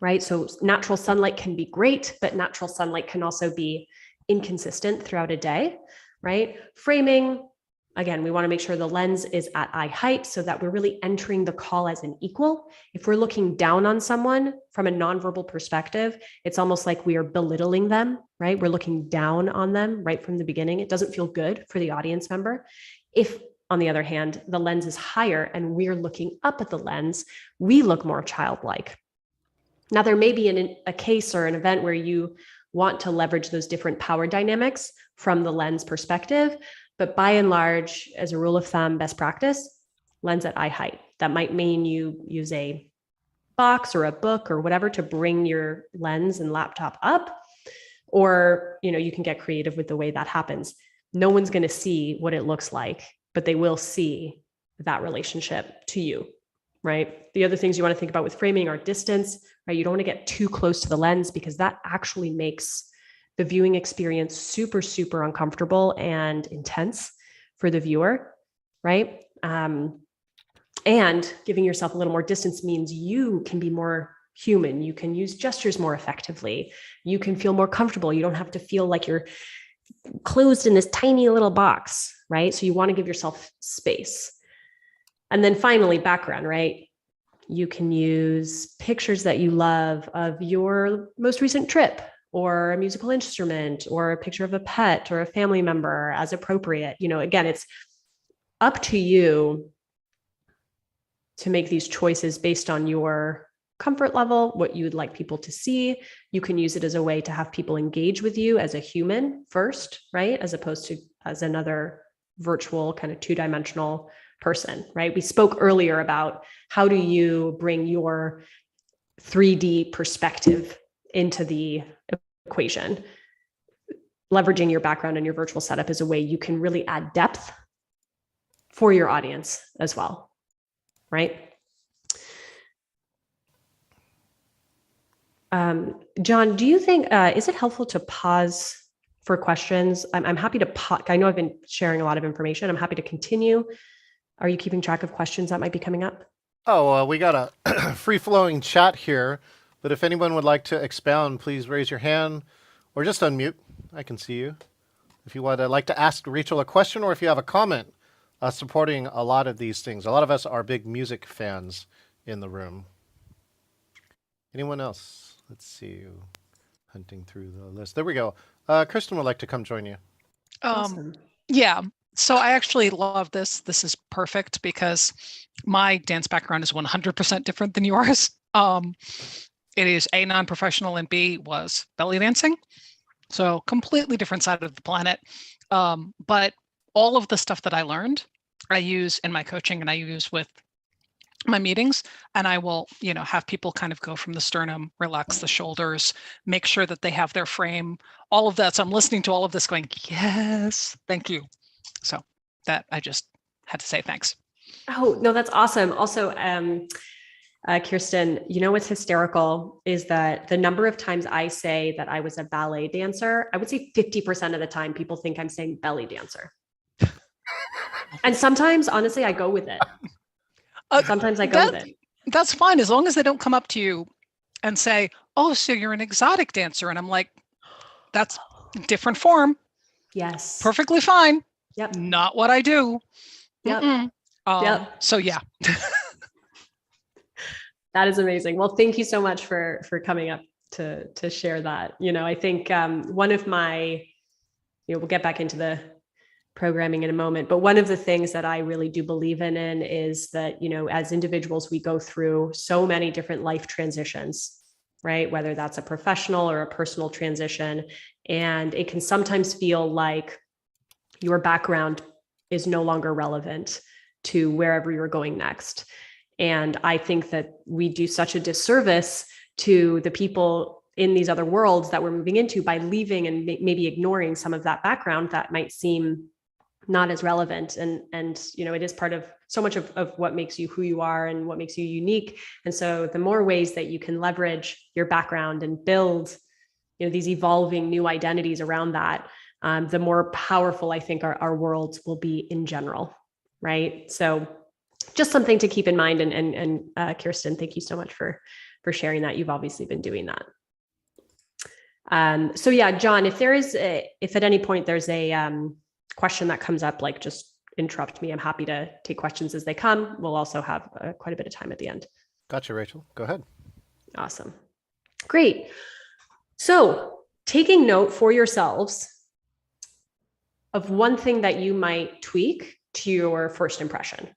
right? So natural sunlight can be great, but natural sunlight can also be inconsistent throughout a day, right? Framing, again, we want to make sure the lens is at eye height so that we're really entering the call as an equal. If we're looking down on someone from a nonverbal perspective, it's almost like we are belittling them, right? We're looking down on them right from the beginning. It doesn't feel good for the audience member. If, on the other hand, the lens is higher and we're looking up at the lens, we look more childlike. Now, there may be a case or an event where you want to leverage those different power dynamics from the lens perspective. But by and large, as a rule of thumb, best practice, lens at eye height. That might mean you use a box or a book or whatever to bring your lens and laptop up. Or, you can get creative with the way that happens. No one's going to see what it looks like, but they will see that relationship to you, right? The other things you want to think about with framing are distance, right? You don't want to get too close to the lens because that actually makes the viewing experience super, super uncomfortable and intense for the viewer, right? And giving yourself a little more distance means you can be more human. You can use gestures more effectively. You can feel more comfortable. You don't have to feel like you're closed in this tiny little box, right? So you want to give yourself space. And then finally, background, right? You can use pictures that you love of your most recent trip, or a musical instrument, or a picture of a pet or a family member as appropriate. Again, it's up to you to make these choices based on your comfort level, what you would like people to see. You can use it as a way to have people engage with you as a human first, right? As opposed to as another virtual kind of two-dimensional person, right? We spoke earlier about how do you bring your 3D perspective into the equation. Leveraging your background and your virtual setup is a way you can really add depth for your audience as well, right? John, do you think, is it helpful to pause for questions? I'm happy to pause. I know I've been sharing a lot of information. I'm happy to continue. Are you keeping track of questions that might be coming up? Oh, we got a free-flowing chat here, but if anyone would like to expound, please raise your hand or just unmute. I can see you. If you would like to ask Rachel a question, or if you have a comment supporting a lot of these things. A lot of us are big music fans in the room. Anyone else? Let's see. Hunting through the list. There we go. Kristen would like to come join you. Awesome. Yeah. So I actually love this. This is perfect because my dance background is 100% different than yours. It is A, non-professional, and B, was belly dancing. So completely different side of the planet. But all of the stuff that I learned, I use in my coaching and I use with my meetings, and I will, have people kind of go from the sternum, relax the shoulders, make sure that they have their frame, all of that. So I'm listening to all of this going, yes, thank you. So that I just had to say thanks. Oh, no, that's awesome. Also, Kirsten, what's hysterical is that the number of times I say that I was a ballet dancer, I would say 50% of the time people think I'm saying belly dancer. And sometimes, honestly, I go with it. Sometimes I go with it. That's fine, as long as they don't come up to you and say, oh, so you're an exotic dancer. And I'm like, that's a different form. Yes. Perfectly fine. Yep. Not what I do. Yep. Yep. So yeah. That is amazing. Well, thank you so much for coming up to share that. I think one of my, we'll get back into the programming in a moment, but one of the things that I really do believe in is that, as individuals, we go through so many different life transitions, right? Whether that's a professional or a personal transition. And it can sometimes feel like your background is no longer relevant to wherever you're going next. And I think that we do such a disservice to the people in these other worlds that we're moving into by leaving and maybe ignoring some of that background that might seem not as relevant. And it is part of so much of what makes you who you are and what makes you unique. And so the more ways that you can leverage your background and build, these evolving new identities around that, the more powerful I think our worlds will be in general. Right. So just something to keep in mind. And Kirsten, thank you so much for sharing that. You've obviously been doing that. So yeah, John, if at any point there's a question that comes up, like just interrupt me. I'm happy to take questions as they come. We'll also have quite a bit of time at the end. Gotcha, Rachel. Go ahead. Awesome. Great. So taking note for yourselves of one thing that you might tweak to your first impression,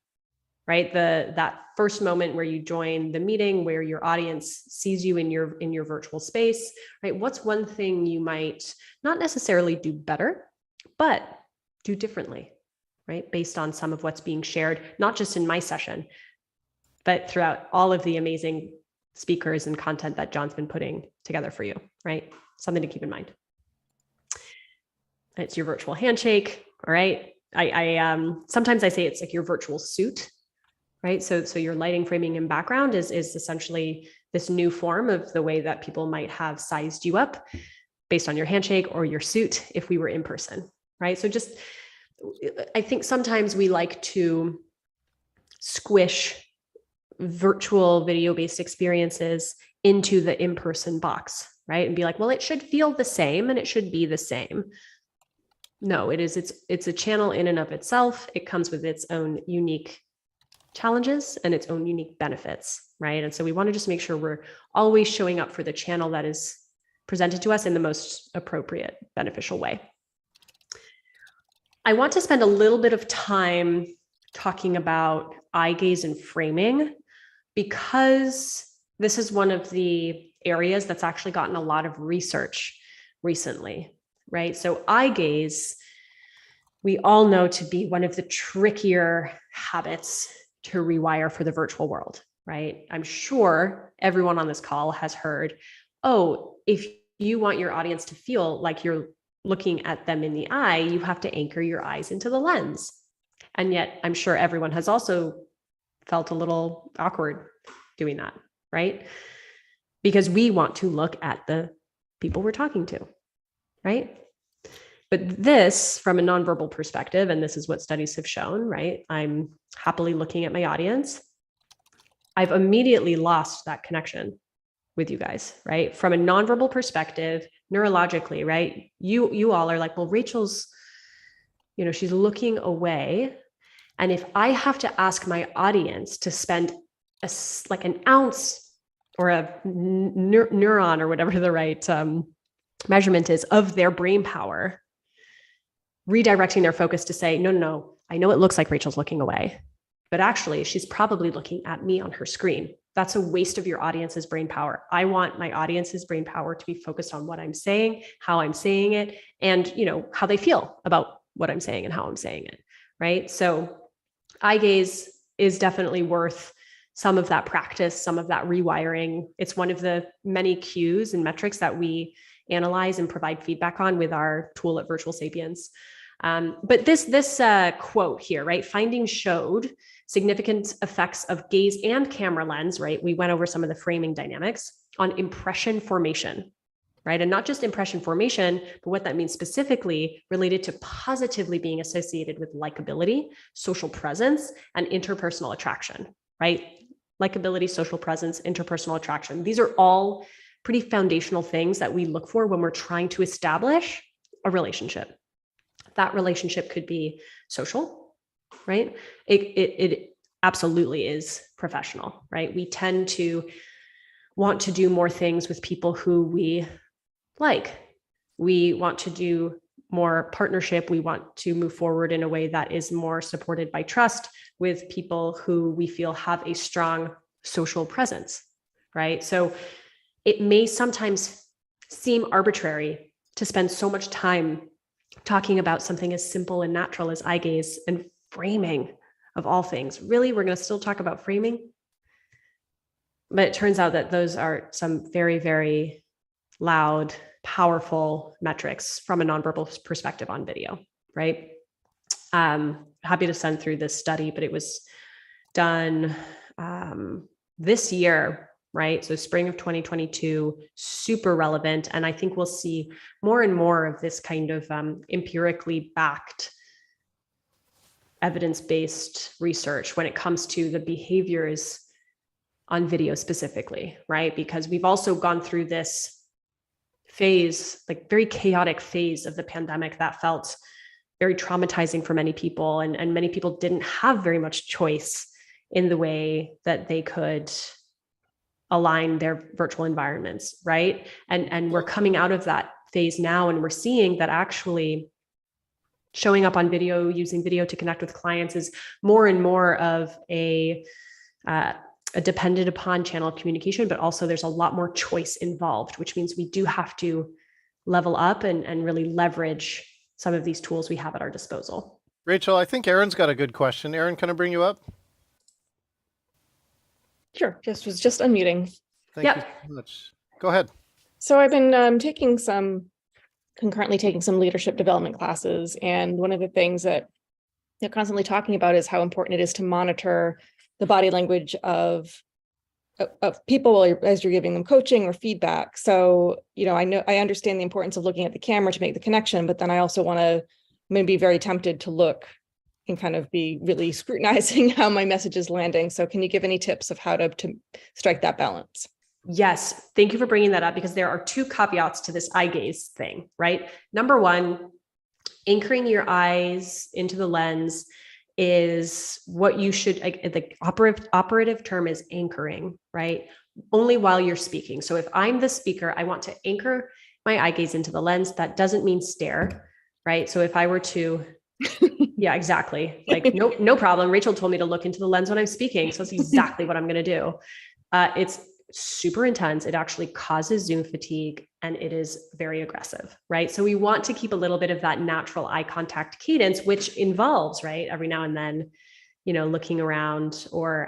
right? That first moment where you join the meeting, where your audience sees you in your virtual space, right? What's one thing you might not necessarily do better, but do differently, right? Based on some of what's being shared, not just in my session, but throughout all of the amazing speakers and content that John's been putting together for you, right? Something to keep in mind. It's your virtual handshake, all right? I sometimes I say it's like your virtual suit, right? So your lighting, framing, and background is essentially this new form of the way that people might have sized you up based on your handshake or your suit if we were in person, right? So just, I think sometimes we like to squish virtual video-based experiences into the in-person box, right? And be like, well, it should feel the same and it should be the same. No, it's a channel in and of itself. It comes with its own unique challenges and its own unique benefits, right? And so we want to just make sure we're always showing up for the channel that is presented to us in the most appropriate, beneficial way. I want to spend a little bit of time talking about eye gaze and framing, because this is one of the areas that's actually gotten a lot of research recently, right? So eye gaze, we all know to be one of the trickier habits to rewire for the virtual world, right? I'm sure everyone on this call has heard, oh, if you want your audience to feel like you're looking at them in the eye, you have to anchor your eyes into the lens. And yet I'm sure everyone has also felt a little awkward doing that, right? Because we want to look at the people we're talking to, right? But this, from a nonverbal perspective, and this is what studies have shown, right? I'm happily looking at my audience. I've immediately lost that connection with you guys, right? From a nonverbal perspective, neurologically, right? You all are like, well, Rachel's, she's looking away. And if I have to ask my audience to spend like an ounce or a neuron or whatever the right measurement is of their brain power, redirecting their focus to say, no, I know it looks like Rachel's looking away, but actually she's probably looking at me on her screen. That's a waste of your audience's brain power. I want my audience's brain power to be focused on what I'm saying, how I'm saying it, and how they feel about what I'm saying and how I'm saying it, right? So eye gaze is definitely worth some of that practice, some of that rewiring. It's one of the many cues and metrics that we analyze and provide feedback on with our tool at Virtual Sapiens. But this quote here, right? Findings showed significant effects of gaze and camera lens, right? We went over some of the framing dynamics on impression formation, right? And not just impression formation, but what that means specifically related to positively being associated with likability, social presence, and interpersonal attraction, right? Likability, social presence, interpersonal attraction. These are all pretty foundational things that we look for when we're trying to establish a relationship. That relationship could be social, right? It absolutely is professional, right? We tend to want to do more things with people who we like. We want to do more partnership. We want to move forward in a way that is more supported by trust with people who we feel have a strong social presence, right? So it may sometimes seem arbitrary to spend so much time talking about something as simple and natural as eye gaze and framing of all things. Really, we're going to still talk about framing, but it turns out that those are some very, very loud, powerful metrics from a nonverbal perspective on video, right? Happy to send through this study, but it was done this year, right? So spring of 2022, super relevant. And I think we'll see more and more of this kind of empirically backed, evidence-based research when it comes to the behaviors on video specifically, right? Because we've also gone through this phase, like very chaotic phase of the pandemic that felt very traumatizing for many people. And many people didn't have very much choice in the way that they could align their virtual environments, right? And we're coming out of that phase now, and we're seeing that actually showing up on video, using video to connect with clients is more and more of a dependent upon channel of communication, but also there's a lot more choice involved, which means we do have to level up and really leverage some of these tools we have at our disposal. Rachel, I think Aaron's got a good question. Aaron, can I bring you up? Sure, was just unmuting. Thank you so much. Go ahead. So I've been concurrently taking some leadership development classes. And one of the things that they're constantly talking about is how important it is to monitor the body language of people as you're giving them coaching or feedback. So, I understand the importance of looking at the camera to make the connection, but then I also I'm going to be very tempted to look and kind of be really scrutinizing how my message is landing. So can you give any tips of how to strike that balance? Yes. Thank you for bringing that up, because there are two caveats to this eye gaze thing, right? Number one, anchoring your eyes into the lens is what you should, the operative term is anchoring, right? Only while you're speaking. So if I'm the speaker, I want to anchor my eye gaze into the lens. That doesn't mean stare, right? So if I were to, yeah, exactly. Like, no problem. Rachel told me to look into the lens when I'm speaking. So that's exactly what I'm going to do. It's super intense. It actually causes Zoom fatigue, and it is very aggressive, right? So we want to keep a little bit of that natural eye contact cadence, which involves, right, every now and then, looking around or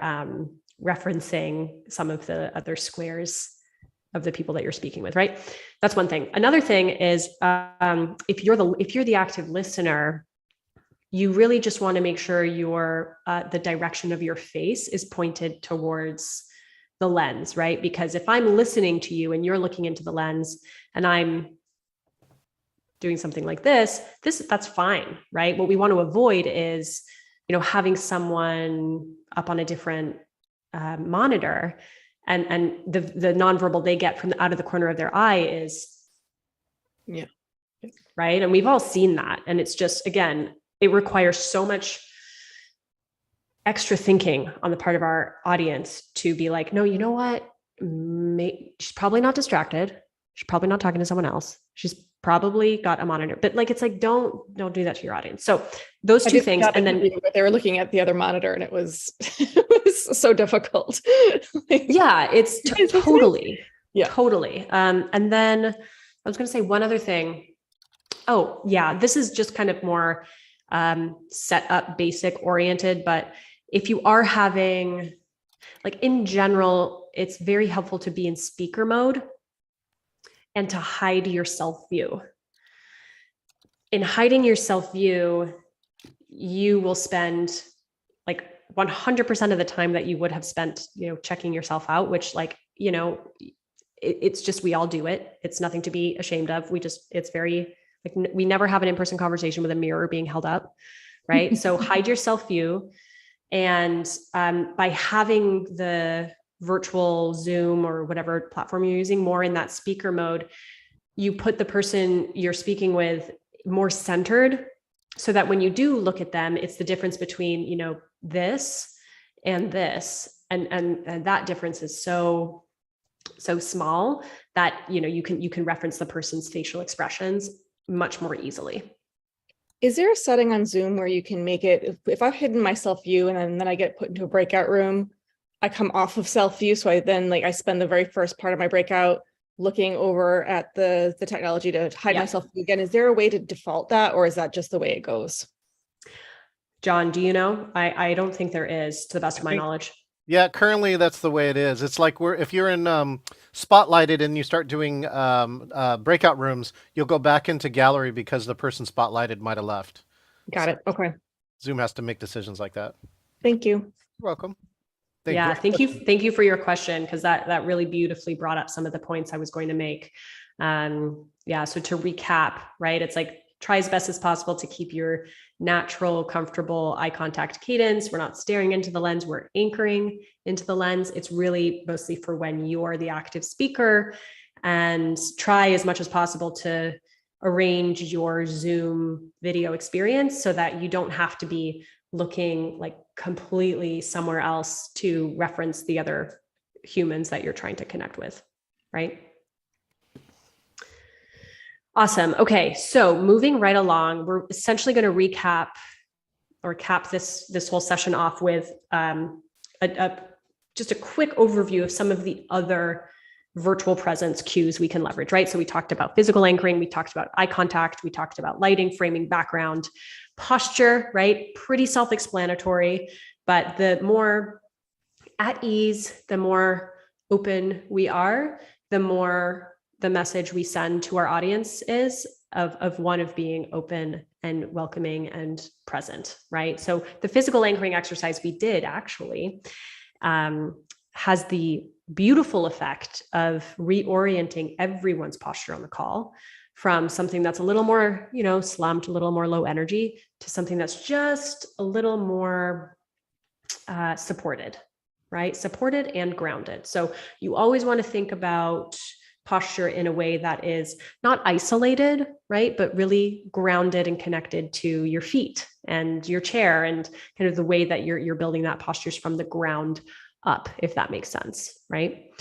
referencing some of the other squares of the people that you're speaking with, right? That's one thing. Another thing is if you're the active listener, you really just want to make sure the direction of your face is pointed towards the lens, right? Because if I'm listening to you and you're looking into the lens and I'm doing something like this, that's fine, right? What we want to avoid is, having someone up on a different monitor and the nonverbal they get from out of the corner of their eye is, yeah, right. And we've all seen that. And it's just, again, it requires so much extra thinking on the part of our audience to be like, no, you know what? She's probably not distracted. She's probably not talking to someone else. She's probably got a monitor, but like, it's like, don't do that to your audience. So those two things. And then they were looking at the other monitor and it was so difficult. Yeah, it's totally. Yeah, totally. And then I was going to say one other thing. Oh yeah. This is just kind of more set up basic oriented, but if you are having, like in general, it's very helpful to be in speaker mode and to hide your self view. In hiding your self view, you will spend like 100% of the time that you would have spent, checking yourself out, which it's just, we all do it. It's nothing to be ashamed of. It's very, like, we never have an in-person conversation with a mirror being held up, right? So hide your self view. And by having the virtual Zoom or whatever platform you're using more in that speaker mode, you put the person you're speaking with more centered so that when you do look at them, it's the difference between, this and this. And that difference is so small that, you can reference the person's facial expressions much more easily. Is there a setting on Zoom where you can make it, if I've hidden my self view and then I get put into a breakout room, I come off of self view. So I spend the very first part of my breakout looking over at the technology to hide myself view again. Is there a way to default that, or is that just the way it goes? John, do you know? I don't think there is, to the best of my knowledge. Yeah, currently that's the way it is. It's like if you're in Spotlighted and you start doing breakout rooms, you'll go back into gallery because the person Spotlighted might have left. Got it. Okay. Zoom has to make decisions like that. Thank you. You're welcome. Thank you for your question, because that really beautifully brought up some of the points I was going to make. So to recap, right, it's like, try as best as possible to keep your natural, comfortable eye contact cadence. We're not staring into the lens, we're anchoring into the lens. It's really mostly for when you're the active speaker, and try as much as possible to arrange your Zoom video experience so that you don't have to be looking like completely somewhere else to reference the other humans that you're trying to connect with, right? Awesome. Okay, so moving right along, we're essentially going to recap or cap this whole session off with just a quick overview of some of the other virtual presence cues we can leverage, right? So we talked about physical anchoring, we talked about eye contact, we talked about lighting, framing, background, posture, right? Pretty self-explanatory, but the more at ease, the more open we are, the more the message we send to our audience is of one of being open and welcoming and present, right? So the physical anchoring exercise we did actually has the beautiful effect of reorienting everyone's posture on the call from something that's a little more, slumped, a little more low energy, to something that's just a little more supported, right? Supported and grounded. So you always want to think about posture in a way that is not isolated, right? But really grounded and connected to your feet and your chair, and kind of the way that you're building that postures from the ground up, if that makes sense, right?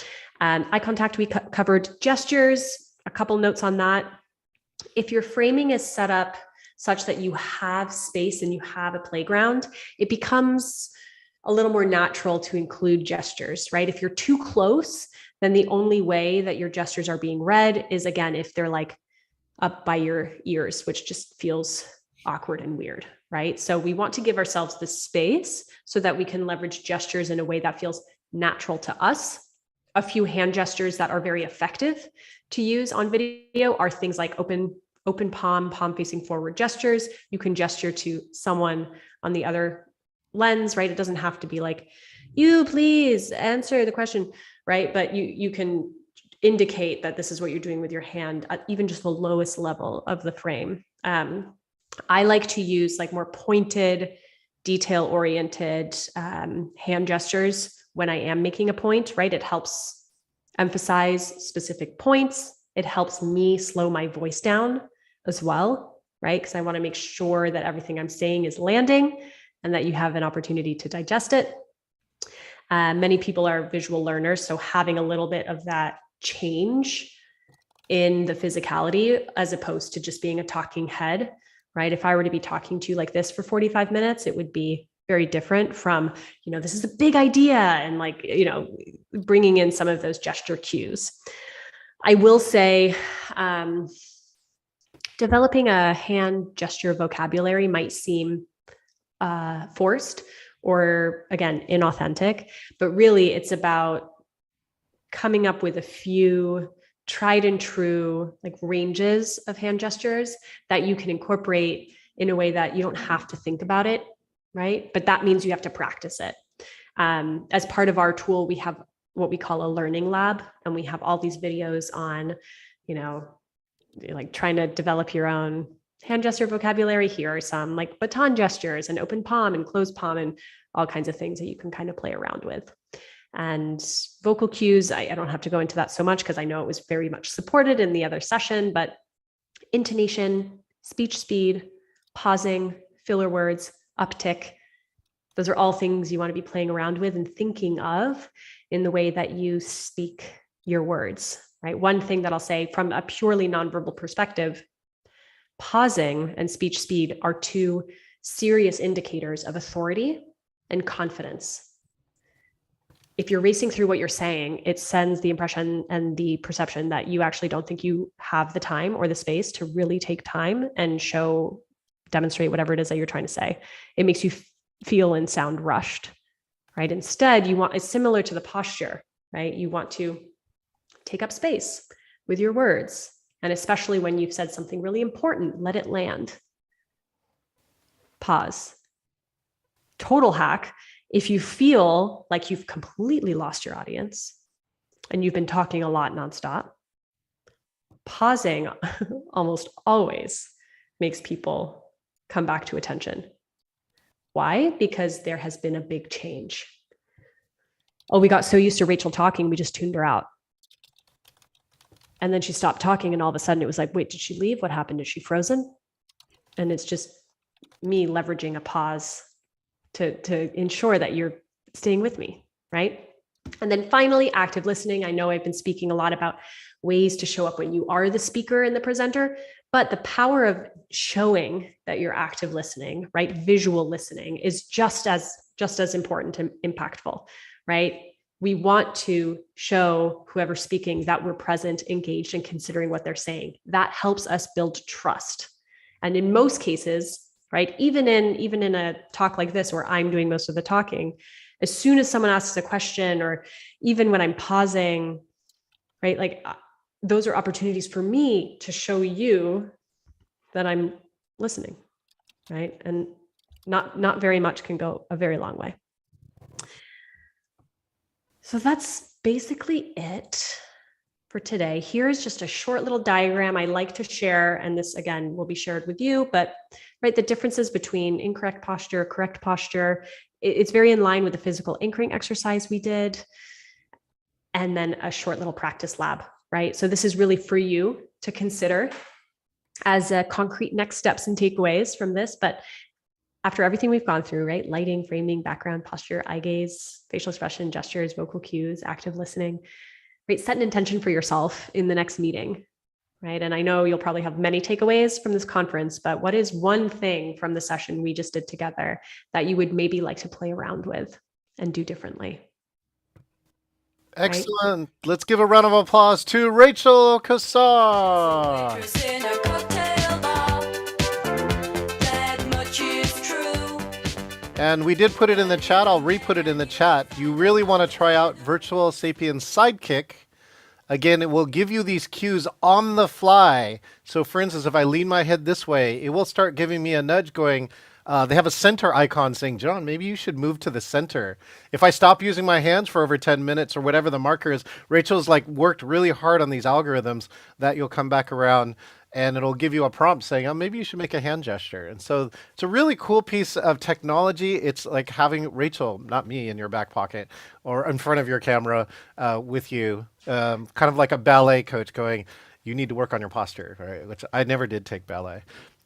Eye contact, we covered. Gestures, a couple notes on that. If your framing is set up such that you have space and you have a playground, it becomes a little more natural to include gestures, right? If you're too close, then the only way that your gestures are being read is, again, if they're like up by your ears, which just feels awkward and weird, right? So we want to give ourselves the space so that we can leverage gestures in a way that feels natural to us. A few hand gestures that are very effective to use on video are things like open palm facing forward gestures. You can gesture to someone on the other lens, right? It doesn't have to be like, you please answer the question, right? But you can indicate that this is what you're doing with your hand at even just the lowest level of the frame. I like to use like more pointed, detail-oriented hand gestures when I am making a point, right? It helps emphasize specific points. It helps me slow my voice down as well, right? Because I want to make sure that everything I'm saying is landing and that you have an opportunity to digest it. Many people are visual learners, so having a little bit of that change in the physicality as opposed to just being a talking head, right? If I were to be talking to you like this for 45 minutes, it would be very different from, this is a big idea, and like, bringing in some of those gesture cues. I will say, developing a hand gesture vocabulary might seem forced or, again, inauthentic, but really it's about coming up with a few tried and true like ranges of hand gestures that you can incorporate in a way that you don't have to think about it, right? But that means you have to practice it. As part of our tool, we have what we call a learning lab, and we have all these videos on, like trying to develop your own hand gesture vocabulary. Here are some like baton gestures and open palm and closed palm and all kinds of things that you can kind of play around with. And vocal cues, I don't have to go into that so much because I know it was very much supported in the other session, but intonation, speech speed, pausing, filler words, uptick, those are all things you want to be playing around with and thinking of in the way that you speak your words, right? One thing that I'll say from a purely nonverbal perspective, pausing and speech speed are two serious indicators of authority and confidence. If you're racing through what you're saying, it sends the impression and the perception that you actually don't think you have the time or the space to really take time and demonstrate whatever it is that you're trying to say. It makes you feel and sound rushed, right? Instead, it's similar to the posture, right? You want to take up space with your words. And especially when you've said something really important, let it land. Pause. Total hack. If you feel like you've completely lost your audience and you've been talking a lot nonstop, pausing almost always makes people come back to attention. Why? Because there has been a big change. Oh, we got so used to Rachel talking, we just tuned her out. And then she stopped talking, and all of a sudden it was like, wait, did she leave? What happened? Is she frozen? And it's just me leveraging a pause to ensure that you're staying with me, right? And then finally, active listening. I know I've been speaking a lot about ways to show up when you are the speaker and the presenter, but the power of showing that you're active listening, right? Visual listening is just as important and impactful, right? We want to show whoever's speaking that we're present, engaged, and considering what they're saying. That helps us build trust. And in most cases, right, even in a talk like this where I'm doing most of the talking, as soon as someone asks a question, or even when I'm pausing, right? Like those are opportunities for me to show you that I'm listening, right? And not very much can go a very long way. So that's basically it for today. Here's just a short little diagram I like to share, and this again will be shared with you, but right, the differences between incorrect posture, correct posture, it's very in line with the physical anchoring exercise we did, and then a short little practice lab, right? So this is really for you to consider as a concrete next steps and takeaways from this. But after everything we've gone through, right? Lighting, framing, background, posture, eye gaze, facial expression, gestures, vocal cues, active listening, right? Set an intention for yourself in the next meeting, right? And I know you'll probably have many takeaways from this conference, but what is one thing from the session we just did together that you would maybe like to play around with and do differently? Excellent. Right? Let's give a round of applause to Rachel Cassar. And we did put it in the chat. I'll re-put it in the chat. You really want to try out Virtual Sapiens Sidekick. Again, it will give you these cues on the fly. So for instance, if I lean my head this way, it will start giving me a nudge going, they have a center icon saying, John, maybe you should move to the center. If I stop using my hands for over 10 minutes or whatever the marker is, Rachel's like worked really hard on these algorithms that you'll come back around and it'll give you a prompt saying, oh, maybe you should make a hand gesture. And so it's a really cool piece of technology. It's like having Rachel, not me, in your back pocket or in front of your camera with you, kind of like a ballet coach going, you need to work on your posture, right? Which I never did take ballet.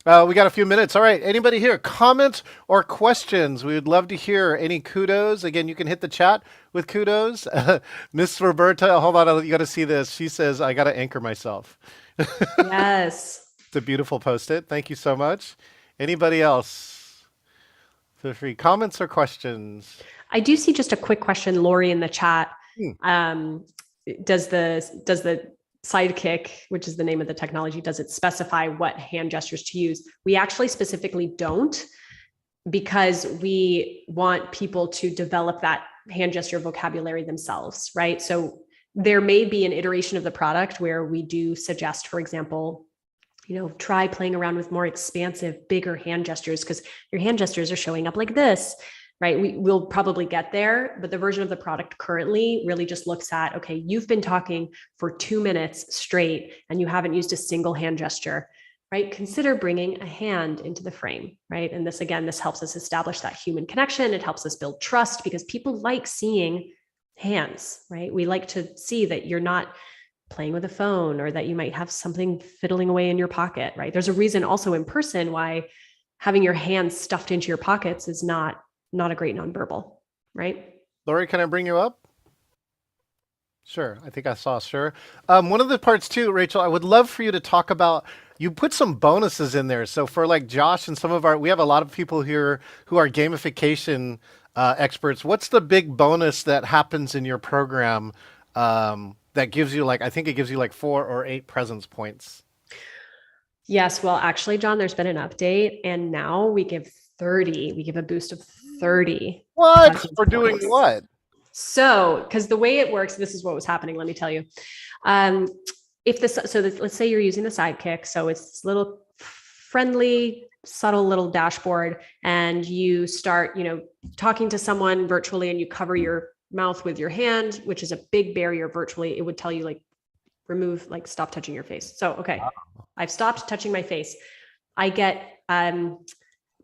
We got a few minutes. All right. Anybody here? Comments or questions? We would love to hear any kudos. Again, you can hit the chat with kudos. Miss Roberta, hold on. You got to see this. She says, I got to anchor myself. Yes. It's a beautiful post-it. Thank you so much. Anybody else? Feel free. Comments or questions? I do see just a quick question, Lori, in the chat. Does the Sidekick, which is the name of the technology, does it specify what hand gestures to use? We actually specifically don't, because we want people to develop that hand gesture vocabulary themselves, right? So there may be an iteration of the product where we do suggest, for example, try playing around with more expansive, bigger hand gestures, because your hand gestures are showing up like this, right? We'll probably get there, but the version of the product currently really just looks at, okay, you've been talking for 2 minutes straight and you haven't used a single hand gesture, right? Consider bringing a hand into the frame, right? And this helps us establish that human connection. It helps us build trust because people like seeing hands, right? We like to see that you're not playing with a phone or that you might have something fiddling away in your pocket, right? There's a reason also in person why having your hands stuffed into your pockets is not a great nonverbal, right? Lori, can I bring you up? Sure. I think I saw, sure. One of the parts too, Rachel, I would love for you to talk about, you put some bonuses in there. So for like Josh and we have a lot of people here who are gamification experts. What's the big bonus that happens in your program that gives you I think it gives you 4 or 8 presence points? Yes. Well, actually, John, there's been an update and now we give 30. We give a boost of 30. What? For doing what? So, because the way it works, this is what was happening. Let me tell you. Let's say you're using the Sidekick. So it's this little friendly, subtle little dashboard, and you start, talking to someone virtually, and you cover your mouth with your hand, which is a big barrier virtually. It would tell you remove, stop touching your face. So, okay, I've stopped touching my face. I get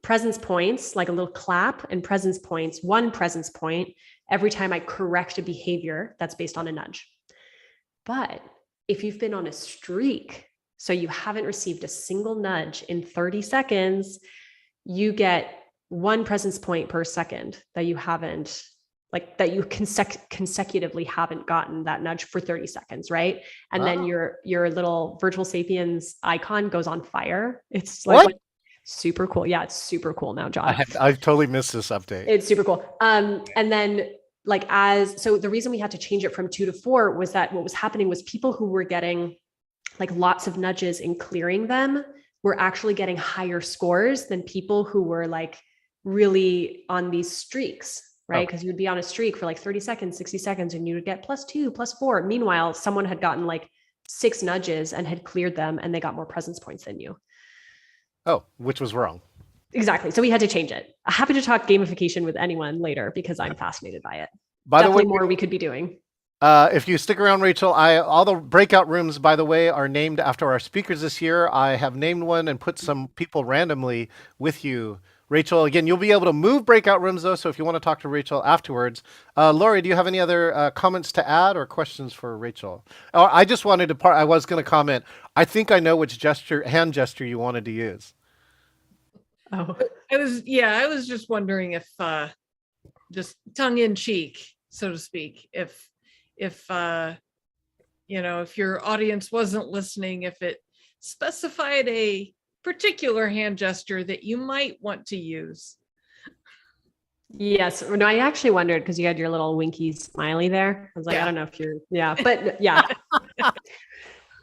presence points, like a little clap, and presence points, 1 presence point every time I correct a behavior that's based on a nudge. But if you've been on a streak, so you haven't received a single nudge in 30 seconds, you get 1 presence point per second that you haven't, that you consecutively haven't gotten that nudge for 30 seconds, right? And then your little Virtual Sapiens icon goes on fire. It's super cool. Yeah, it's super cool now, John. I've totally missed this update. It's super cool. And then so the reason we had to change it from 2 to 4 was that what was happening was people who were getting lots of nudges and clearing them were actually getting higher scores than people who were really on these streaks, right? Okay. Because you would be on a streak for like 30 seconds, 60 seconds, and you would get +2, +4. Meanwhile, someone had gotten like 6 nudges and had cleared them, and they got more presence points than you. Oh, which was wrong. Exactly. So we had to change it. Happy to talk gamification with anyone later because I'm fascinated by it. By the Definitely way, more we could be doing. If you stick around, Rachel, all the breakout rooms, by the way, are named after our speakers this year. I have named one and put some people randomly with you. Rachel, again, you'll be able to move breakout rooms, though, so if you want to talk to Rachel afterwards. Lori, do you have any other comments to add or questions for Rachel? Oh, I just wanted to I was going to comment. I think I know which hand gesture you wanted to use. Oh, I was just wondering if, just tongue in cheek, so to speak, if your audience wasn't listening, if it specified a particular hand gesture that you might want to use. Yes. No, I actually wondered because you had your little winky smiley there. I was like, I don't know if you're, but yeah.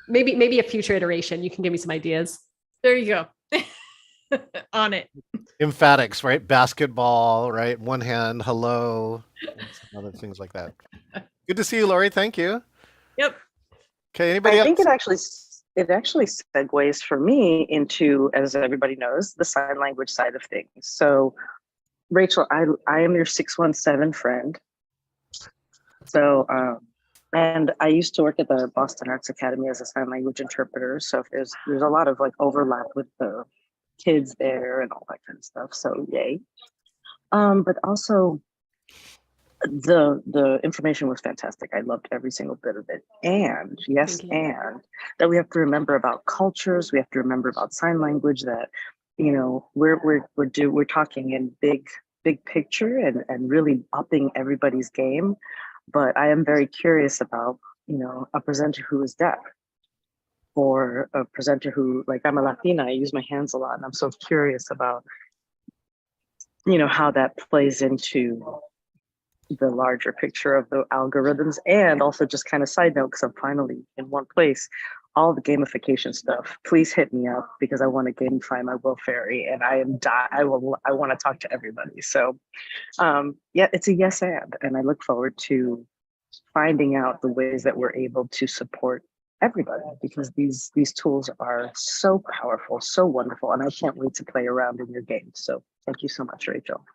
maybe a future iteration. You can give me some ideas. There you go. On it. Emphatics, right? Basketball, right? One hand, hello, and some other things like that. Good to see you, Lori. Thank you. Yep. Okay, anybody I think else? it actually segues for me into, as everybody knows, the sign language side of things. So, Rachel, I am your 617 friend. So, and I used to work at the Boston Arts Academy as a sign language interpreter. So there's a lot of like overlap with the kids there and all that kind of stuff. So yay. But also the information was fantastic. I loved every single bit of it. And and that we have to remember about cultures. We have to remember about sign language, that, we're talking in big picture and really upping everybody's game. But I am very curious about, a presenter who is deaf, or a presenter who, like, I'm a Latina, I use my hands a lot, and I'm so curious about, how that plays into the larger picture of the algorithms. And also, just kind of side note, because I'm finally in one place, all the gamification stuff, please hit me up, because I want to gamify my Will Fairy, and I want to talk to everybody. So it's a yes and I look forward to finding out the ways that we're able to support everybody, because these tools are so powerful, so wonderful, and I can't wait to play around in your game. So thank you so much, Rachel.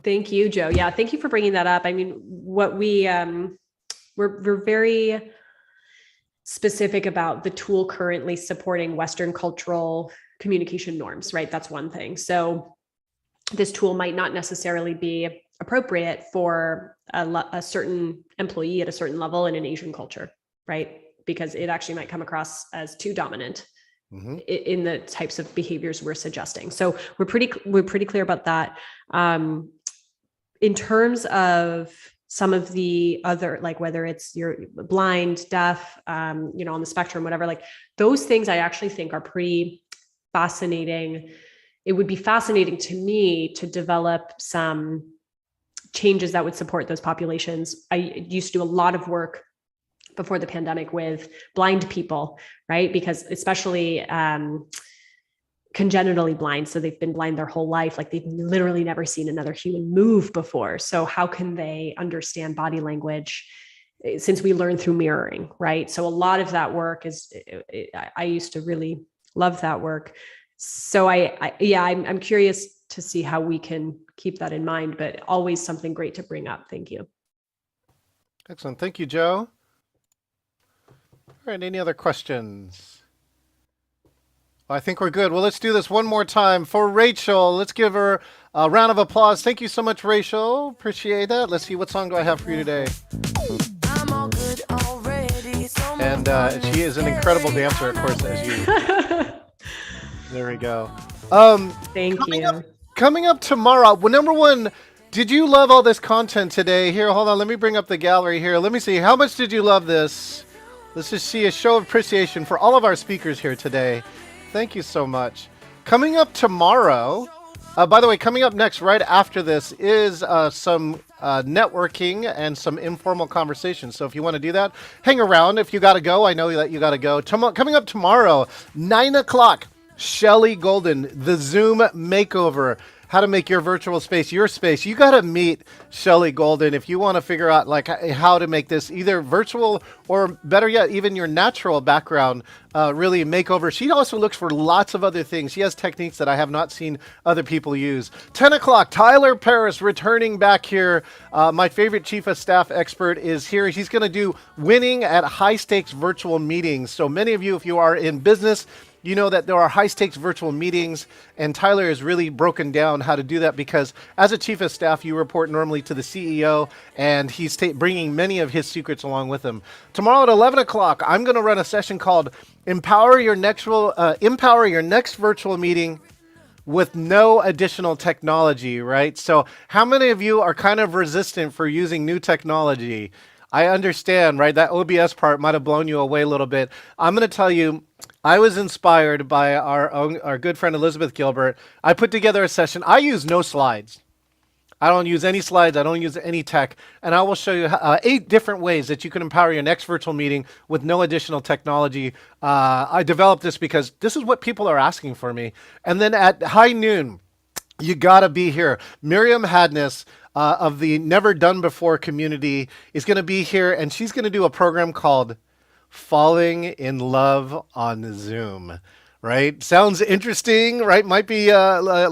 Thank you, Joe. Yeah, thank you for bringing that up. I mean, what we're very specific about the tool currently supporting Western cultural communication norms, right? That's one thing. So this tool might not necessarily be appropriate for a certain employee at a certain level in an Asian culture, right? Because it actually might come across as too dominant in the types of behaviors we're suggesting. So we're pretty clear about that. In terms of some of the other, like whether it's you're blind, deaf, on the spectrum, whatever, like those things I actually think are pretty fascinating. It would be fascinating to me to develop some changes that would support those populations. I used to do a lot of work before the pandemic with blind people, right? Because especially congenitally blind, so they've been blind their whole life, like they've literally never seen another human move before. So how can they understand body language since we learn through mirroring, right? So a lot of that work I used to really love that work. So I'm curious to see how we can keep that in mind, but always something great to bring up. Thank you. Excellent. Thank you, Joe. All right, any other questions? I think we're good. Well, let's do this one more time for Rachel. Let's give her a round of applause. Thank you so much, Rachel. Appreciate that. Let's see, what song do I have for you today? And she is an incredible dancer, of course, as you. There we go. Thank you. Coming up tomorrow, well, number one, did you love all this content today? Here, hold on. Let me bring up the gallery here. Let me see. How much did you love this? Let's just see a show of appreciation for all of our speakers here today. Thank you so much. Coming up tomorrow, by the way, coming up next right after this is some networking and some informal conversations. So if you want to do that, hang around. If you got to go, I know that you got to go. Coming up tomorrow, 9 o'clock, Shelley Golden, the Zoom makeover. how to make your virtual space your space, you got to meet Shelley Golden if you want to figure out like how to make this either virtual or better yet, even your natural background really make over. She also looks for lots of other things. She has techniques that I have not seen other people use. 10 o'clock, Tyler Paris returning back here. My favorite chief of staff expert is here. He's going to do winning at high stakes virtual meetings. So many of you, if you are in business, you know that there are high stakes virtual meetings, and Tyler has really broken down how to do that because as a chief of staff, you report normally to the CEO, and he's bringing many of his secrets along with him. Tomorrow at 11 o'clock, I'm going to run a session called Empower Your Next Virtual Meeting with no additional technology, right? So how many of you are kind of resistant for using new technology? I understand, right? That OBS part might have blown you away a little bit. I'm going to tell you, I was inspired by our good friend Elizabeth Gilbert. I put together a session. I use no slides. I don't use any slides. I don't use any tech. And I will show you 8 different ways that you can empower your next virtual meeting with no additional technology. I developed this because this is what people are asking for me. And then at high noon, you got to be here. Miriam Hadness of the Never Done Before community is going to be here, and she's going to do a program called Falling in Love on Zoom. Right? Sounds interesting, right? Might be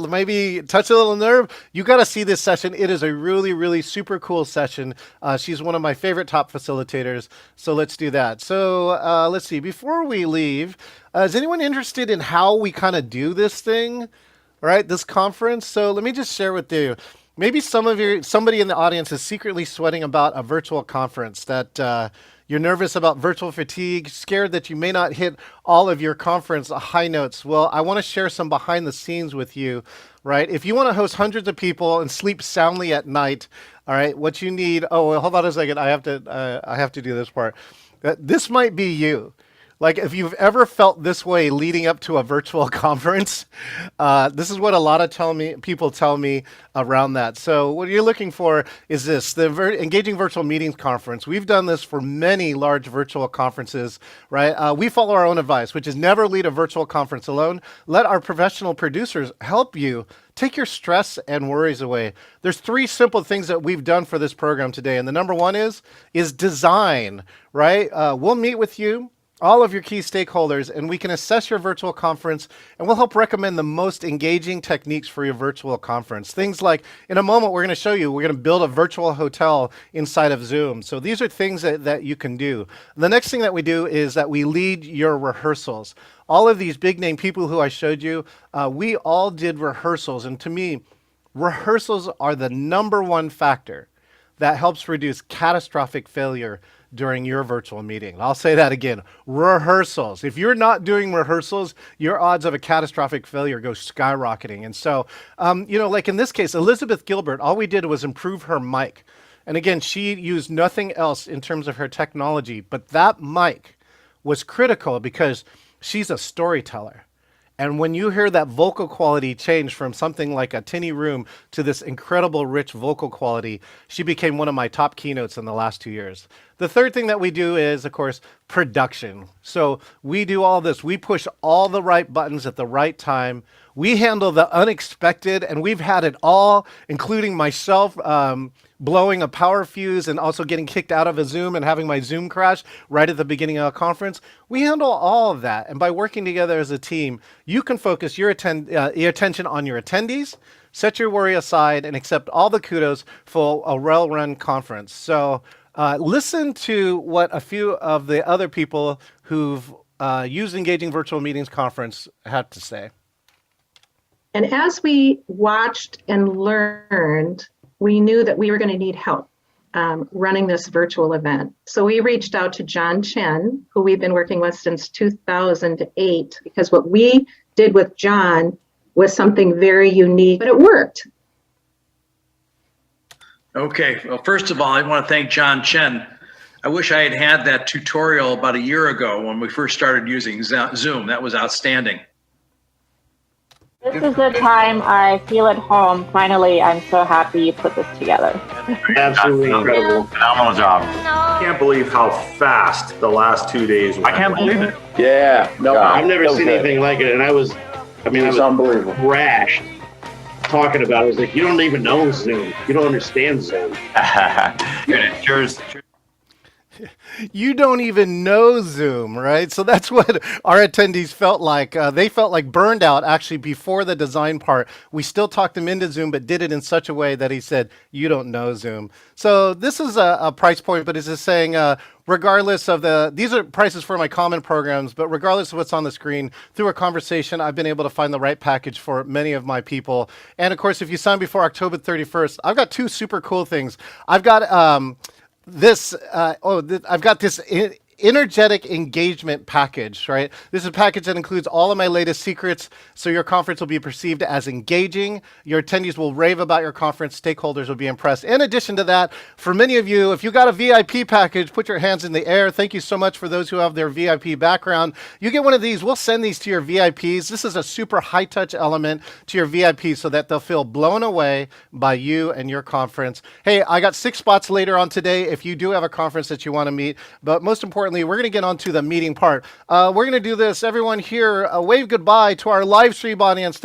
maybe touch a little nerve. You got to see this session. It is a really, really super cool session. She's one of my favorite top facilitators. So let's do that. So let's see. Before we leave, is anyone interested in how we kind of do this thing? Right? This conference. So let me just share with you. Maybe somebody in the audience is secretly sweating about a virtual conference that you're nervous about virtual fatigue, scared that you may not hit all of your conference high notes. Well, I want to share some behind the scenes with you, right? If you want to host hundreds of people and sleep soundly at night, all right, what you need, oh, well, hold on a second. I have to do this part. This might be you. Like if you've ever felt this way leading up to a virtual conference, this is what a lot of people tell me around that. So what you're looking for is this, the Engaging Virtual Meetings Conference. We've done this for many large virtual conferences, right? We follow our own advice, which is never lead a virtual conference alone. Let our professional producers help you take your stress and worries away. There's 3 simple things that we've done for this program today. And the number one is design, right? We'll meet with you, all of your key stakeholders, and we can assess your virtual conference, and we'll help recommend the most engaging techniques for your virtual conference. Things like, in a moment, we're going to show you, we're going to build a virtual hotel inside of Zoom. So these are things that you can do. The next thing that we do is that we lead your rehearsals. All of these big name people who I showed you, we all did rehearsals. And to me, rehearsals are the number one factor that helps reduce catastrophic failure during your virtual meeting. I'll say that again, rehearsals. If you're not doing rehearsals, your odds of a catastrophic failure go skyrocketing. And so, like in this case, Elizabeth Gilbert, all we did was improve her mic. And again, she used nothing else in terms of her technology, but that mic was critical because she's a storyteller. And when you hear that vocal quality change from something like a tinny room to this incredible rich vocal quality, she became one of my top keynotes in the last 2 years. The third thing that we do is, of course, production. So we do all this. We push all the right buttons at the right time. We handle the unexpected, and we've had it all, including myself blowing a power fuse and also getting kicked out of a Zoom and having my Zoom crash right at the beginning of a conference. We handle all of that. And by working together as a team, you can focus your attention on your attendees, set your worry aside, and accept all the kudos for a well-run conference. So listen to what a few of the other people who've used Engaging Virtual Meetings Conference had to say. And as we watched and learned, we knew that we were going to need help running this virtual event. So we reached out to John Chen, who we've been working with since 2008, because what we did with John was something very unique, but it worked. Okay, well, first of all, I want to thank John Chen. I wish I had had that tutorial about a year ago when we first started using Zoom. That was outstanding. This is the time I feel at home. Finally, I'm so happy you put this together. Absolutely incredible. Phenomenal job. I can't believe how fast the last 2 days went. I can't believe it. Yeah. No, I've never seen anything like it. And I was unbelievable. Crashed. talking about. I was like, you don't even know Zoom. You don't understand Zoom. Cheers. You don't even know Zoom, right? So that's what our attendees felt like. They felt like burned out actually before the design part. We still talked him into Zoom, but did it in such a way that he said, you don't know Zoom. So this is a price point, but it's just saying, regardless of these are prices for my common programs, but regardless of what's on the screen, through a conversation, I've been able to find the right package for many of my people. And of course, if you sign before October 31st, I've got two super cool things. I've got, I've got this energetic engagement package, right? This is a package that includes all of my latest secrets, so your conference will be perceived as engaging. Your attendees will rave about your conference. Stakeholders will be impressed. In addition to that, for many of you, if you got a VIP package, put your hands in the air. Thank you so much for those who have their VIP background. You get one of these. We'll send these to your VIPs. This is a super high-touch element to your VIPs so that they'll feel blown away by you and your conference. Hey, I got 6 spots later on today if you do have a conference that you want to meet, but most importantly, we're going to get on to the meeting part. We're going to do this. Everyone here, wave goodbye to our live stream audience. Thank